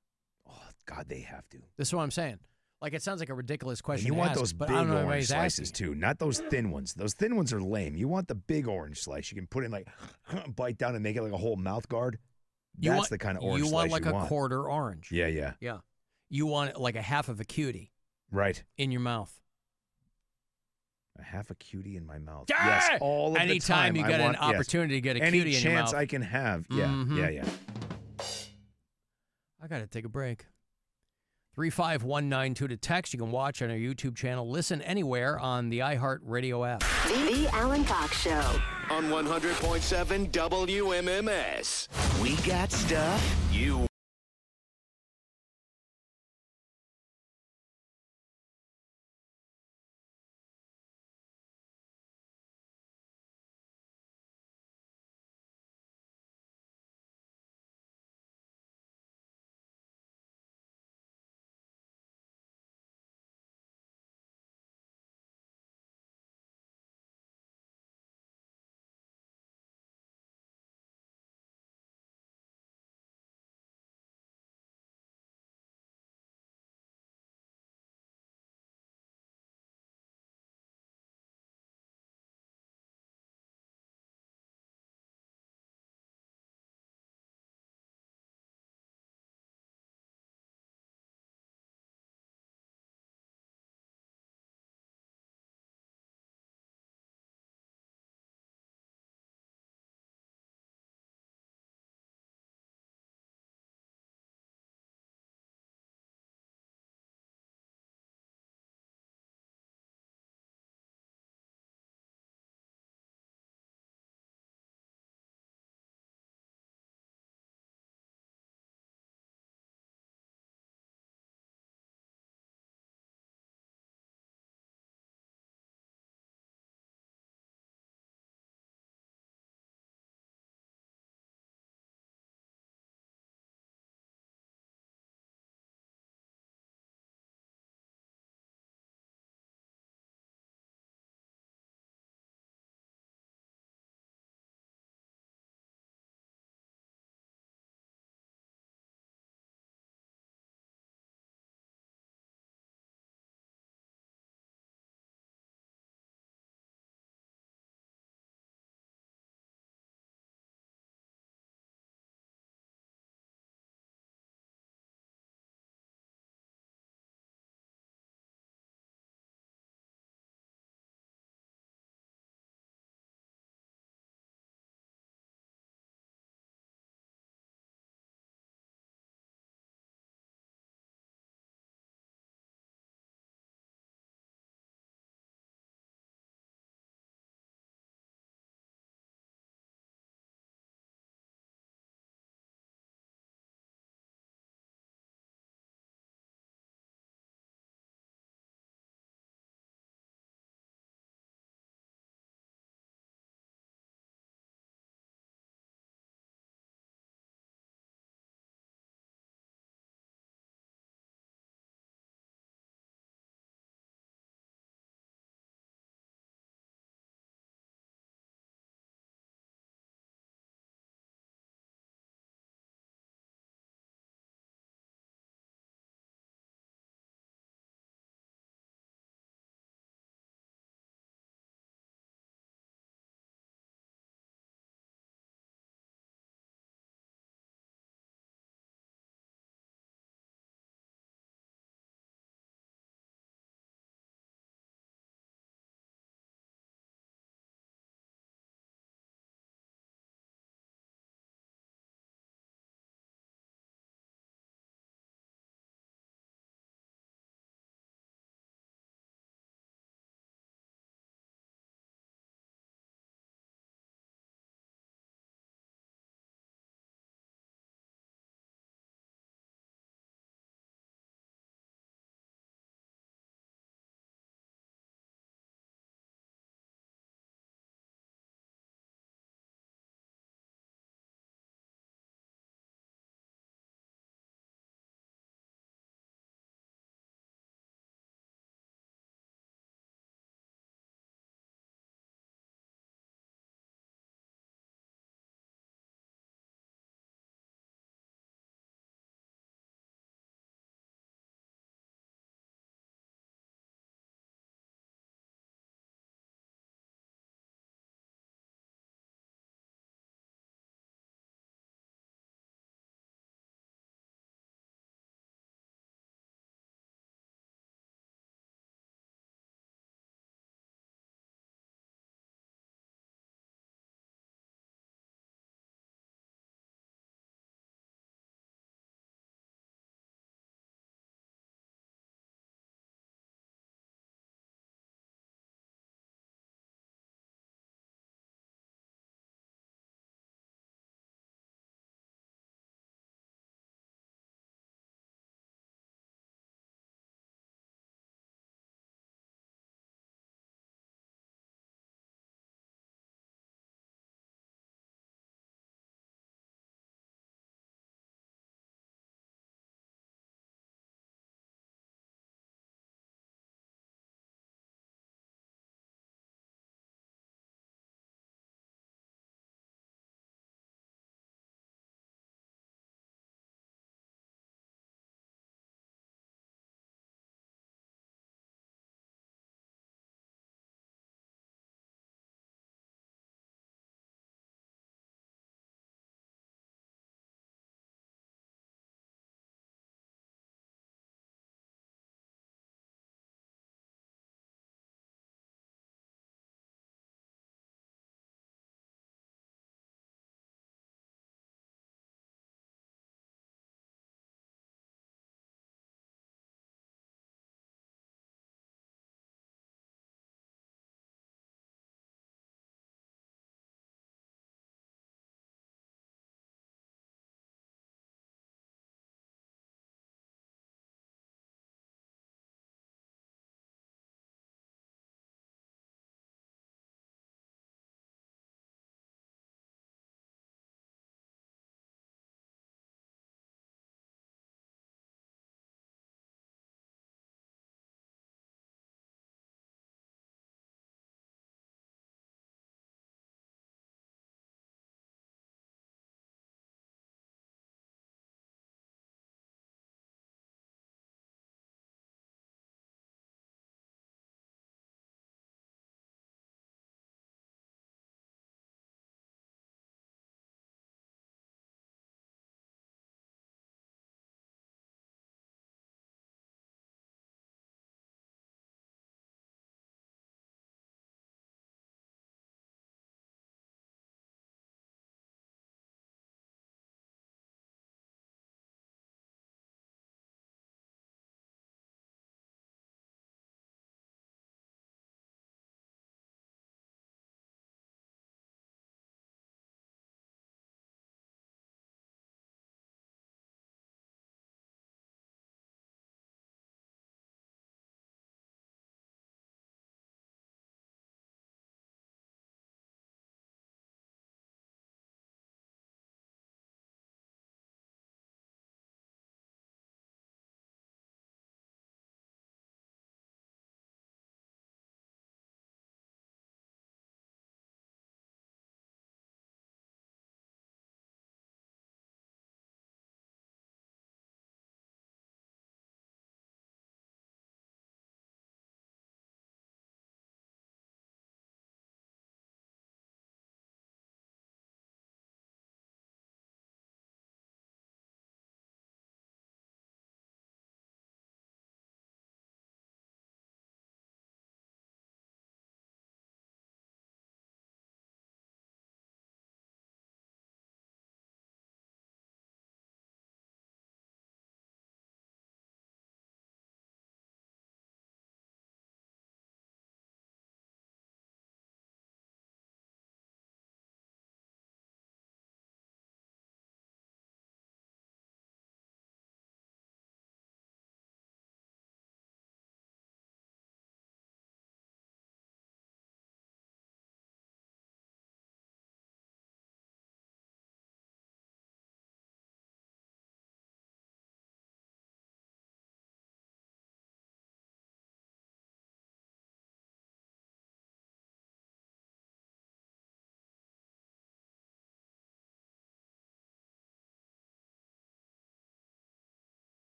Oh, God, they have to. This is what I'm saying. Like, it sounds like a ridiculous question. You to want ask, those but big I don't know orange anybody's slices, asking. too, not those thin ones. Those thin ones are lame. You want the big orange slice. You can put in, like, bite down and make it like a whole mouth guard. That's the kind of orange slice you want. You want like a quarter orange. Yeah, yeah. Yeah. You want like a half of a cutie. Right. In your mouth. A half a cutie in my mouth. Yeah! Yes, all of the time. Anytime you get an opportunity to get a cutie in your mouth. Any chance I can have. Yeah, yeah. I got to take a break. 35192 to text. You can watch on our YouTube channel. Listen anywhere on the iHeart Radio app. The Alan Cox Show. On 100.7 WMMS. We got stuff you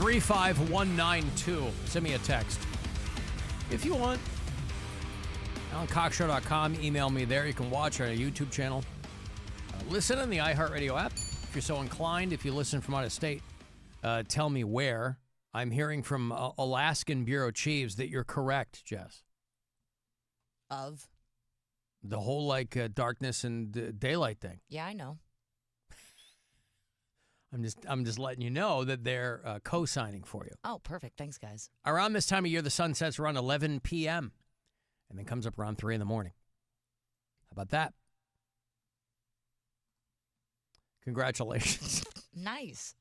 35192. Send me a text if you want. AlanCoxShow.com. Email me there. You can watch our YouTube channel. Listen on the iHeartRadio app if you're so inclined. If you listen from out of state, tell me where. I'm hearing from Alaskan bureau chiefs that you're correct, Jess. Of? The whole, darkness and daylight thing. Yeah, I know. I'm just letting you know that they're co-signing for you. Oh, perfect. Thanks, guys. Around this time of year, the sun sets around 11 p.m. and then comes up around 3 in the morning. How about that? Congratulations. Nice.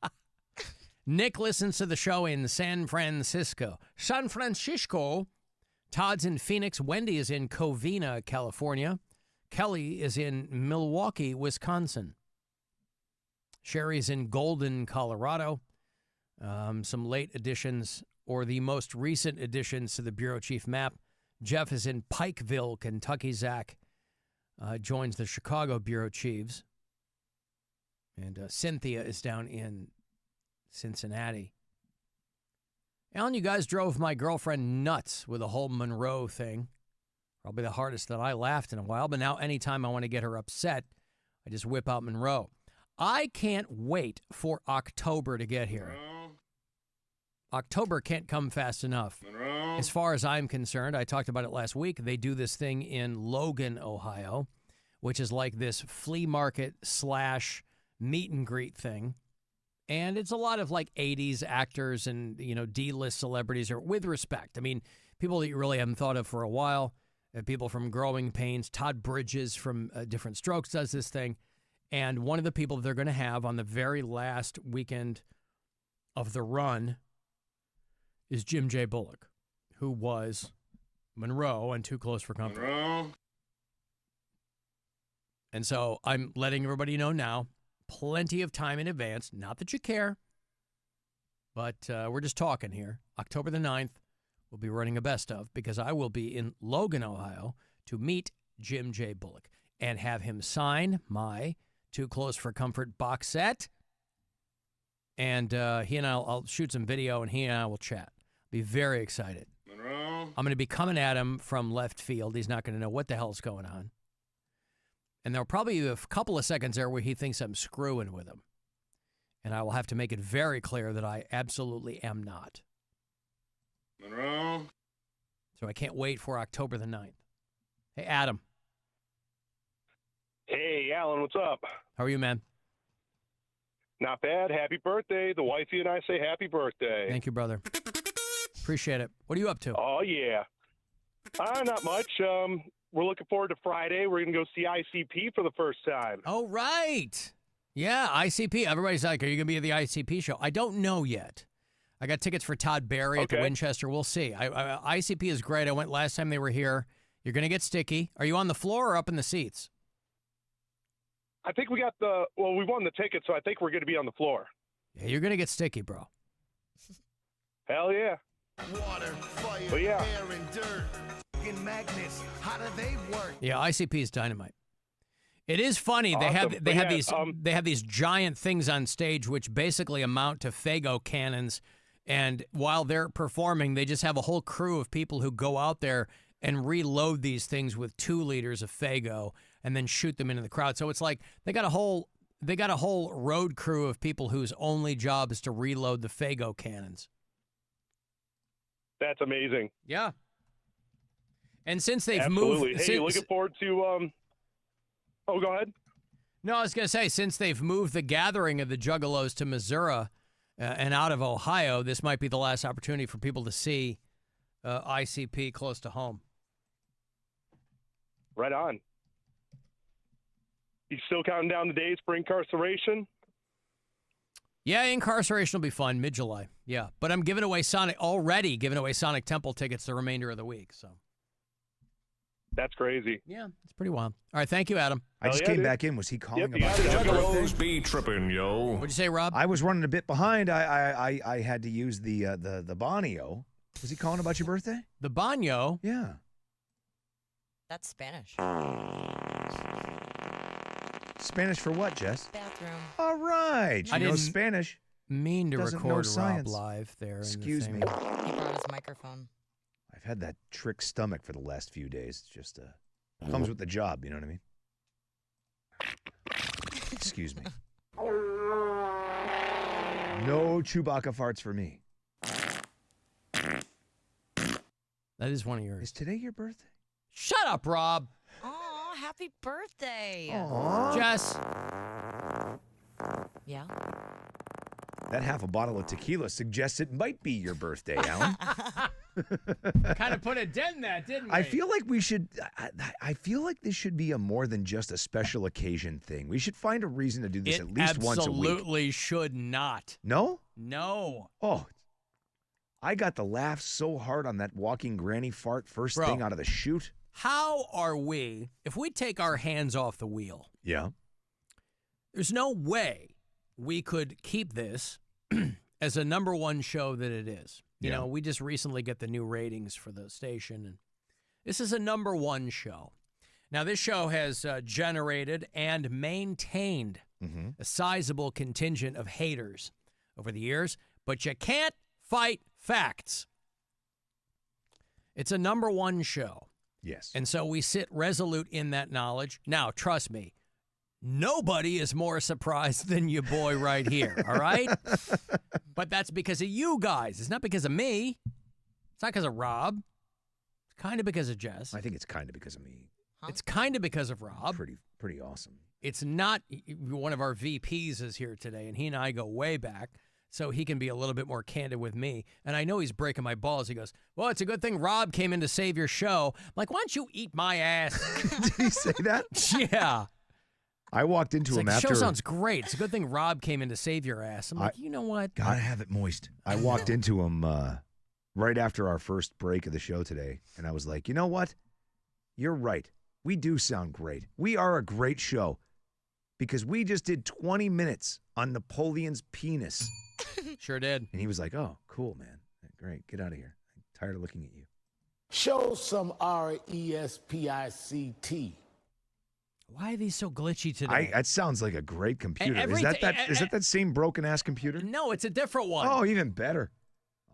Nick listens to the show in San Francisco. Todd's in Phoenix. Wendy is in Covina, California. Kelly is in Milwaukee, Wisconsin. Sherry's in Golden, Colorado. Some late additions or the most recent additions to the bureau chief map. Jeff is in Pikeville, Kentucky. Zach joins the Chicago bureau chiefs. And Cynthia is down in Cincinnati. Alan, you guys drove my girlfriend nuts with the whole Monroe thing. Probably the hardest that I laughed in a while. But now anytime I want to get her upset, I just whip out Monroe. I can't wait for October to get here. October can't come fast enough. As far as I'm concerned, I talked about it last week. They do this thing in Logan, Ohio, which is like this flea market / meet and greet thing. And it's a lot of 80s actors and, D-list celebrities, or with respect. I mean, people that you really haven't thought of for a while. People from Growing Pains. Todd Bridges from Different Strokes does this thing. And one of the people they're going to have on the very last weekend of the run is Jim J. Bullock, who was Monroe and Too Close for Comfort. Monroe. And so I'm letting everybody know now, plenty of time in advance. Not that you care, but we're just talking here. October the 9th, we'll be running a best of because I will be in Logan, Ohio to meet Jim J. Bullock and have him sign my Too Close for Comfort box set. And he and I'll shoot some video, and he and I will chat. Be very excited. Monroe. I'm going to be coming at him from left field. He's not going to know what the hell's going on. And there'll probably be a couple of seconds there where he thinks I'm screwing with him. And I will have to make it very clear that I absolutely am not. Monroe. So I can't wait for October the 9th. Hey, Adam. Hey, Alan, what's up? How are you, man? Not bad. Happy birthday. The wifey and I say happy birthday. Thank you, brother. Appreciate it. What are you up to? Oh, yeah. Not much. We're looking forward to Friday. We're going to go see ICP for the first time. Oh, right. Yeah, ICP. Everybody's like, are you going to be at the ICP show? I don't know yet. I got tickets for Todd Barry at the Winchester. We'll see. ICP is great. I went last time they were here. You're going to get sticky. Are you on the floor or up in the seats? I think we won the ticket, so I think we're going to be on the floor. Yeah, you're going to get sticky, bro. Hell yeah. Water, fire, yeah. air, and dirt. And magnets, how do they work? Yeah, ICP is dynamite. It is funny. Awesome. They have these giant things on stage which basically amount to Faygo cannons, and while they're performing, they just have a whole crew of people who go out there and reload these things with 2 liters of Faygo and then shoot them into the crowd. So it's like they got a whole road crew of people whose only job is to reload the Faygo cannons. That's amazing. Yeah. And since they've Absolutely. moved... Hey, looking forward to... Oh, go ahead. No, I was going to say, since they've moved the gathering of the Juggalos to Missouri and out of Ohio, this might be the last opportunity for people to see ICP close to home. Right on. You still counting down the days for incarceration? Yeah, incarceration will be fun, mid-July. Yeah, but I'm already giving away Sonic Temple tickets the remainder of the week, so... That's crazy. Yeah, it's pretty wild. All right, thank you, Adam. I just came back in. Was he calling about Juggalos be tripping, yo. What'd you say, Rob? I was running a bit behind. I had to use the Banio. Was he calling about your birthday? The Banio? Yeah. That's Spanish. Spanish for what, Jess? Bathroom. All right. She knows Spanish. mean to Doesn't know record Rob science. live there. Excuse in me. the thing. He brought his microphone. I've had that trick stomach for the last few days. It's just comes with the job, you know what I mean? Excuse me. No Chewbacca farts for me. That is one of yours. Is today your birthday? Shut up, Rob. Oh, happy birthday. Jess. Yeah. That half a bottle of tequila suggests it might be your birthday, Alan. Kind of put a dent in that, didn't we? I feel like we should. I feel like this should be a more than just a special occasion thing. We should find a reason to do this at least once a week. Absolutely should not. No? No. Oh, I got the laugh so hard on that walking granny fart first thing out of the chute. How are we, if we take our hands off the wheel? Yeah. There's no way we could keep this as a number one show that it is. You know, we just recently get the new ratings for the station, and this is a number one show. Now, this show has generated and maintained a sizable contingent of haters over the years, but you can't fight facts. It's a number one show. Yes. And so we sit resolute in that knowledge. Now, trust me, nobody is more surprised than your boy right here, all right? But that's because of you guys. It's not because of me. It's not because of Rob. It's kind of because of Jess. I think it's kind of because of me. It's kind of because of Rob. Pretty awesome. It's not. One of our VPs is here today, and he and I go way back, so he can be a little bit more candid with me. And I know he's breaking my balls. He goes, well, it's a good thing Rob came in to save your show. I'm like, why don't you eat my ass? Did he say that? Yeah. I walked into him the after. show sounds great. It's a good thing Rob came in to save your ass. I'm like, you know what? Gotta have it moist. I walked into him right after our first break of the show today, and I was like, you know what? You're right. We do sound great. We are a great show because we just did 20 minutes on Napoleon's penis. Sure did. And he was like, oh, cool, man. Great. Get out of here. I'm tired of looking at you. Show some RESPICT. Why are these so glitchy today? That sounds like a great computer. Every Is that that same broken-ass computer? No, it's a different one. Oh, even better.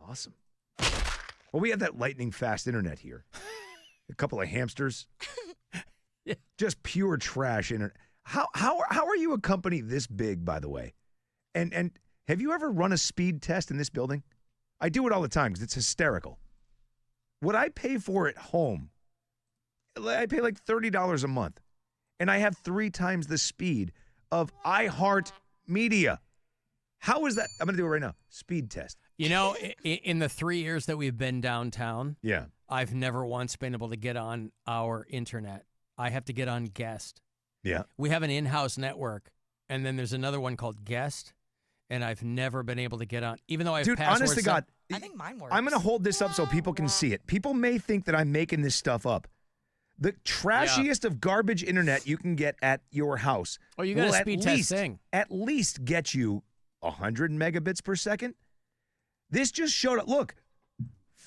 Awesome. Well, we have that lightning-fast internet here. A couple of hamsters. Just pure trash internet. How are you a company this big, by the way? And have you ever run a speed test in this building? I do it all the time because it's hysterical. What I pay for at home, I pay like $30 a month. And I have 3 times the speed of iHeart Media. How is that? I'm going to do it right now. Speed test. You know, in the 3 years that we've been downtown, yeah, I've never once been able to get on our internet. I have to get on Guest. Yeah. We have an in-house network, and then there's another one called Guest, and I've never been able to get on, even though I have Dude, passwords. honest to God, I think mine works. I'm going to hold this up so people can see it. People may think that I'm making this stuff up. The trashiest of garbage internet you can get at your house. Oh, you got a speed test thing. At least get you 100 megabits per second. This just showed up. Look,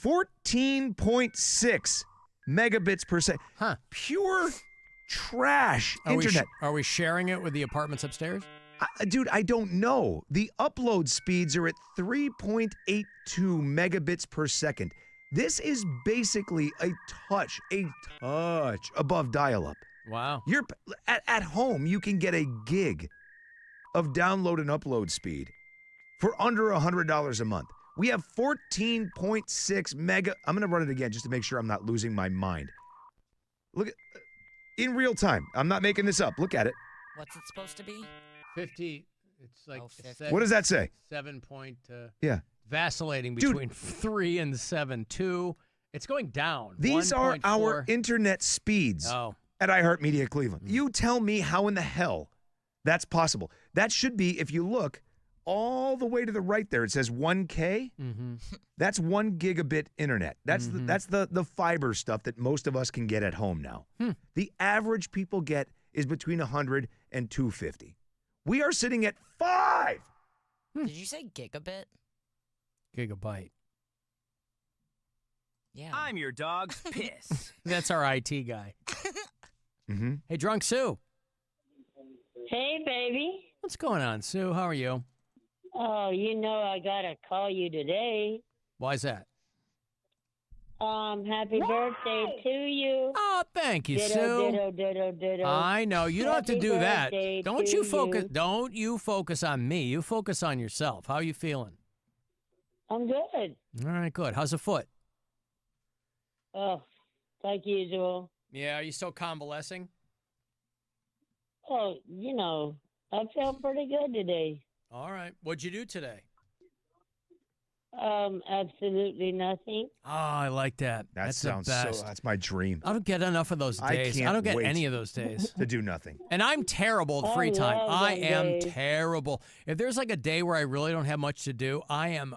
14.6 megabits per second. Huh. Pure trash Are internet. Are we sharing it with the apartments upstairs? Dude, I don't know. The upload speeds are at 3.82 megabits per second. This is basically a touch above dial-up. Wow. You're at home, you can get a gig of download and upload speed for under $100 a month. We have 14.6 mega. I'm going to run it again just to make sure I'm not losing my mind. Look at in real time. I'm not making this up. Look at it. What's it supposed to be? 50. It's like 50. What does that say? 7 point. Yeah. Vacillating Dude. between 3 and 7.2. It's going down. These are 1.4. our internet speeds at iHeartMedia Cleveland. You tell me how in the hell that's possible. That should be, if you look all the way to the right there, it says 1K. Mm-hmm. That's 1 gigabit internet. That's the fiber stuff that most of us can get at home now. The average people get is between 100 and 250. We are sitting at 5. Did you say gigabit? Gigabyte. Yeah. I'm your dog's piss. That's our IT guy. Mm-hmm. Hey, Drunk Sue. Hey, baby. What's going on, Sue? How are you? Oh, I gotta call you today. Why's that? Happy birthday to you. Oh, thank you, ditto, Sue. Ditto, ditto, ditto. I know you don't have to Happy do that. birthday Don't to you focus? you. Don't you focus on me. You focus on yourself. How are you feeling? I'm good. All right, good. How's the foot? Oh, like usual. Yeah, are you still convalescing? Oh, I felt pretty good today. All right. What'd you do today? Absolutely nothing. Oh, I like that. That That's sounds the best. so. That's my dream. I don't get enough of those days. I don't get wait any of those days. to do nothing. And I'm terrible at free time. love I them am days. terrible. If there's like a day where I really don't have much to do, I'm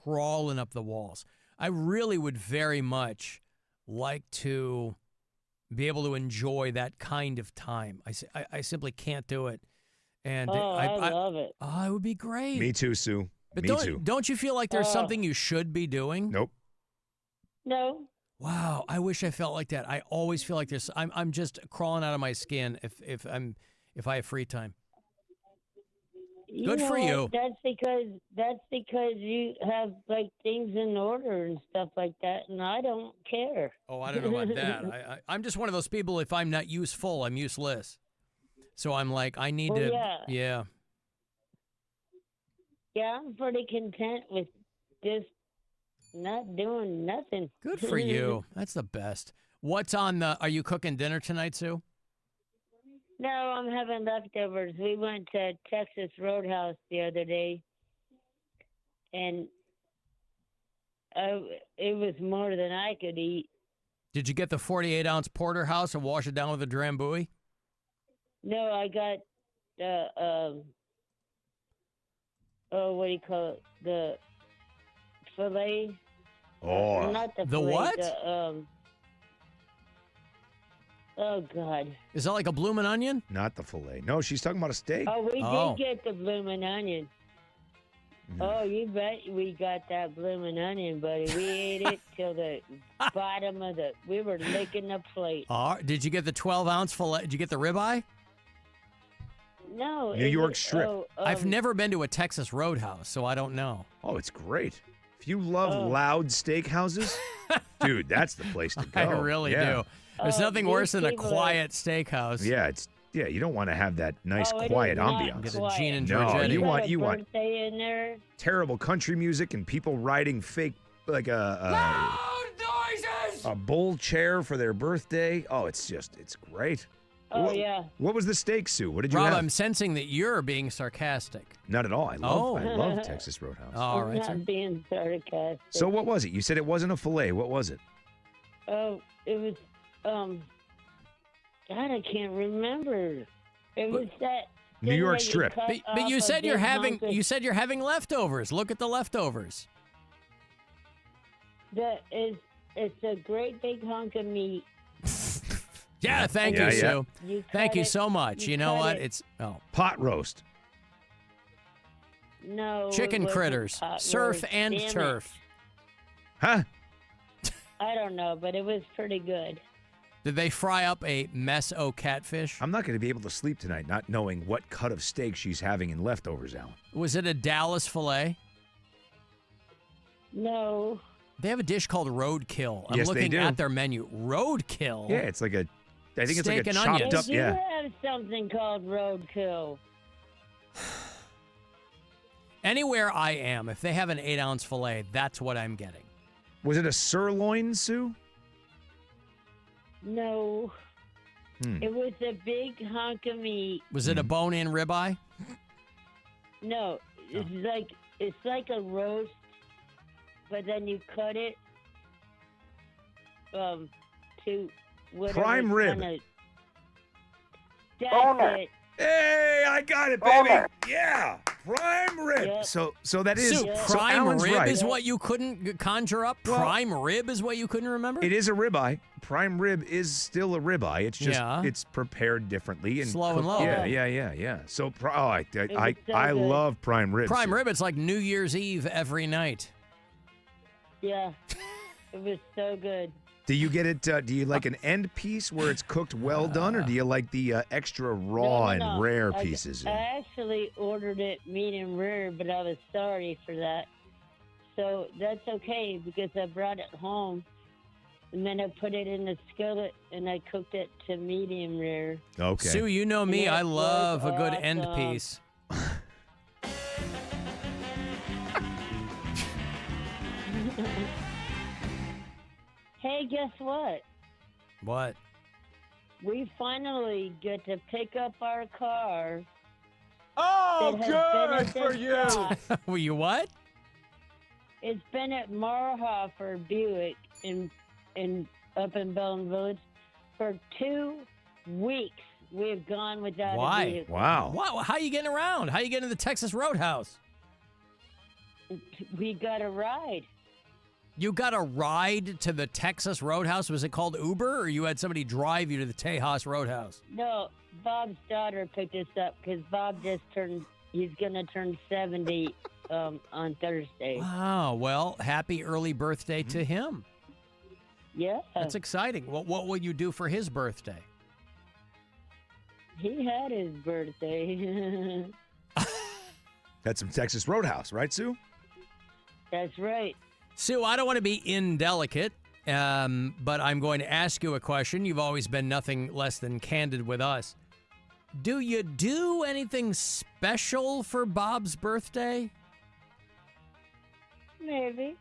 crawling up the walls. I really would very much like to be able to enjoy that kind of time. I simply can't do it. And I love it. Oh, it would be great. Me too, Sue. But Me too. don't you feel like there's something you should be doing? Nope. No. Wow, I wish I felt like that. I always feel like I'm just crawling out of my skin if I have free time. Good for you. That's because you have like things in order and stuff like that, and I don't care. Oh, I don't know about that. I'm just one of those people. If I'm not useful, I'm useless. So I'm like, I need to. Yeah. Yeah, I'm pretty content with just not doing nothing. Good for you. That's the best. What's on the? Are you cooking dinner tonight, Sue? No, I'm having leftovers. We went to Texas Roadhouse the other day, and it was more than I could eat. Did you get the 48-ounce porterhouse and wash it down with a drambuie? No, I got the what do you call it? The filet. Oh, not the The filet, what? Oh God. Is that like a bloomin' onion? Not the fillet. No, she's talking about a steak. Oh, we did get the bloomin' onion. Oh, you bet we got that bloomin' onion, buddy. We ate it till the bottom of we were licking the plate. Did you get the 12-ounce fillet? Did you get the ribeye? No. New York strip. I've never been to a Texas Roadhouse, so I don't know. Oh, it's great. If you love loud steakhouses, dude, that's the place to go. I really do. There's nothing worse than a quiet steakhouse. Yeah, you don't want to have that nice Oh, it quiet is not ambiance. Get a Gene and No, Georgetti. you want birthday in there. terrible country music and people riding fake like a bull chair for their birthday. Oh, it's great. Oh, yeah. What was the steak, Sue? What did you Rob, have? I'm sensing that you're being sarcastic. Not at all. I love Texas Roadhouse. All I'm right, not sir. being sarcastic. So what was it? You said it wasn't a fillet. What was it? Oh, it was, God, I can't remember. It was that New thing York that you strip. cut But you off said a you're big having hunk of- leftovers. Look at the leftovers. It's a great big hunk of meat. Yeah, thank you, Sue. Thank cut you it- so much. You know cut what? it. It's pot roast. No. chicken it wasn't critters, pot surf roast. and Damn it. turf. Huh? I don't know, but it was pretty good. Did they fry up a mess o' catfish? I'm not going to be able to sleep tonight not knowing what cut of steak she's having in leftovers, Alan. Was it a Dallas filet? No. They have a dish called roadkill. I'm Yes, they looking do. at their menu. Roadkill. Yeah, it's like I think it's Steak like a and chopped onions. up. They do Yeah. have something called roadkill. Anywhere I am, if they have an 8-ounce filet, that's what I'm getting. Was it a sirloin, Sue? No. It was a big hunk of meat. Was it a bone-in ribeye? No, it's like a roast, but then you cut it to whatever Prime rib. kinda- That's Boner. it. Hey, I got it, baby. Boner. Yeah, prime rib. Yep. So that is Sue, so prime Alan's rib right. is what you couldn't conjure up? Well- Prime rib is what you couldn't remember? It is a ribeye. Prime rib is still a ribeye. It's just Yeah. it's prepared differently and Slow and cooked- low. Yeah. So I was so I good. love prime rib. Prime Sue. rib, it's like New Year's Eve every night. Yeah, it was so good. Do you get it? Do you like an end piece where it's cooked well done, or do you like the extra raw and rare pieces? I actually ordered it medium rare, but I was sorry for that. So that's okay because I brought it home, and then I put it in the skillet and I cooked it to medium rare. Okay. Sue, you know me. I love a good end awesome. piece. Hey, guess what? What? We finally get to pick up our car. Oh, that has good been at for this you. spot. Were you what? It's been at Marhofer Buick up in Belleville Village for 2 weeks. We've gone without a Why? vehicle. Wow. How are you getting around? How are you getting to the Texas Roadhouse? We got a ride. You got a ride to the Texas Roadhouse? Was it called Uber, or you had somebody drive you to the Tejas Roadhouse? No, Bob's daughter picked us up because Bob he's going to turn 70 on Thursday. Wow. Well, happy early birthday to him. Yeah. That's exciting. What will you do for his birthday? He had his birthday. That's some Texas Roadhouse, right, Sue? That's right. Sue, I don't want to be indelicate, but I'm going to ask you a question. You've always been nothing less than candid with us. Do you do anything special for Bob's birthday? Maybe.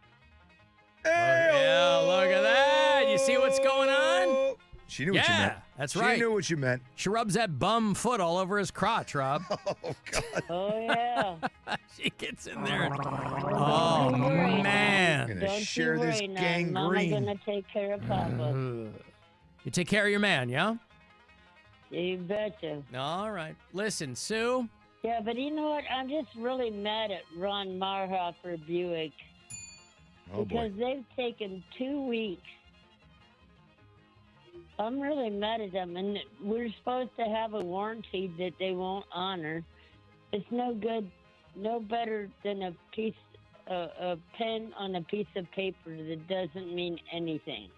Yeah, look at that. You see what's going on? She knew what you meant. That's She right. knew what you meant. She rubs that bum foot all over his crotch, Rob. Oh, God. Oh, yeah. She gets in there. Oh, man. I'm going to share this Mama's gangrene. going to take care of Papa. You take care of your man, yeah? You betcha. All right. Listen, Sue. Yeah, but you know what? I'm just really mad at Ron Marhofer Buick. Oh, because boy. they've taken 2 weeks. I'm really mad at them, and we're supposed to have a warranty that they won't honor. It's no good, no better than a pen on a piece of paper that doesn't mean anything.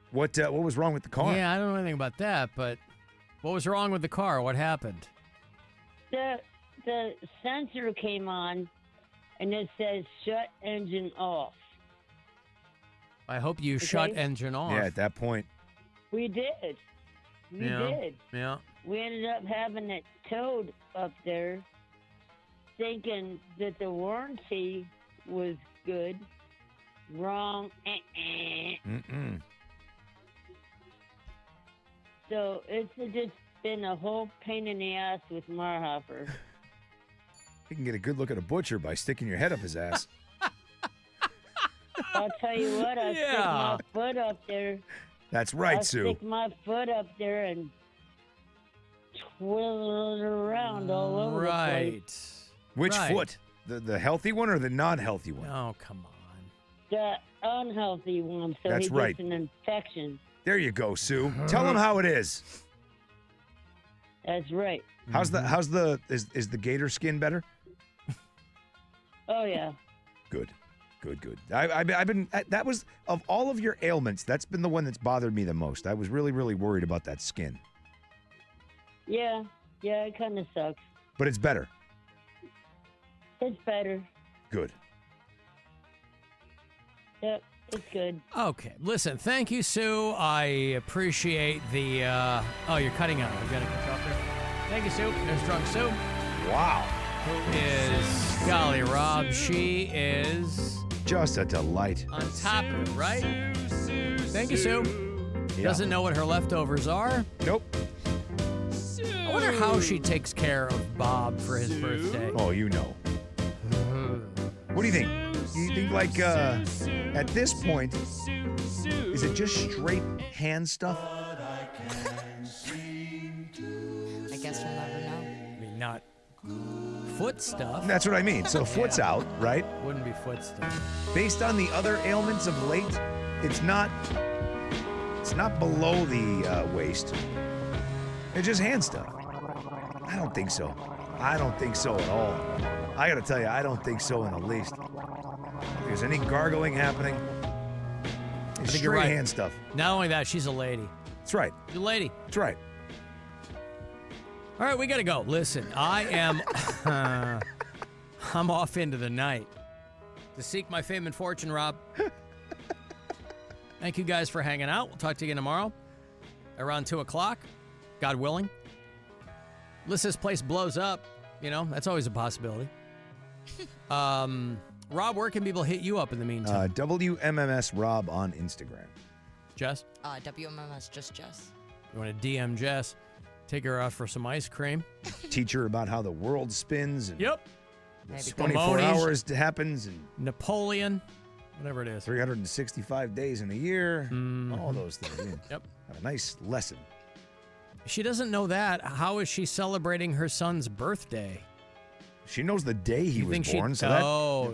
What was wrong with the car? Yeah, I don't know anything about that, but what was wrong with the car? What happened? The sensor came on, and it says shut engine off. I hope you shut engine off. Yeah, at that point. We did. We did. Yeah. We ended up having it towed up there, thinking that the warranty was good. Wrong. Mm-mm. So it's just been a whole pain in the ass with Marhofer. You can get a good look at a butcher by sticking your head up his ass. I'll tell you what, I stick my foot up there. That's right, Sue. Stick my foot up there and twiddle it around all over the place. Which foot? The healthy one or the non-healthy one? Oh, come on. The unhealthy one, so That's he right. gets an infection. There you go, Sue. Tell him how it is. That's right. Is the gator skin better? Oh, yeah. Good. I've been, that was, of all of your ailments, that's been the one that's bothered me the most. I was really, really worried about that skin. Yeah, it kind of sucks. But it's better. It's better. Good. Yep, it's good. Okay. Listen, thank you, Sue. I appreciate the... oh, you're cutting out. I've got to cut you off there. Thank you, Sue. There's Drunk Sue. Wow. Who is... Golly, Rob, she is... Just a delight. On top of it, right? Thank you, Sue. Yeah. Doesn't know what her leftovers are. Nope. I wonder how she takes care of Bob for his birthday. Oh, you know. What do you think? You think, like, at this point, is it just straight hand stuff? I guess we'll never know. I mean, not foot stuff. That's what I mean. So foot's out, right? Wouldn't be foot stuff. Based on the other ailments of late, it's not below the waist. It's just hand stuff. I don't think so. I don't think so at all. I gotta tell you, I don't think so in the least. If there's any gargling happening, I think Straight you're right. hand stuff. Not only that, she's a lady. That's right. She's a lady. That's right. All right, we got to go. Listen, I am I'm off into the night to seek my fame and fortune, Rob. Thank you guys for hanging out. We'll talk to you again tomorrow around 2 o'clock, God willing. Unless this place blows up, that's always a possibility. Rob, where can people hit you up in the meantime? WMMS Rob on Instagram. Jess? WMMS just Jess. You want to DM Jess? Take her out for some ice cream. Teach her about how the world spins. And Yep. 24 hours happens. And Napoleon. Whatever it is. 365 days in a year. All those things. Yep. Have a nice lesson. She doesn't know that. How is she celebrating her son's birthday? She knows the day he was born,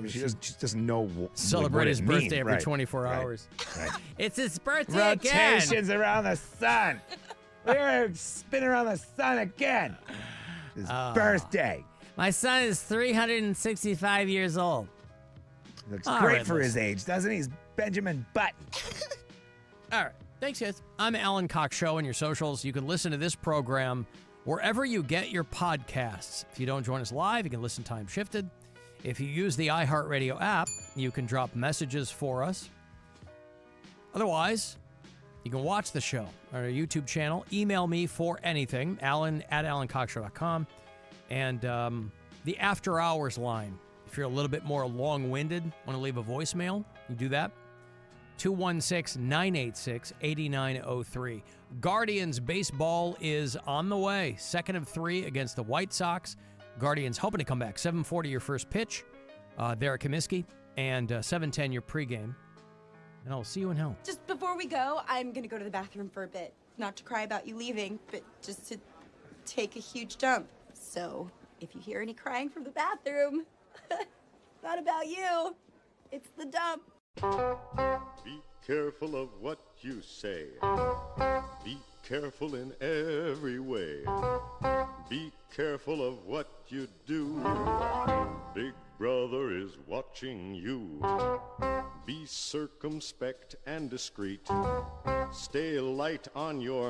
she doesn't know celebrate his birthday every right. 24 hours. Right. It's his birthday again. Rotations around the sun. We're spinning around the sun again. His birthday. My son is 365 years old. Looks great for his age, doesn't he? He's Benjamin Button. All right. Thanks, guys. I'm Alan Cox Show on your socials. You can listen to this program wherever you get your podcasts. If you don't join us live, you can listen time shifted. If you use the iHeartRadio app, you can drop messages for us. Otherwise, you can watch the show on our YouTube channel. Email me for anything, alan@alancockshow.com. And the after hours line. If you're a little bit more long-winded, want to leave a voicemail, you do that. 216-986-8903. Guardians baseball is on the way. 2nd of 3 against the White Sox. Guardians hoping to come back. 7:40 your first pitch there at Comiskey, and 7:10 your pregame. And I'll see you in hell. Just before we go, I'm going to go to the bathroom for a bit. Not to cry about you leaving, but just to take a huge dump. So if you hear any crying from the bathroom, not about you. It's the dump. Be careful of what you say. Be careful in every way. Be careful of what you do. Big Brother is watching you. Be circumspect and discreet. Stay light on your